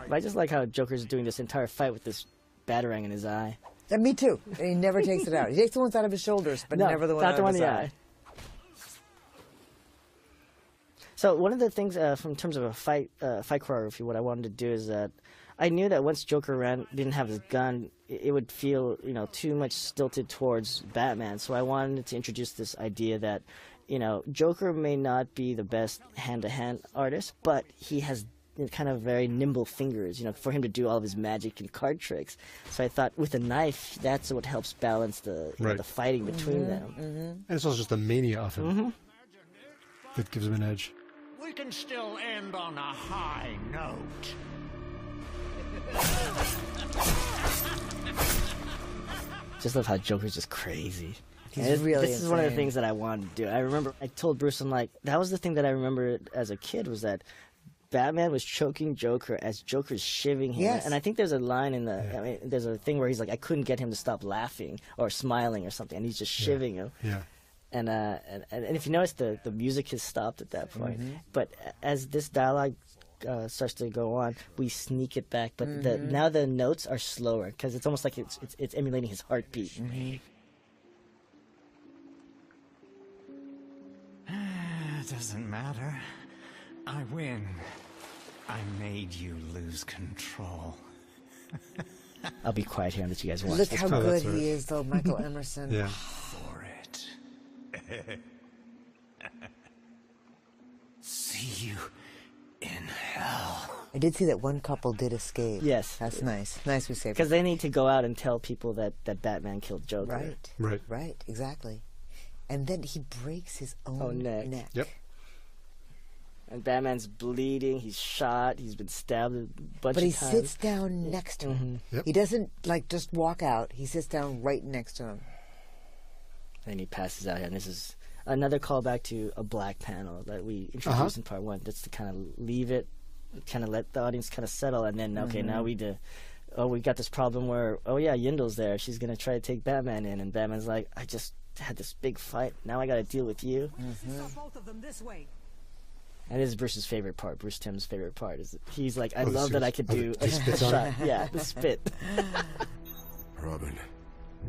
But I just like how Joker's doing this entire fight with this batarang in his eye. And me too. And he never takes it out. He takes the ones out of his shoulders, but never the one out of his eye. So one of the things from terms of a fight choreography, what I wanted to do is that I knew that once Joker didn't have his gun, it would feel too much stilted towards Batman. So I wanted to introduce this idea that Joker may not be the best hand-to-hand artist, but he has kind of very nimble fingers, for him to do all of his magic and card tricks. So I thought with a knife, that's what helps balance the the fighting between them. And it's also just the mania of him that gives him an edge. We can still end on a high note. Just love how Joker's just crazy. He's really This is one of the things that I wanted to do. I remember I told Bruce, I'm like, that was the thing that I remember as a kid, was that Batman was choking Joker as Joker's shivving him. Yes. And I think there's a line in there's a thing where he's like, I couldn't get him to stop laughing or smiling or something, and he's just shivving him. Yeah. And if you notice, the music has stopped at that point. But as this dialogue starts to go on, we sneak it back. But now the notes are slower, because it's almost like it's emulating his heartbeat. It doesn't matter. I win. I made you lose control. I'll be quiet here and let you guys watch. Look how good he is, though, Michael Emerson. Yeah. For it. See you in hell. I did see that one couple did escape. Yes. That's nice. Nice we saved. Because they need to go out and tell people that Batman killed Joker. Right, exactly. And then he breaks his own neck. Yep. And Batman's bleeding. He's shot. He's been stabbed a bunch of times. But he sits down next to him. Yep. He doesn't like just walk out. He sits down right next to him. And he passes out. And this is another callback to a black panel that we introduced in part 1. That's to kind of leave it, kind of let the audience kind of settle, and then okay, now we got this problem where Yindel's there. She's gonna try to take Batman in, and Batman's like, I just had this big fight. Now I got to deal with you. Both of them this way. And this is Bruce's favorite part. Bruce Timm's favorite part is he's like, I love that I could do a spit shot. Yeah, the spit. Robin,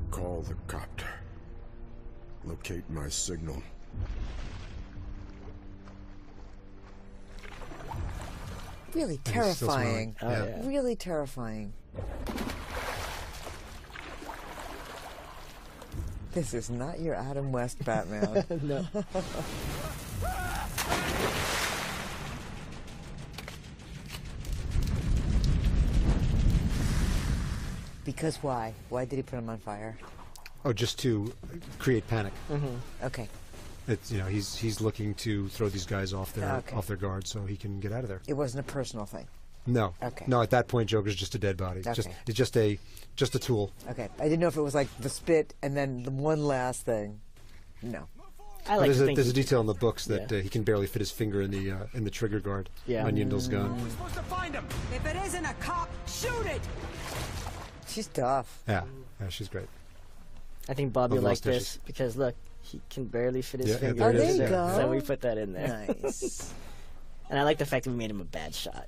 call the copter. Locate my signal. Really terrifying. Oh, yeah. Really terrifying. This is not your Adam West Batman. No. Because why? Why did he put him on fire? Oh, just to create panic. Okay. It's he's looking to throw these guys off their guard so he can get out of there. It wasn't a personal thing. No. Okay. No, at that point, Joker's just a dead body. Okay. It's just a tool. Okay. I didn't know if it was like the spit and then the one last thing. No. There's a detail in the books that he can barely fit his finger in the trigger guard on Yindel's gun. We're supposed to find him. If it isn't a cop, shoot it. She's tough. Yeah, she's great. I think Bob will like this because look, he can barely fit his finger. Oh, there you go. So we put that in there. Nice. And I like the fact that we made him a bad shot.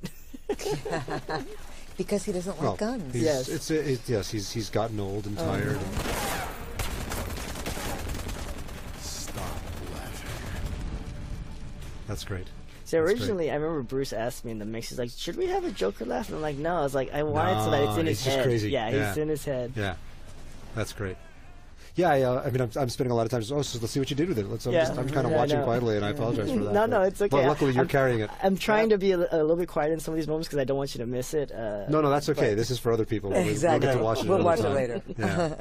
Because he doesn't like guns. Yes. He's gotten old and tired. Stop laughing. That's great. So originally, I remember Bruce asked me in the mix, he's like, should we have a Joker laugh? And I'm like, no. I was like, I want it so that it's in his head. Just crazy. Yeah, he's in his head. Yeah, that's great. Yeah, I mean, I'm spending a lot of time. So let's see what you did with it. I'm kind of watching quietly, and I apologize for that. No, it's okay. But luckily, you're carrying it. I'm trying to be a little bit quiet in some of these moments because I don't want you to miss it. No, that's okay. This is for other people. Exactly. We'll get to watch it. We'll watch it later. Yeah.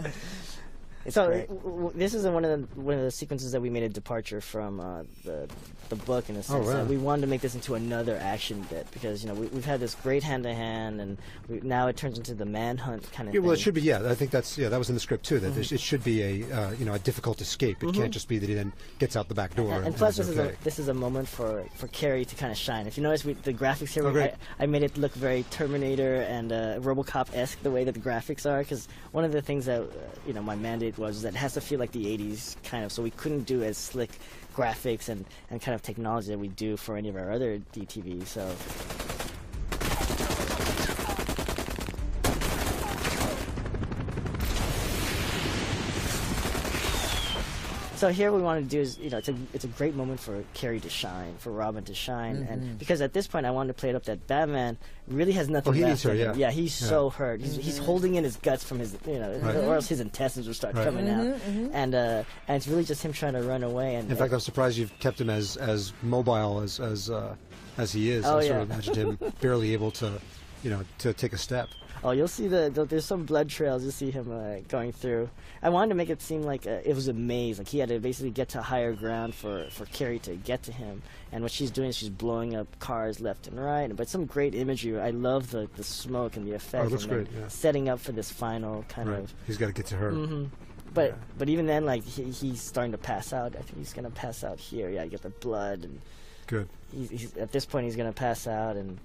This is one of the sequences that we made a departure from the book in a sense. Right. We wanted to make this into another action bit because we've had this great hand-to-hand, and now it turns into the manhunt kind of thing. Well, it should be. Yeah, I think that was in the script too. That it should be a difficult escape. It can't just be that he then gets out the back door. And plus, this is a moment for Carrie to kind of shine. If you notice, the graphics here, I made it look very Terminator and RoboCop-esque the way that the graphics are. Because one of the things that my mandate was that it has to feel like the 80s kind of, so we couldn't do as slick graphics and kind of technology that we do for any of our other DTVs. So here we want to do is, it's a great moment for Carrie to shine, for Robin to shine, and because at this point I wanted to play it up that Batman really has nothing left in him. Yeah, he's so hurt. He's holding in his guts from his, or else his intestines will start coming out, and it's really just him trying to run away. And in fact, I'm surprised you've kept him as mobile as he is. I sort of imagined him barely able to take a step. Oh, you'll see there's some blood trails. You'll see him going through. I wanted to make it seem like it was a maze. Like he had to basically get to higher ground for Carrie to get to him. And what she's doing is she's blowing up cars left and right. But some great imagery. I love the smoke and the effect. Oh, it looks great. Yeah. Setting up for this final kind of. He's got to get to her. But even then, like he's starting to pass out. I think he's gonna pass out here. Yeah, you get the blood and. Good. He's at this point he's gonna pass out and.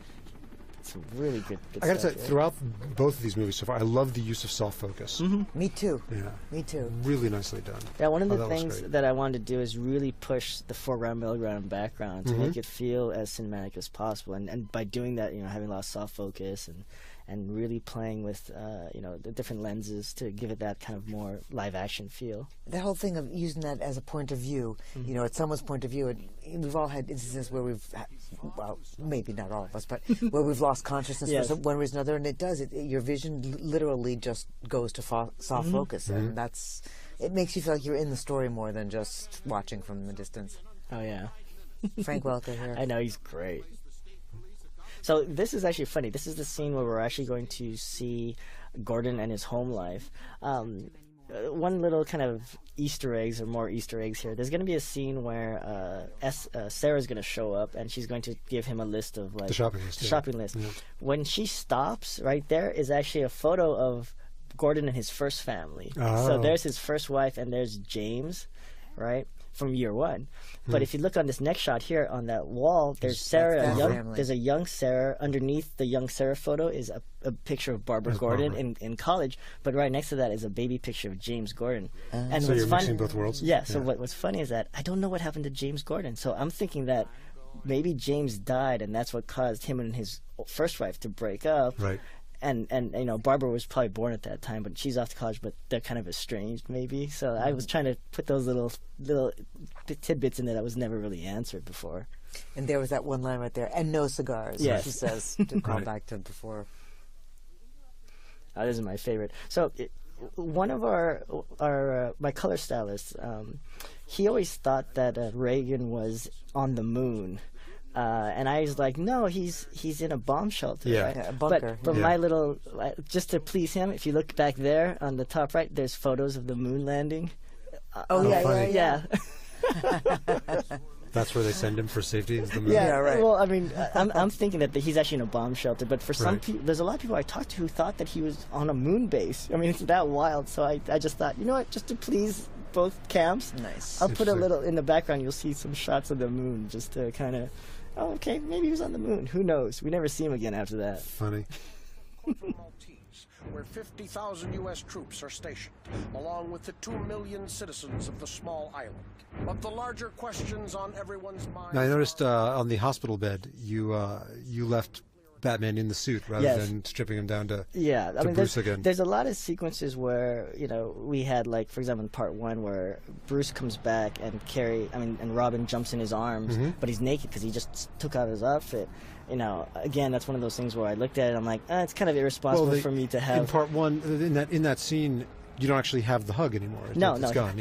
Some really good I gotta stuff, say, throughout both of these movies so far, I love the use of soft focus. Me too. Yeah. Me too. Really nicely done. Yeah, one of the things that I wanted to do is really push the foreground, middle-ground, and background to make it feel as cinematic as possible. And by doing that, having a lot of soft focus and really playing with, the different lenses to give it that kind of more live-action feel. The whole thing of using that as a point of view, at someone's point of view, we've all had instances where well, maybe not all of us, but where we've lost consciousness for one reason or another, and it does. Your vision literally just goes to soft focus, and it makes you feel like you're in the story more than just watching from the distance. Oh, yeah. Frank Welker here. I know, he's great. So this is actually funny. This is the scene where we're actually going to see Gordon and his home life. one little kind of Easter eggs or more Easter eggs here. There's going to be a scene where Sarah's going to show up and she's going to give him a list of like the shopping list. Shopping list. Yeah. When she stops, right there is actually a photo of Gordon and his first family. Oh. So there's his first wife and there's James, right, from year one. But if you look on this next shot here on that wall, there's Sarah. There's a young Sarah. Underneath the young Sarah photo is a picture of Barbara Gordon in college. But right next to that is a baby picture of James Gordon. And so you're mixing both worlds? Yeah. So what's funny is that I don't know what happened to James Gordon. So I'm thinking that maybe James died and that's what caused him and his first wife to break up. Right. And you know, Barbara was probably born at that time, but she's off to college, but they're kind of estranged maybe. So I was trying to put those little tidbits in there that was never really answered before. And there was that one line right there, and no cigars. Yes. She says to call back to before. This is my favorite. So one of my color stylists, he always thought that Reagan was on the moon. And I was like, no, he's in a bomb shelter. Yeah. Right? Yeah, a bunker. But my little, just to please him, if you look back there on the top right, there's photos of the moon landing. Yeah. That's where they send him for safety, is the moon? Yeah, right. Well, I mean, I'm thinking that he's actually in a bomb shelter, but for some people, there's a lot of people I talked to who thought that he was on a moon base. I mean, it's that wild. So I just thought, you know what, just to please both camps, nice. I'll put a little, in the background, you'll see some shots of the moon just to kind of, oh, okay, maybe he was on the moon. Who knows? We never see him again after that. Funny. Maltese, where 50,000 U.S. troops are stationed, along with the 2 million citizens of the small island. But the larger questions on everyone's mind... Now, I noticed on the hospital bed, you left Batman in the suit rather than stripping him down to Bruce again. There's a lot of sequences where, you know, we had, like, for example, in part one where Bruce comes back and and Robin jumps in his arms, but he's naked because he just took out his outfit. You know, again, that's one of those things where I looked at it and I'm like, it's kind of irresponsible for me to have... In part one, in that scene, you don't actually have the hug anymore. It's gone.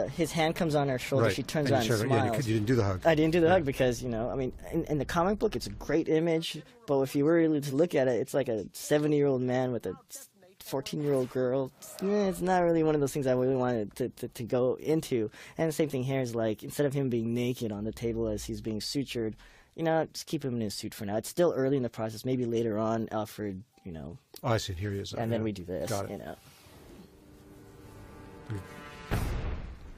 His hand comes on her shoulder, she turns around and smiles. You didn't do the hug. I didn't do the hug because, you know, I mean, in the comic book, it's a great image, but if you were really to look at it, it's like a 70-year-old man with a 14-year-old girl. It's not really one of those things I really wanted to go into. And the same thing here is like, instead of him being naked on the table as he's being sutured, you know, just keep him in his suit for now. It's still early in the process. Maybe later on, Alfred, you know. Oh, I see. Here he is. And then we do this, you know.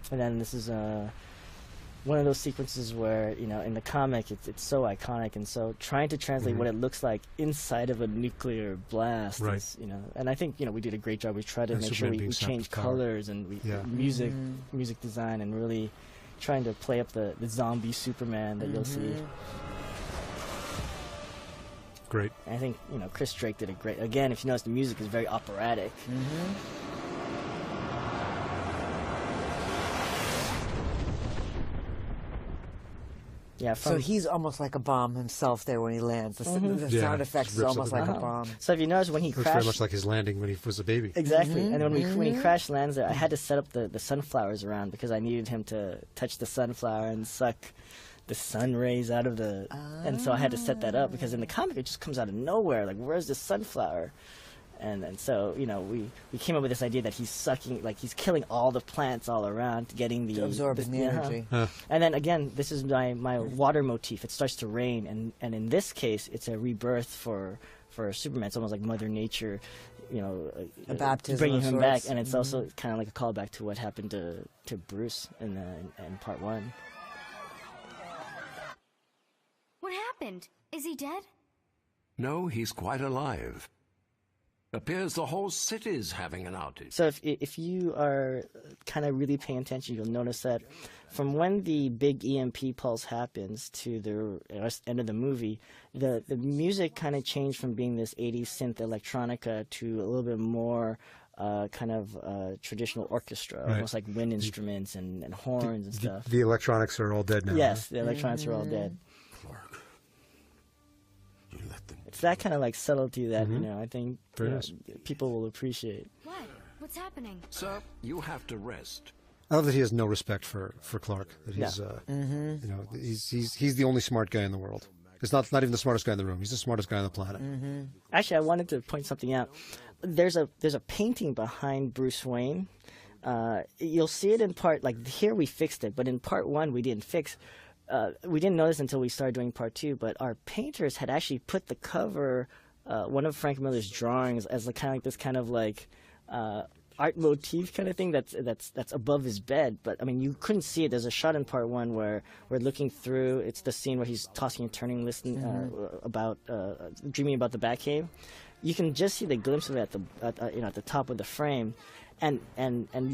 And then this is one of those sequences where, you know, in the comic it's so iconic, and so trying to translate what it looks like inside of a nuclear blast is, you know, and I think, you know, we did a great job. We tried to make sure we change colors and music design, and really trying to play up the zombie Superman that you'll see. Great. And I think, you know, Chris Drake did a great, again, if you notice, the music is very operatic. Yeah, so he's almost like a bomb himself there when he lands. The sound effects is almost like a bomb. So if you notice when he crashed... Looks very much like his landing when he was a baby. Exactly. And then when he crash lands there, I had to set up the sunflowers around because I needed him to touch the sunflower and suck the sun rays out of the... And so I had to set that up because in the comic it just comes out of nowhere. Like, where's this sunflower? And so, you know, we came up with this idea that he's sucking, like he's killing all the plants all around, getting the... absorbing the energy. And then again, this is my water motif. It starts to rain, and in this case, it's a rebirth for Superman. It's almost like Mother Nature, you know, a baptism bringing him back, and it's also kind of like a callback to what happened to Bruce in part one. What happened? Is he dead? No, he's quite alive. Appears the whole city's having an outage. So if you are kind of really paying attention, you'll notice that from when the big EMP pulse happens to the end of the movie, the music kind of changed from being this 80s synth electronica to a little bit more kind of traditional orchestra, almost like wind instruments and horns and stuff. The electronics are all dead now. Yes, the electronics are all dead. Clark, you let them... It's that kind of like subtlety that, you know, I think people will appreciate. What? What's happening? Sir, you have to rest. I love that he has no respect for Clark. That he's, you know, he's the only smart guy in the world. It's not even the smartest guy in the room. He's the smartest guy on the planet. Actually, I wanted to point something out. There's a painting behind Bruce Wayne you'll see it in part, like here we fixed it, but in part 1 we didn't fix. We didn't notice until we started doing part 2, but our painters had actually put the cover, one of Frank Miller's drawings, as kind of like this kind of like art motif kind of thing that's above his bed. But I mean, you couldn't see it. There's a shot in part 1 where we're looking through. It's the scene where he's tossing and turning, listening about dreaming about the Batcave. You can just see the glimpse of it at the top of the frame. And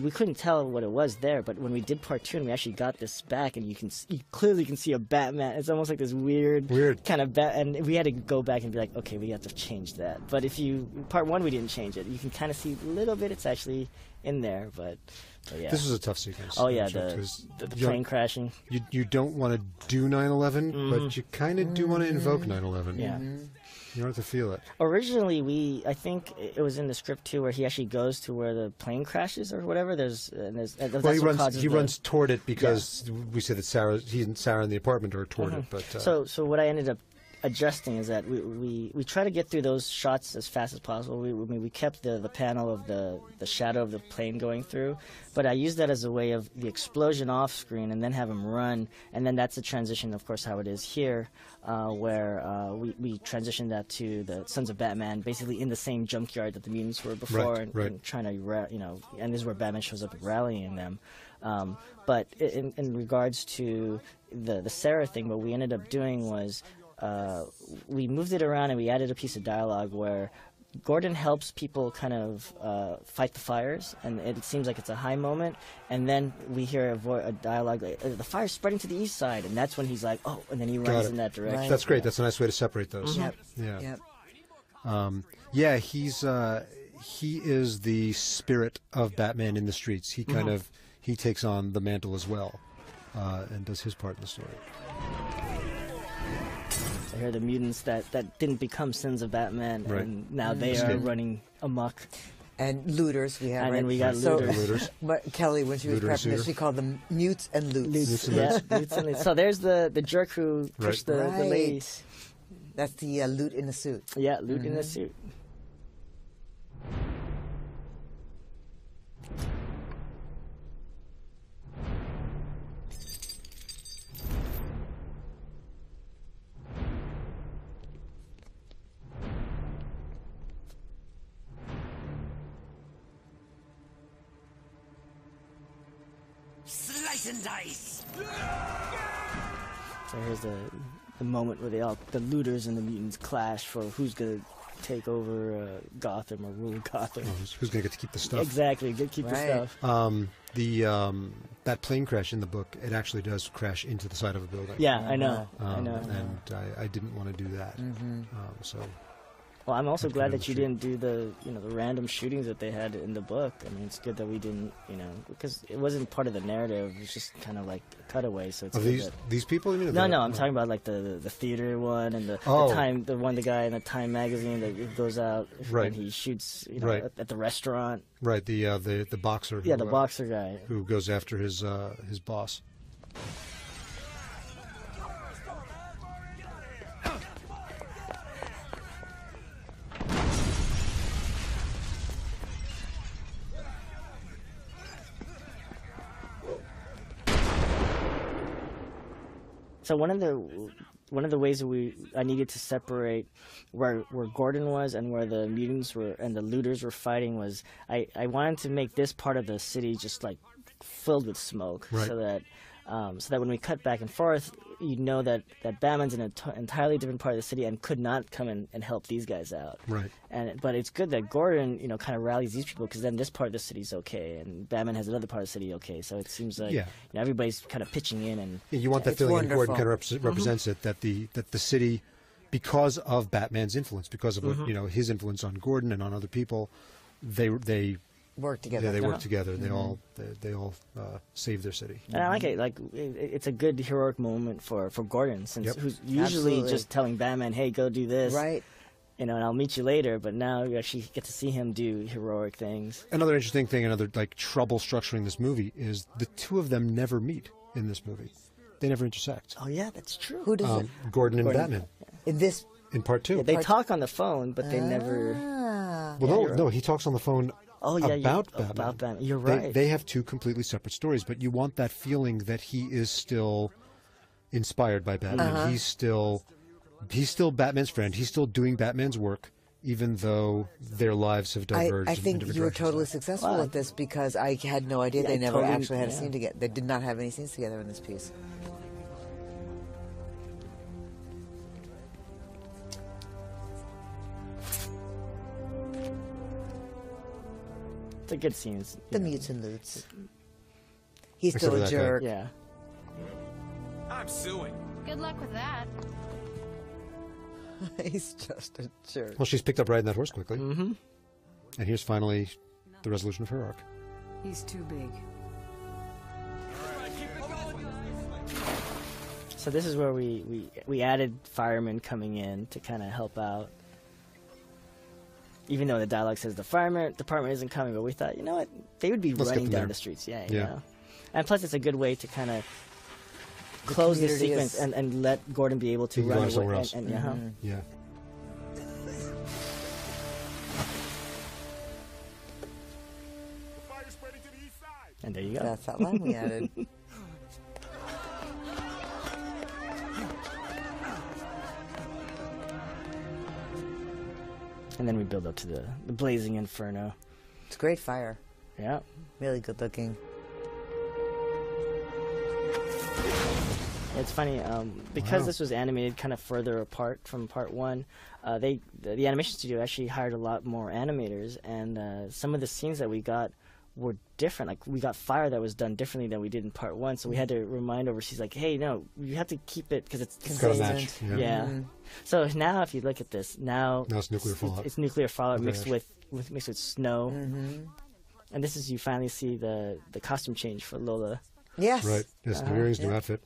we couldn't tell what it was there, but when we did part 2 and we actually got this back, and you clearly can see a Batman. It's almost like this weird kind of and we had to go back and be like, okay, we have to change that. But part 1 we didn't change it. You can kind of see a little bit. It's actually in there, but yeah. This was a tough sequence. Oh yeah, the plane crashing. You don't want to do 9/11, but you kind of do want to invoke 9/11. Yeah. You don't have to feel it. Originally, I think it was in the script too, where he actually goes to where the plane crashes or whatever. He runs toward it because we said that he and Sarah in the apartment are toward it. But so what I ended up adjusting is that we try to get through those shots as fast as possible. We kept the panel of the shadow of the plane going through, but I used that as a way of the explosion off screen and then have him run, and then that's the transition, of course, how it is here, where we transitioned that to the Sons of Batman, basically in the same junkyard that the mutants were before, and trying to and this is where Batman shows up rallying them. But in regards to the Sarah thing, what we ended up doing was we moved it around and we added a piece of dialogue where Gordon helps people kind of fight the fires, and it seems like it's a high moment, and then we hear a dialogue like, the fire's spreading to the east side, and that's when he's like, oh, and then he runs in that direction. Right. That's great. That's a nice way to separate those. Yep. Yeah. He is the spirit of Batman in the streets. He kind of takes on the mantle as well, and does his part in the story. I hear the mutants that didn't become Sons of Batman, and now they are running amok. And looters, we have. And then we got looters. But Kelly, when she was prepping this, she called them mutes and loots. Mutes and loots. So there's the jerk who pushed the lady. That's the loot in the suit. Yeah, loot in the suit. Slice and dice. So here's the moment where the looters and the mutants clash for who's gonna take over Gotham or rule Gotham. Who's gonna get to keep the stuff? Exactly, keep the stuff. That plane crash in the book, it actually does crash into the side of a building. Yeah, I know. And I didn't want to do that. Well, I'm also glad that you didn't do the random shootings that they had in the book. I mean, it's good that we didn't, because it wasn't part of the narrative. It's just kind of like a cutaway. So it's these people? You mean no, I'm talking about like the theater one and the guy in the Time magazine that goes out and he shoots at the restaurant. Right, the boxer. Yeah, the boxer guy who goes after his boss. So one of the ways that I needed to separate where Gordon was and where the mutants were and the looters were fighting was I wanted to make this part of the city just like filled with smoke, so that when we cut back and forth, you know that Batman's in an entirely different part of the city and could not come and help these guys out. Right. But it's good that Gordon, kind of rallies these people, because then this part of the city's okay, and Batman has another part of the city okay. So it seems like everybody's kind of pitching in, and you want that feeling. And Gordon kind of represents it, that the city, because of Batman's influence, because of his influence on Gordon and on other people, they work together. Yeah, they work together. They all save their city. And I like it. Like it's a good heroic moment for Gordon, since who's usually just telling Batman, "Hey, go do this." Right. And I'll meet you later. But now you actually get to see him do heroic things. Another interesting thing, another trouble structuring this movie is the two of them never meet in this movie. They never intersect. Oh yeah, that's true. Who does it? Gordon and Batman. In part 2. Yeah, they talk on the phone, but they never. Well, no, he talks on the phone Oh yeah, about Batman. You're right. They have two completely separate stories, but you want that feeling that he is still inspired by Batman. He's still Batman's friend. He's still doing Batman's work, even though their lives have diverged. I think you were totally successful Wow. at this because I had no idea they never totally, actually had a scene together. They did not have any scenes together in this piece. It's a good scene. The mutes and loots. He's still a jerk. Yeah. I'm suing. Good luck with that. He's just a jerk. Well, she's picked up riding that horse quickly. Mm-hmm. And here's finally the resolution of her arc. He's too big. So this is where we added firemen coming in to kind of help out. Even though the dialogue says the fireman department isn't coming, but we thought, you know what, they would be running down the streets. Yeah, you know. And plus, it's a good way to kind of close the sequence and let Gordon be able to run away. Yeah. And there you go. That's that line we added. And then we build up to the blazing inferno. It's great fire. Yeah. Really good looking. It's funny, because this was animated kind of further apart from part one, the animation studio actually hired a lot more animators, and some of the scenes that we got were different. Like, we got fire that was done differently than we did in part one, so we had to remind overseas, like, hey, no, you have to keep it, because it's consistent. Yeah. So now, if you look at this, now it's nuclear fallout. It's nuclear fallout mixed with snow. And this is, you finally see the costume change for Lola. Yes. Right. Yes, new earrings, new outfit.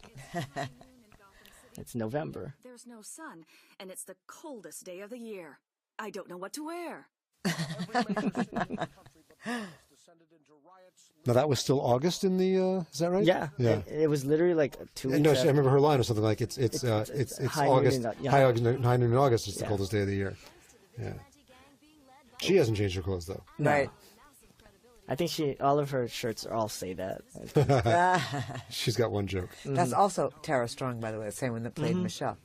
It's November. There's no sun, and it's the coldest day of the year. I don't know what to wear. Now that was still August in the. Is that right? Yeah. Yeah. It was literally like 2 weeks. No, I remember her line or something like it's August. High noon in August. It's the coldest day of the year. Yeah. She hasn't changed her clothes though. No. Right. I think all of her shirts all say that. She's got one joke. That's also Tara Strong, by the way, the same one that played Michelle.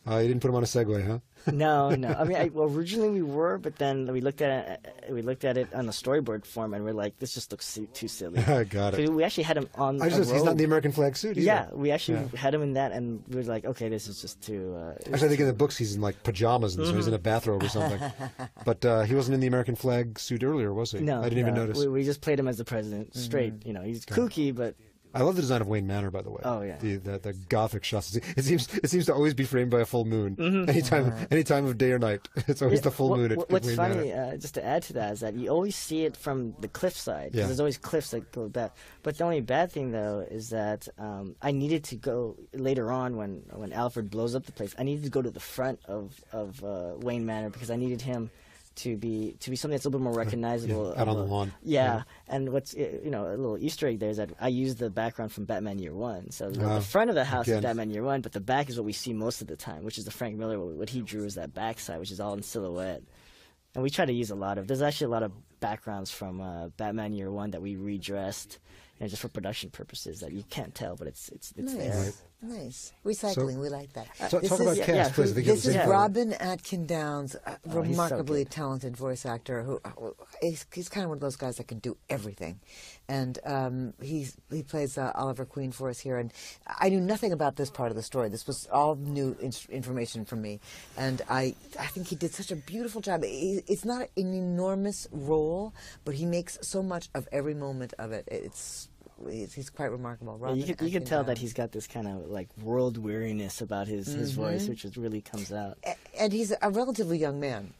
You didn't put him on a Segway, huh? No. I mean, originally we were, but then we looked at it on the storyboard form, and we're like, this just looks too silly. I got it. We actually had him on. He's not in the American flag suit. Yeah, we actually had him in that, and we were like, okay, this is just too. Actually, I think in the books he's in like pajamas, and so he's in a bathrobe or something. But he wasn't in the American flag suit earlier, was he? No, I didn't even notice. We just played him as the president, straight. You know, he's kooky, but. I love the design of Wayne Manor, by the way. Oh yeah, the Gothic shots. It seems to always be framed by a full moon. Any time of day or night, it's always the full moon. What's funny, just to add to that, is that you always see it from the cliffside. Because there's always cliffs that go back. But the only bad thing though is that I needed to go later on when Alfred blows up the place. I needed to go to the front of Wayne Manor because I needed him to be something that's a little bit more recognizable. Out on the lawn. Yeah, and what's a little Easter egg there is that I used the background from Batman Year One. So the front of the house is Batman Year One, but the back is what we see most of the time, which is the Frank Miller. What he drew is that backside, which is all in silhouette. And we try to use there's actually a lot of backgrounds from Batman Year One that we redressed, just for production purposes that you can't tell, but it's nice. there. Right. Nice. Recycling, we like that. Talk about cast, please. This is Robin Atkin Downs, a remarkably so talented voice actor who he's kind of one of those guys that can do everything. And he plays Oliver Queen for us here. And I knew nothing about this part of the story. This was all new information for me. And I think he did such a beautiful job. It's not an enormous role, but he makes so much of every moment of it. He's quite remarkable. You can tell that he's got this kind of like world weariness about his voice, which really comes out. And he's a relatively young man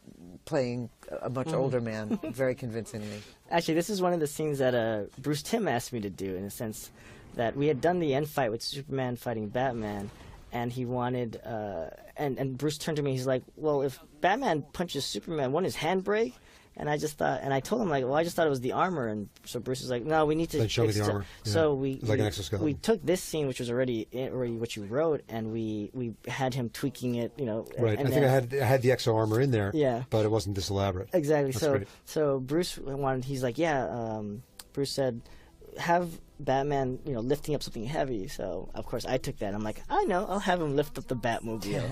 playing a much older man, very convincingly. Actually, this is one of the scenes that Bruce Timm asked me to do, in a sense that we had done the end fight with Superman fighting Batman, and he wanted, and Bruce turned to me, he's like, well, if Batman punches Superman, won't his hand break? And I just thought, and I told him like, well, I just thought it was the armor, and so Bruce was like, no, we need to. Then show me the armor. So like an exoskeleton. We took this scene, which was already what you wrote, and we had him tweaking it, Right. I think I had the exo armor in there. Yeah. But it wasn't this elaborate. Exactly. That's great. So Bruce wanted. He's like, yeah. Bruce said, have Batman, lifting up something heavy. So of course I took that. I'm like, I know, I'll have him lift up the Batmobile,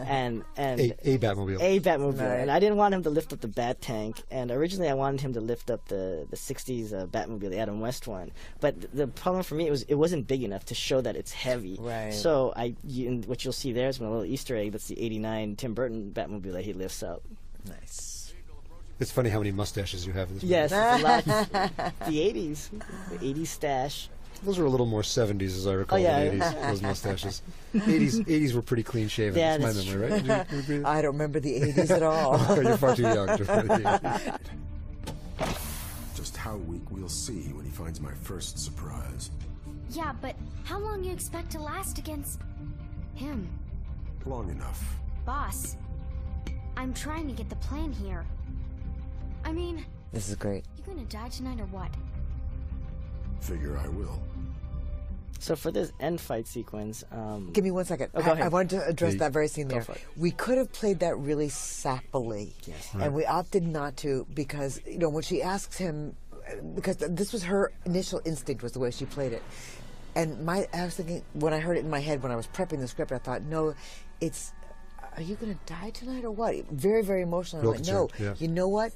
and a Batmobile, right. And I didn't want him to lift up the Bat Tank. And originally I wanted him to lift up the '60s Batmobile, the Adam West one. But the problem for me it wasn't big enough to show that it's heavy. Right. So what you'll see there is my little Easter egg. That's the '89 Tim Burton Batmobile that he lifts up. Nice. It's funny how many mustaches you have in this movie. Yes, a lot. The 80s. The 80s stash. Those were a little more 70s, as I recall, yeah. the 80s, those mustaches. 80s were pretty clean shaven. Yeah, that's my memory, right? I don't remember the 80s at all. You're far too young to remember the 80s. Just how weak we'll see when he finds my first surprise. Yeah, but how long you expect to last against him? Long enough. Boss, I'm trying to get the plan here. I mean... This is great. You gonna die tonight or what? Figure I will. So for this end fight sequence... Give me 1 second. Oh, go ahead. I wanted to address that very scene there. For it. We could have played that really sappily. Yes. And we opted not to because, when she asks him... Because this was her initial instinct, was the way she played it. And I was thinking, when I heard it in my head, when I was prepping the script, I thought, no, it's... Are you going to die tonight or what? Very, very emotional. Real I'm like, no, yeah. You know what?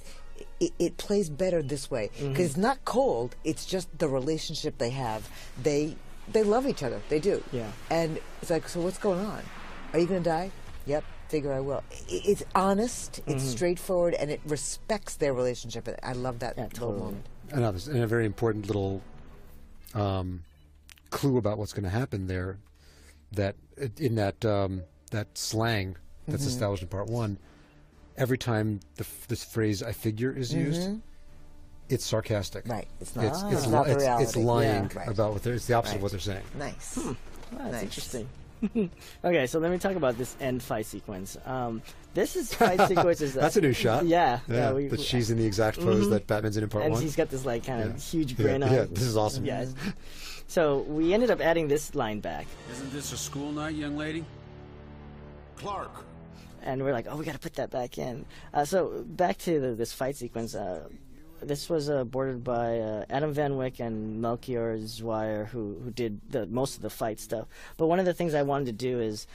It plays better this way because it's not cold. It's just the relationship they have. They love each other. They do. Yeah. And it's like, so what's going on? Are you going to die? Yep. Figure I will. It's honest. It's straightforward, and it respects their relationship. I love that little moment. And a very important little clue about what's going to happen there. That in that slang that's established in part one. Every time this phrase "I figure" is used, it's sarcastic. Right. It's not. It's not the reality. It's lying right. about what it's the opposite of what they're saying. Nice. Wow, that's Nice. interesting. Okay, so let me talk about this end fight sequence. This fight sequence is... That's a new shot. Yeah. That she's in the exact pose that Batman's in part and one. And he's got this kind of huge grin on. Yeah, this is awesome. Yeah. So we ended up adding this line back. Isn't this a school night, young lady? Clark. And we're like, oh, we got to put that back in. So back to this fight sequence. This was bordered by Adam Van Wyck and Melchior Zweier, who did most of the fight stuff. But one of the things I wanted to do is,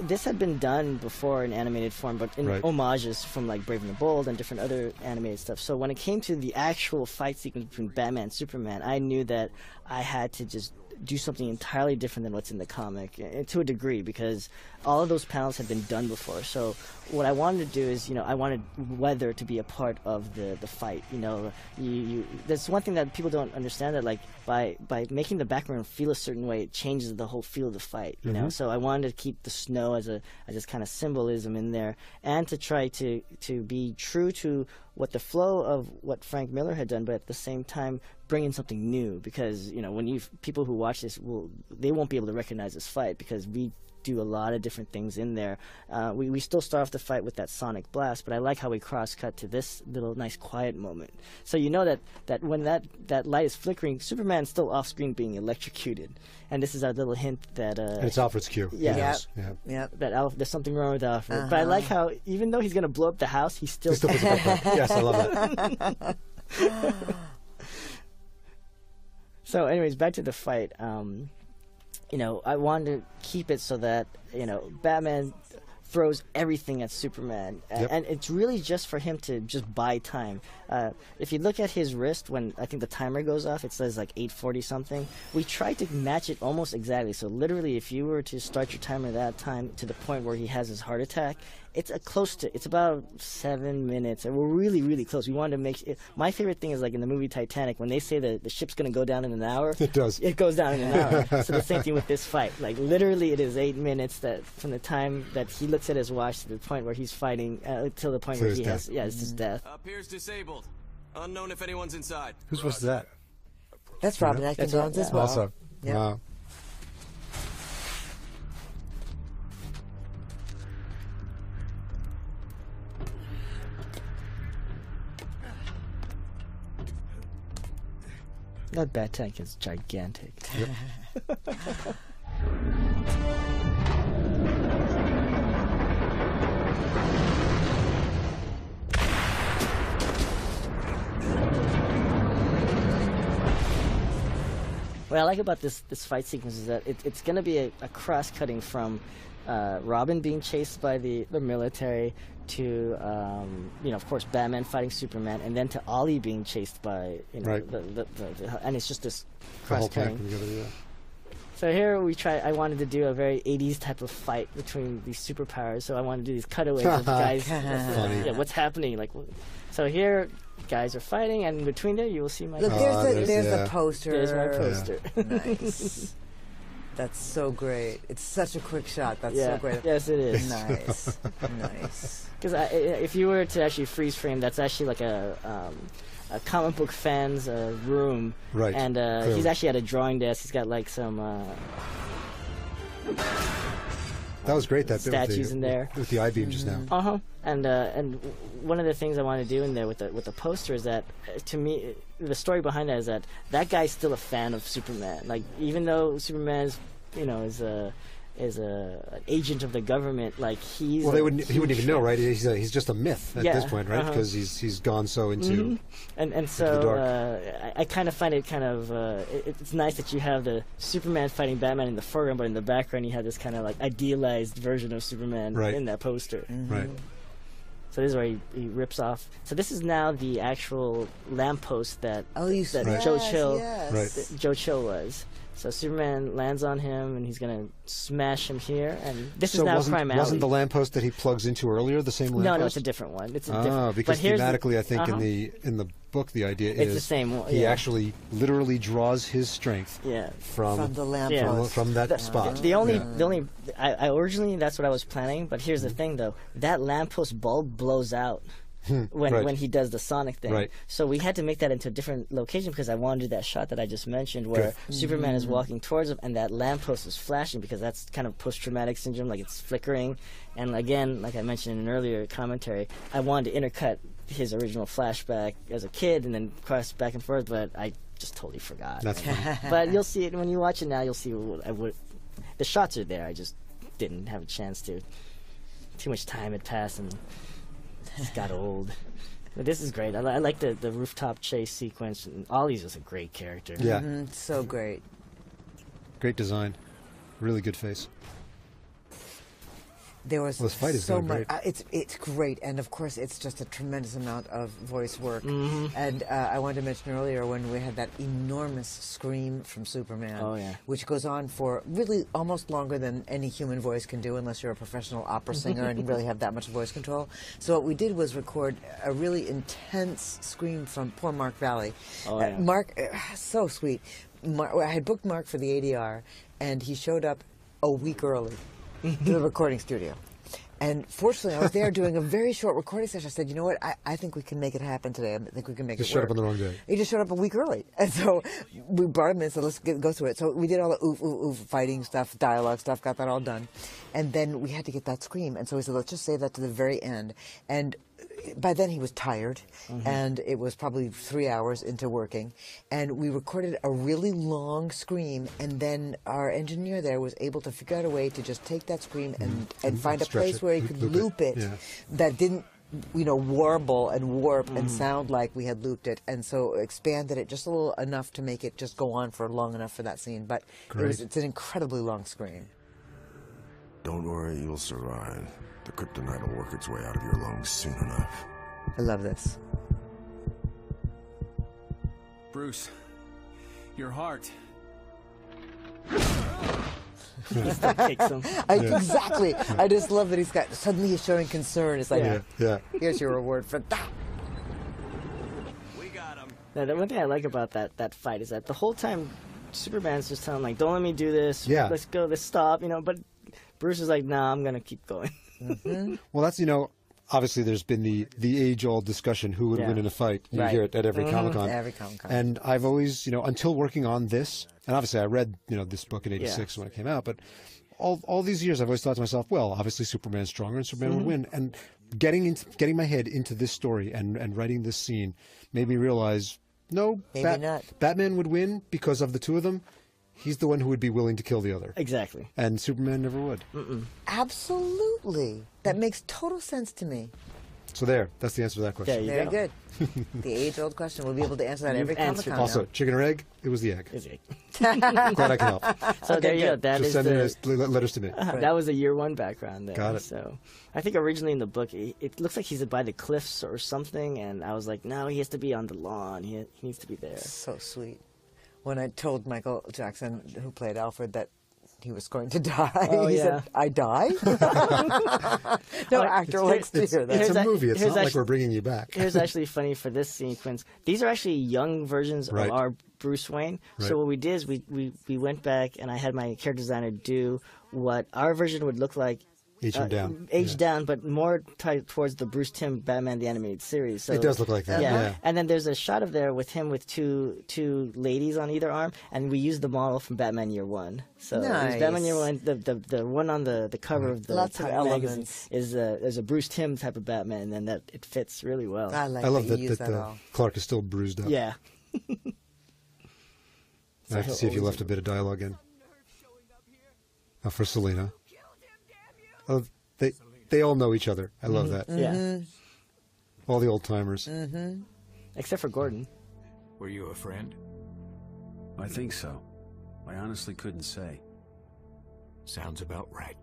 this had been done before in animated form, but in homages from like Brave and the Bold and different other animated stuff. So when it came to the actual fight sequence between Batman and Superman, I knew that I had to just do something entirely different than what's in the comic, to a degree, because all of those panels had been done before. So what I wanted to do is, I wanted weather to be a part of the fight. There's one thing that people don't understand, that like by making the background feel a certain way, it changes the whole feel of the fight. So I wanted to keep the snow as this kind of symbolism in there, and to try to be true to what the flow of what Frank Miller had done, but at the same time bring in something new, because when people who watch this they won't be able to recognize this fight, because we do a lot of different things in there. We still start off the fight with that sonic blast, but I like how we cross-cut to this little nice quiet moment. So that when that light is flickering, Superman's still off-screen being electrocuted. And this is our little hint that... and it's Alfred's cue. Yeah. Yep. That there's something wrong with Alfred. But I like how, even though he's going to blow up the house, he still puts it back up. Yes, I love that. So anyways, back to the fight. I wanted to keep it so that, Batman throws everything at Superman. And it's really just for him to just buy time. If you look at his wrist, when I think the timer goes off, it says like 8:40 something. We tried to match it almost exactly. So literally, if you were to start your timer that time to the point where he has his heart attack, it's about 7 minutes, and we're really, really close. We wanted to make it. My favorite thing is like in the movie Titanic, when they say that the ship's going to go down in an hour. It does. It goes down in an hour. So the same thing with this fight. Like literally, it is 8 minutes that from the time that he looks at his watch to the point where he's fighting till the point where he has. Yeah, it's his death. Appears disabled. Unknown if anyone's inside. Whose was that? That's Robin Atkinson's as well. Also, yep. Wow. That bat tank is gigantic. Yep. What I like about this fight sequence is that it's going to be a cross-cutting from Robin being chased by the military to, of course, Batman fighting Superman, and then to Ollie being chased by, right. And it's just this the whole cross-cutting. pack together, yeah. So here I wanted to do a very 80s type of fight between these superpowers, so I wanted to do these cutaways of guys. Funny. Yeah, what's happening? So here, guys are fighting, and in between there, you will see my... Look, there's the poster. There's my poster. Yeah. Nice. That's so great. It's such a quick shot. That's so great. Yes, it is. Nice. Nice. Because if you were to actually freeze frame, that's actually like a comic book fan's room. Right. And he's actually at a drawing desk. He's got like some... that was great, that statues in there. With the I-beam just now. Uh-huh. And one of the things I want to do in there with the poster is that, to me, the story behind that is that guy's still a fan of Superman. Like, even though Superman is, is an agent of the government, like he wouldn't even know, right? He's just a myth at this point, right? Because he's gone so into and so I kind of find it kind of it's nice that you have the Superman fighting Batman in the foreground, but in the background you have this kind of like idealized version of Superman in that poster. Right. So this is where he rips off. So this is now the actual lamppost that Joe Chill was. So Superman lands on him, and he's going to smash him here. And this is now Crime Alley. Wasn't the lamppost that he plugs into earlier the same lamppost? No, it's a different one. It's a different. Because thematically, I think in the book, the idea is the same one. He actually literally draws his strength from the lamppost, from that spot. The only I originally that's what I was planning, but here's the thing though: that lamppost bulb blows out. When he does the Sonic thing. Right. So we had to make that into a different location because I wanted that shot that I just mentioned where Superman is walking towards him and that lamppost is flashing because that's kind of post-traumatic syndrome, like it's flickering. And again, like I mentioned in an earlier commentary, I wanted to intercut his original flashback as a kid and then cross back and forth, but I just totally forgot. That's funny. But you'll see it when you watch it now. You'll see the shots are there. I just didn't have a chance to. Too much time had passed and it's got old. But this is great. I like the rooftop chase sequence. And Ollie's just a great character. Yeah. So great. Great design. Really good face. There was this fight is so much. Great. It's great, and of course, it's just a tremendous amount of voice work. And I wanted to mention earlier when we had that enormous scream from Superman, which goes on for really almost longer than any human voice can do, unless you're a professional opera singer and you really have that much voice control. So what we did was record a really intense scream from poor Mark Valley. Mark, so sweet. I had booked Mark for the ADR, and he showed up a week early to the recording studio. And fortunately, I was there doing a very short recording session. I said, you know what, I think we can make it happen today. I think we can make it work. He showed up on the wrong day. He just showed up a week early. And so we brought him in and said, let's go through it. So we did all the oof, oof, oof, fighting stuff, dialogue stuff, got that all done. And then we had to get that scream. And so we said, let's just save that to the very end. And by then he was tired, and it was probably 3 hours into working, and we recorded a really long scream, and then our engineer there was able to figure out a way to just take that scream and find a place where he could loop it that didn't warble and warp and sound like we had looped it, and so expanded it just a little enough to make it just go on for long enough for that scene. But it's an incredibly long scream. Don't worry, you'll survive. The kryptonite will work its way out of your lungs soon enough. I love this. Bruce, your heart. He still kicks him. Exactly. I just love that suddenly he's showing concern. It's like, here's your reward for that. We got him. Now, the one thing I like about that fight is that the whole time Superman's just telling him, like, don't let me do this. Let's go. Let's stop. But Bruce is like, nah, I'm gonna keep going. Well, that's obviously there's been the age-old discussion who would win in a fight. You hear it at every Comic-Con. Every Comic-Con. And I've always, until working on this, and obviously I read, this book in '86 when it came out, but all these years I've always thought to myself, well, obviously Superman's stronger and Superman would win. And getting my head into this story and writing this scene made me realize no, Maybe not. Batman would win because of the two of them. He's the one who would be willing to kill the other. Exactly. And Superman never would. Absolutely. That makes total sense to me. So that's the answer to that question. Very good. The age-old question. We'll be able to answer that every Comic-Con now. Also, chicken or egg? It was the egg. It's egg. Glad I can help. So okay, there you go. That Just send letters to me. That was a year one background there. Got it. So I think originally in the book, it looks like he's by the cliffs or something, and I was like, no, he has to be on the lawn. He needs to be there. So sweet. When I told Michael Jackson, who played Alfred, that he was going to die, he said, I die? No actor likes to hear that. It's a movie. It's not like we're bringing you back. Here's actually funny for this sequence. These are actually young versions of our Bruce Wayne. So what we did is we went back, and I had my character designer do what our version would look like. Aged down, but more tied towards the Bruce Timm Batman the Animated Series. So, it does look like that. Yeah. And then there's a shot of there with him with two ladies on either arm, and we used the model from Batman Year One. So it was Batman Year One. The one on the cover of the Time magazine is there's a Bruce Timm type of Batman, and that it fits really well. I love that Clark is still bruised up. Yeah. I have to see if you left a bit of dialogue in. For Selena. Oh, they all know each other. I love that. Yeah. All the old timers. Except for Gordon. Were you a friend? I think so. I honestly couldn't say. Sounds about right.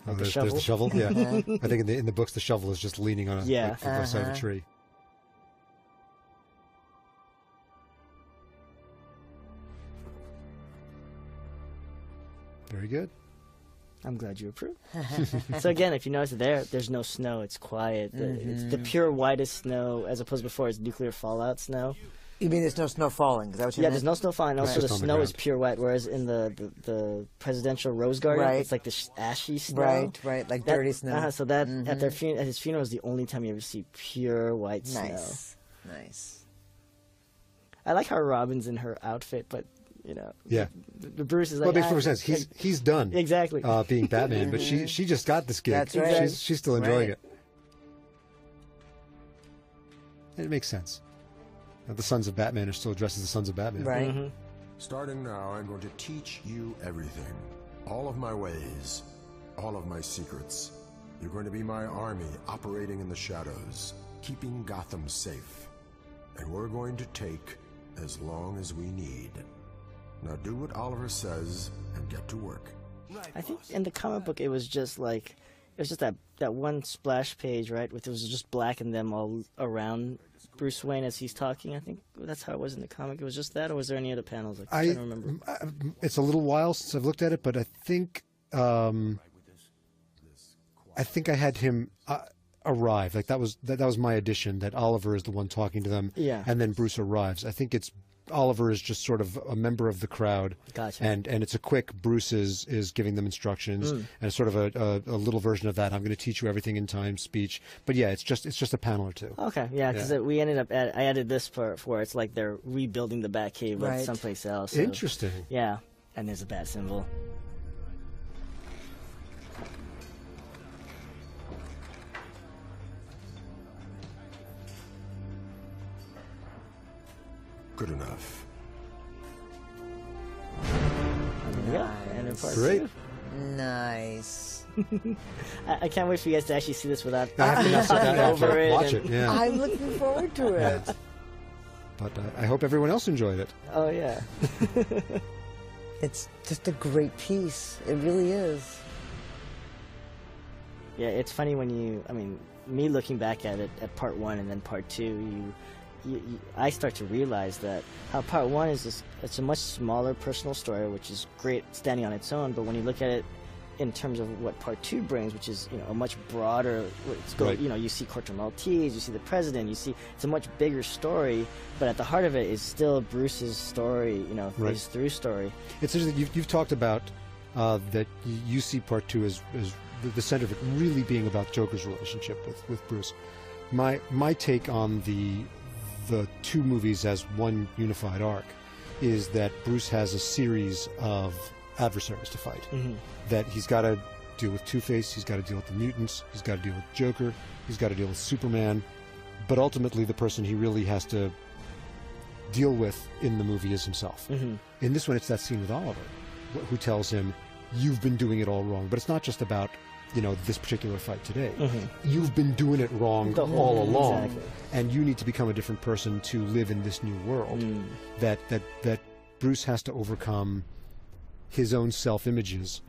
Oh, there's the shovel. Yeah, I think in the books the shovel is just leaning on the side of a tree. Very good. I'm glad you approve. So again, if you notice there's no snow. It's quiet. It's the pure whitest snow, as opposed to before it's nuclear fallout snow. You mean there's no snow falling? Is that what you mean? There's no snow falling. Also, the snow is pure white, whereas in the presidential rose garden, it's like the ashy snow. Right, like dirty snow. So that at his funeral is the only time you ever see pure white snow. Nice. I like how Robin's in her outfit, but the Bruce is like. Well, it makes perfect sense. He's done exactly being Batman, but she just got this gig. That's right. She's still enjoying it. And it makes sense. The Sons of Batman are still dressed as the Sons of Batman. Right. Starting now, I'm going to teach you everything. All of my ways. All of my secrets. You're going to be my army operating in the shadows, keeping Gotham safe. And we're going to take as long as we need. Now do what Oliver says and get to work. I think in the comic book it was just that one splash page, right? With it was just black and them all around Bruce Wayne as he's talking. I think that's how it was in the comic. It was just that, or was there any other panels? I can't remember. It's a little while since I've looked at it, but I think I had him arrive. Like that was my addition. That Oliver is the one talking to them, and then Bruce arrives. I think Oliver is just sort of a member of the crowd. Gotcha. And it's a quick, Bruce is giving them instructions, and it's sort of a little version of that. I'm going to teach you everything in time speech. But yeah, it's just a panel or two. Okay, because we ended up I added this part where it's like they're rebuilding the Batcave like someplace else. So, interesting. Yeah, and there's a bat symbol. Good enough. Great. Nice. I can't wait for you guys to actually see this without over it. Watch it. Yeah. I'm looking forward to it. Yeah. But I hope everyone else enjoyed it. Oh yeah. It's just a great piece. It really is. Yeah, it's funny when me looking back at it at part one and then part two, I start to realize that how part one is it's a much smaller personal story, which is great standing on its own. But when you look at it in terms of what part two brings, which is a much broader, you see Corto Maltese, you see the president, it's a much bigger story. But at the heart of it is still Bruce's story, his through story. It's interesting. You've talked about that you see part 2 as the center of it really being about Joker's relationship with Bruce. My take on the 2 movies as one unified arc is that Bruce has a series of adversaries to fight. That he's got to deal with Two-Face, he's got to deal with the mutants, he's got to deal with Joker, he's got to deal with Superman, but ultimately the person he really has to deal with in the movie is himself. In this one, it's that scene with Oliver, who tells him, you've been doing it all wrong. But it's not just about, this particular fight today. You've been doing it wrong all along, and you need to become a different person to live in this new world. That Bruce has to overcome his own self-images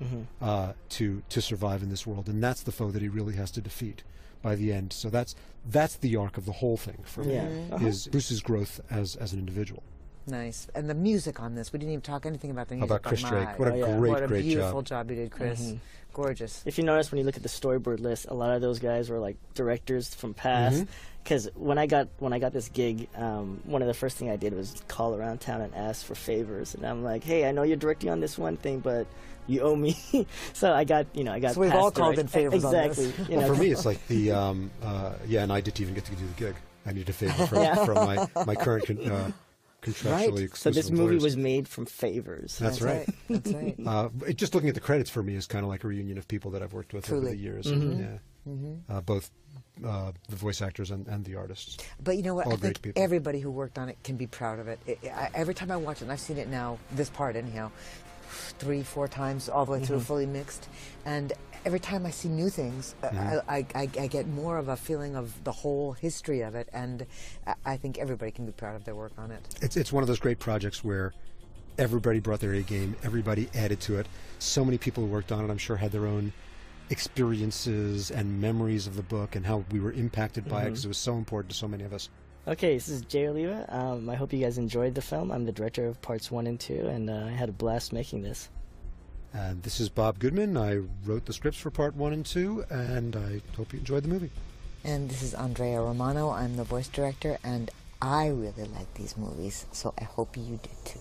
to survive in this world, and that's the foe that he really has to defeat by the end. So that's the arc of the whole thing for me, is Bruce's growth as an individual. Nice. And the music on this, we didn't even talk anything about the music. How about Chris Drake? What a great beautiful job you did, Chris. Gorgeous. If you notice, when you look at the storyboard list, a lot of those guys were like directors from past. Because when I got this gig, one of the first thing I did was call around town and ask for favors. And I'm like, hey, I know you're directing on this one thing, but you owe me. So I got. So we've all called in favors. Exactly. On this. Well, for me, it's like the and I didn't even get to do the gig. I needed a favor from my current contractually exclusive So this movie employers. was made from favors. That's right. That's right. Just looking at the credits for me is kind of like a reunion of people that I've worked with over the years. Both the voice actors and the artists. But you know what? All I think people. everybody who worked on it can be proud of it. Every time I watch it, and I've seen it now, this part anyhow, 3-4 times all the way through, fully mixed, and every time I see new things, I get more of a feeling of the whole history of it, and I think everybody can be proud of their work on it. It's one of those great projects where everybody brought their A game, everybody added to it. So many people who worked on it, I'm sure, had their own experiences and memories of the book and how we were impacted by it, because it was so important to so many of us. Okay, this is Jay Oliva. I hope you guys enjoyed the film. I'm the director of parts 1 and 2, and I had a blast making this. And this is Bob Goodman. I wrote the scripts for part 1 and 2, and I hope you enjoyed the movie. And this is Andrea Romano. I'm the voice director, and I really like these movies, so I hope you did too.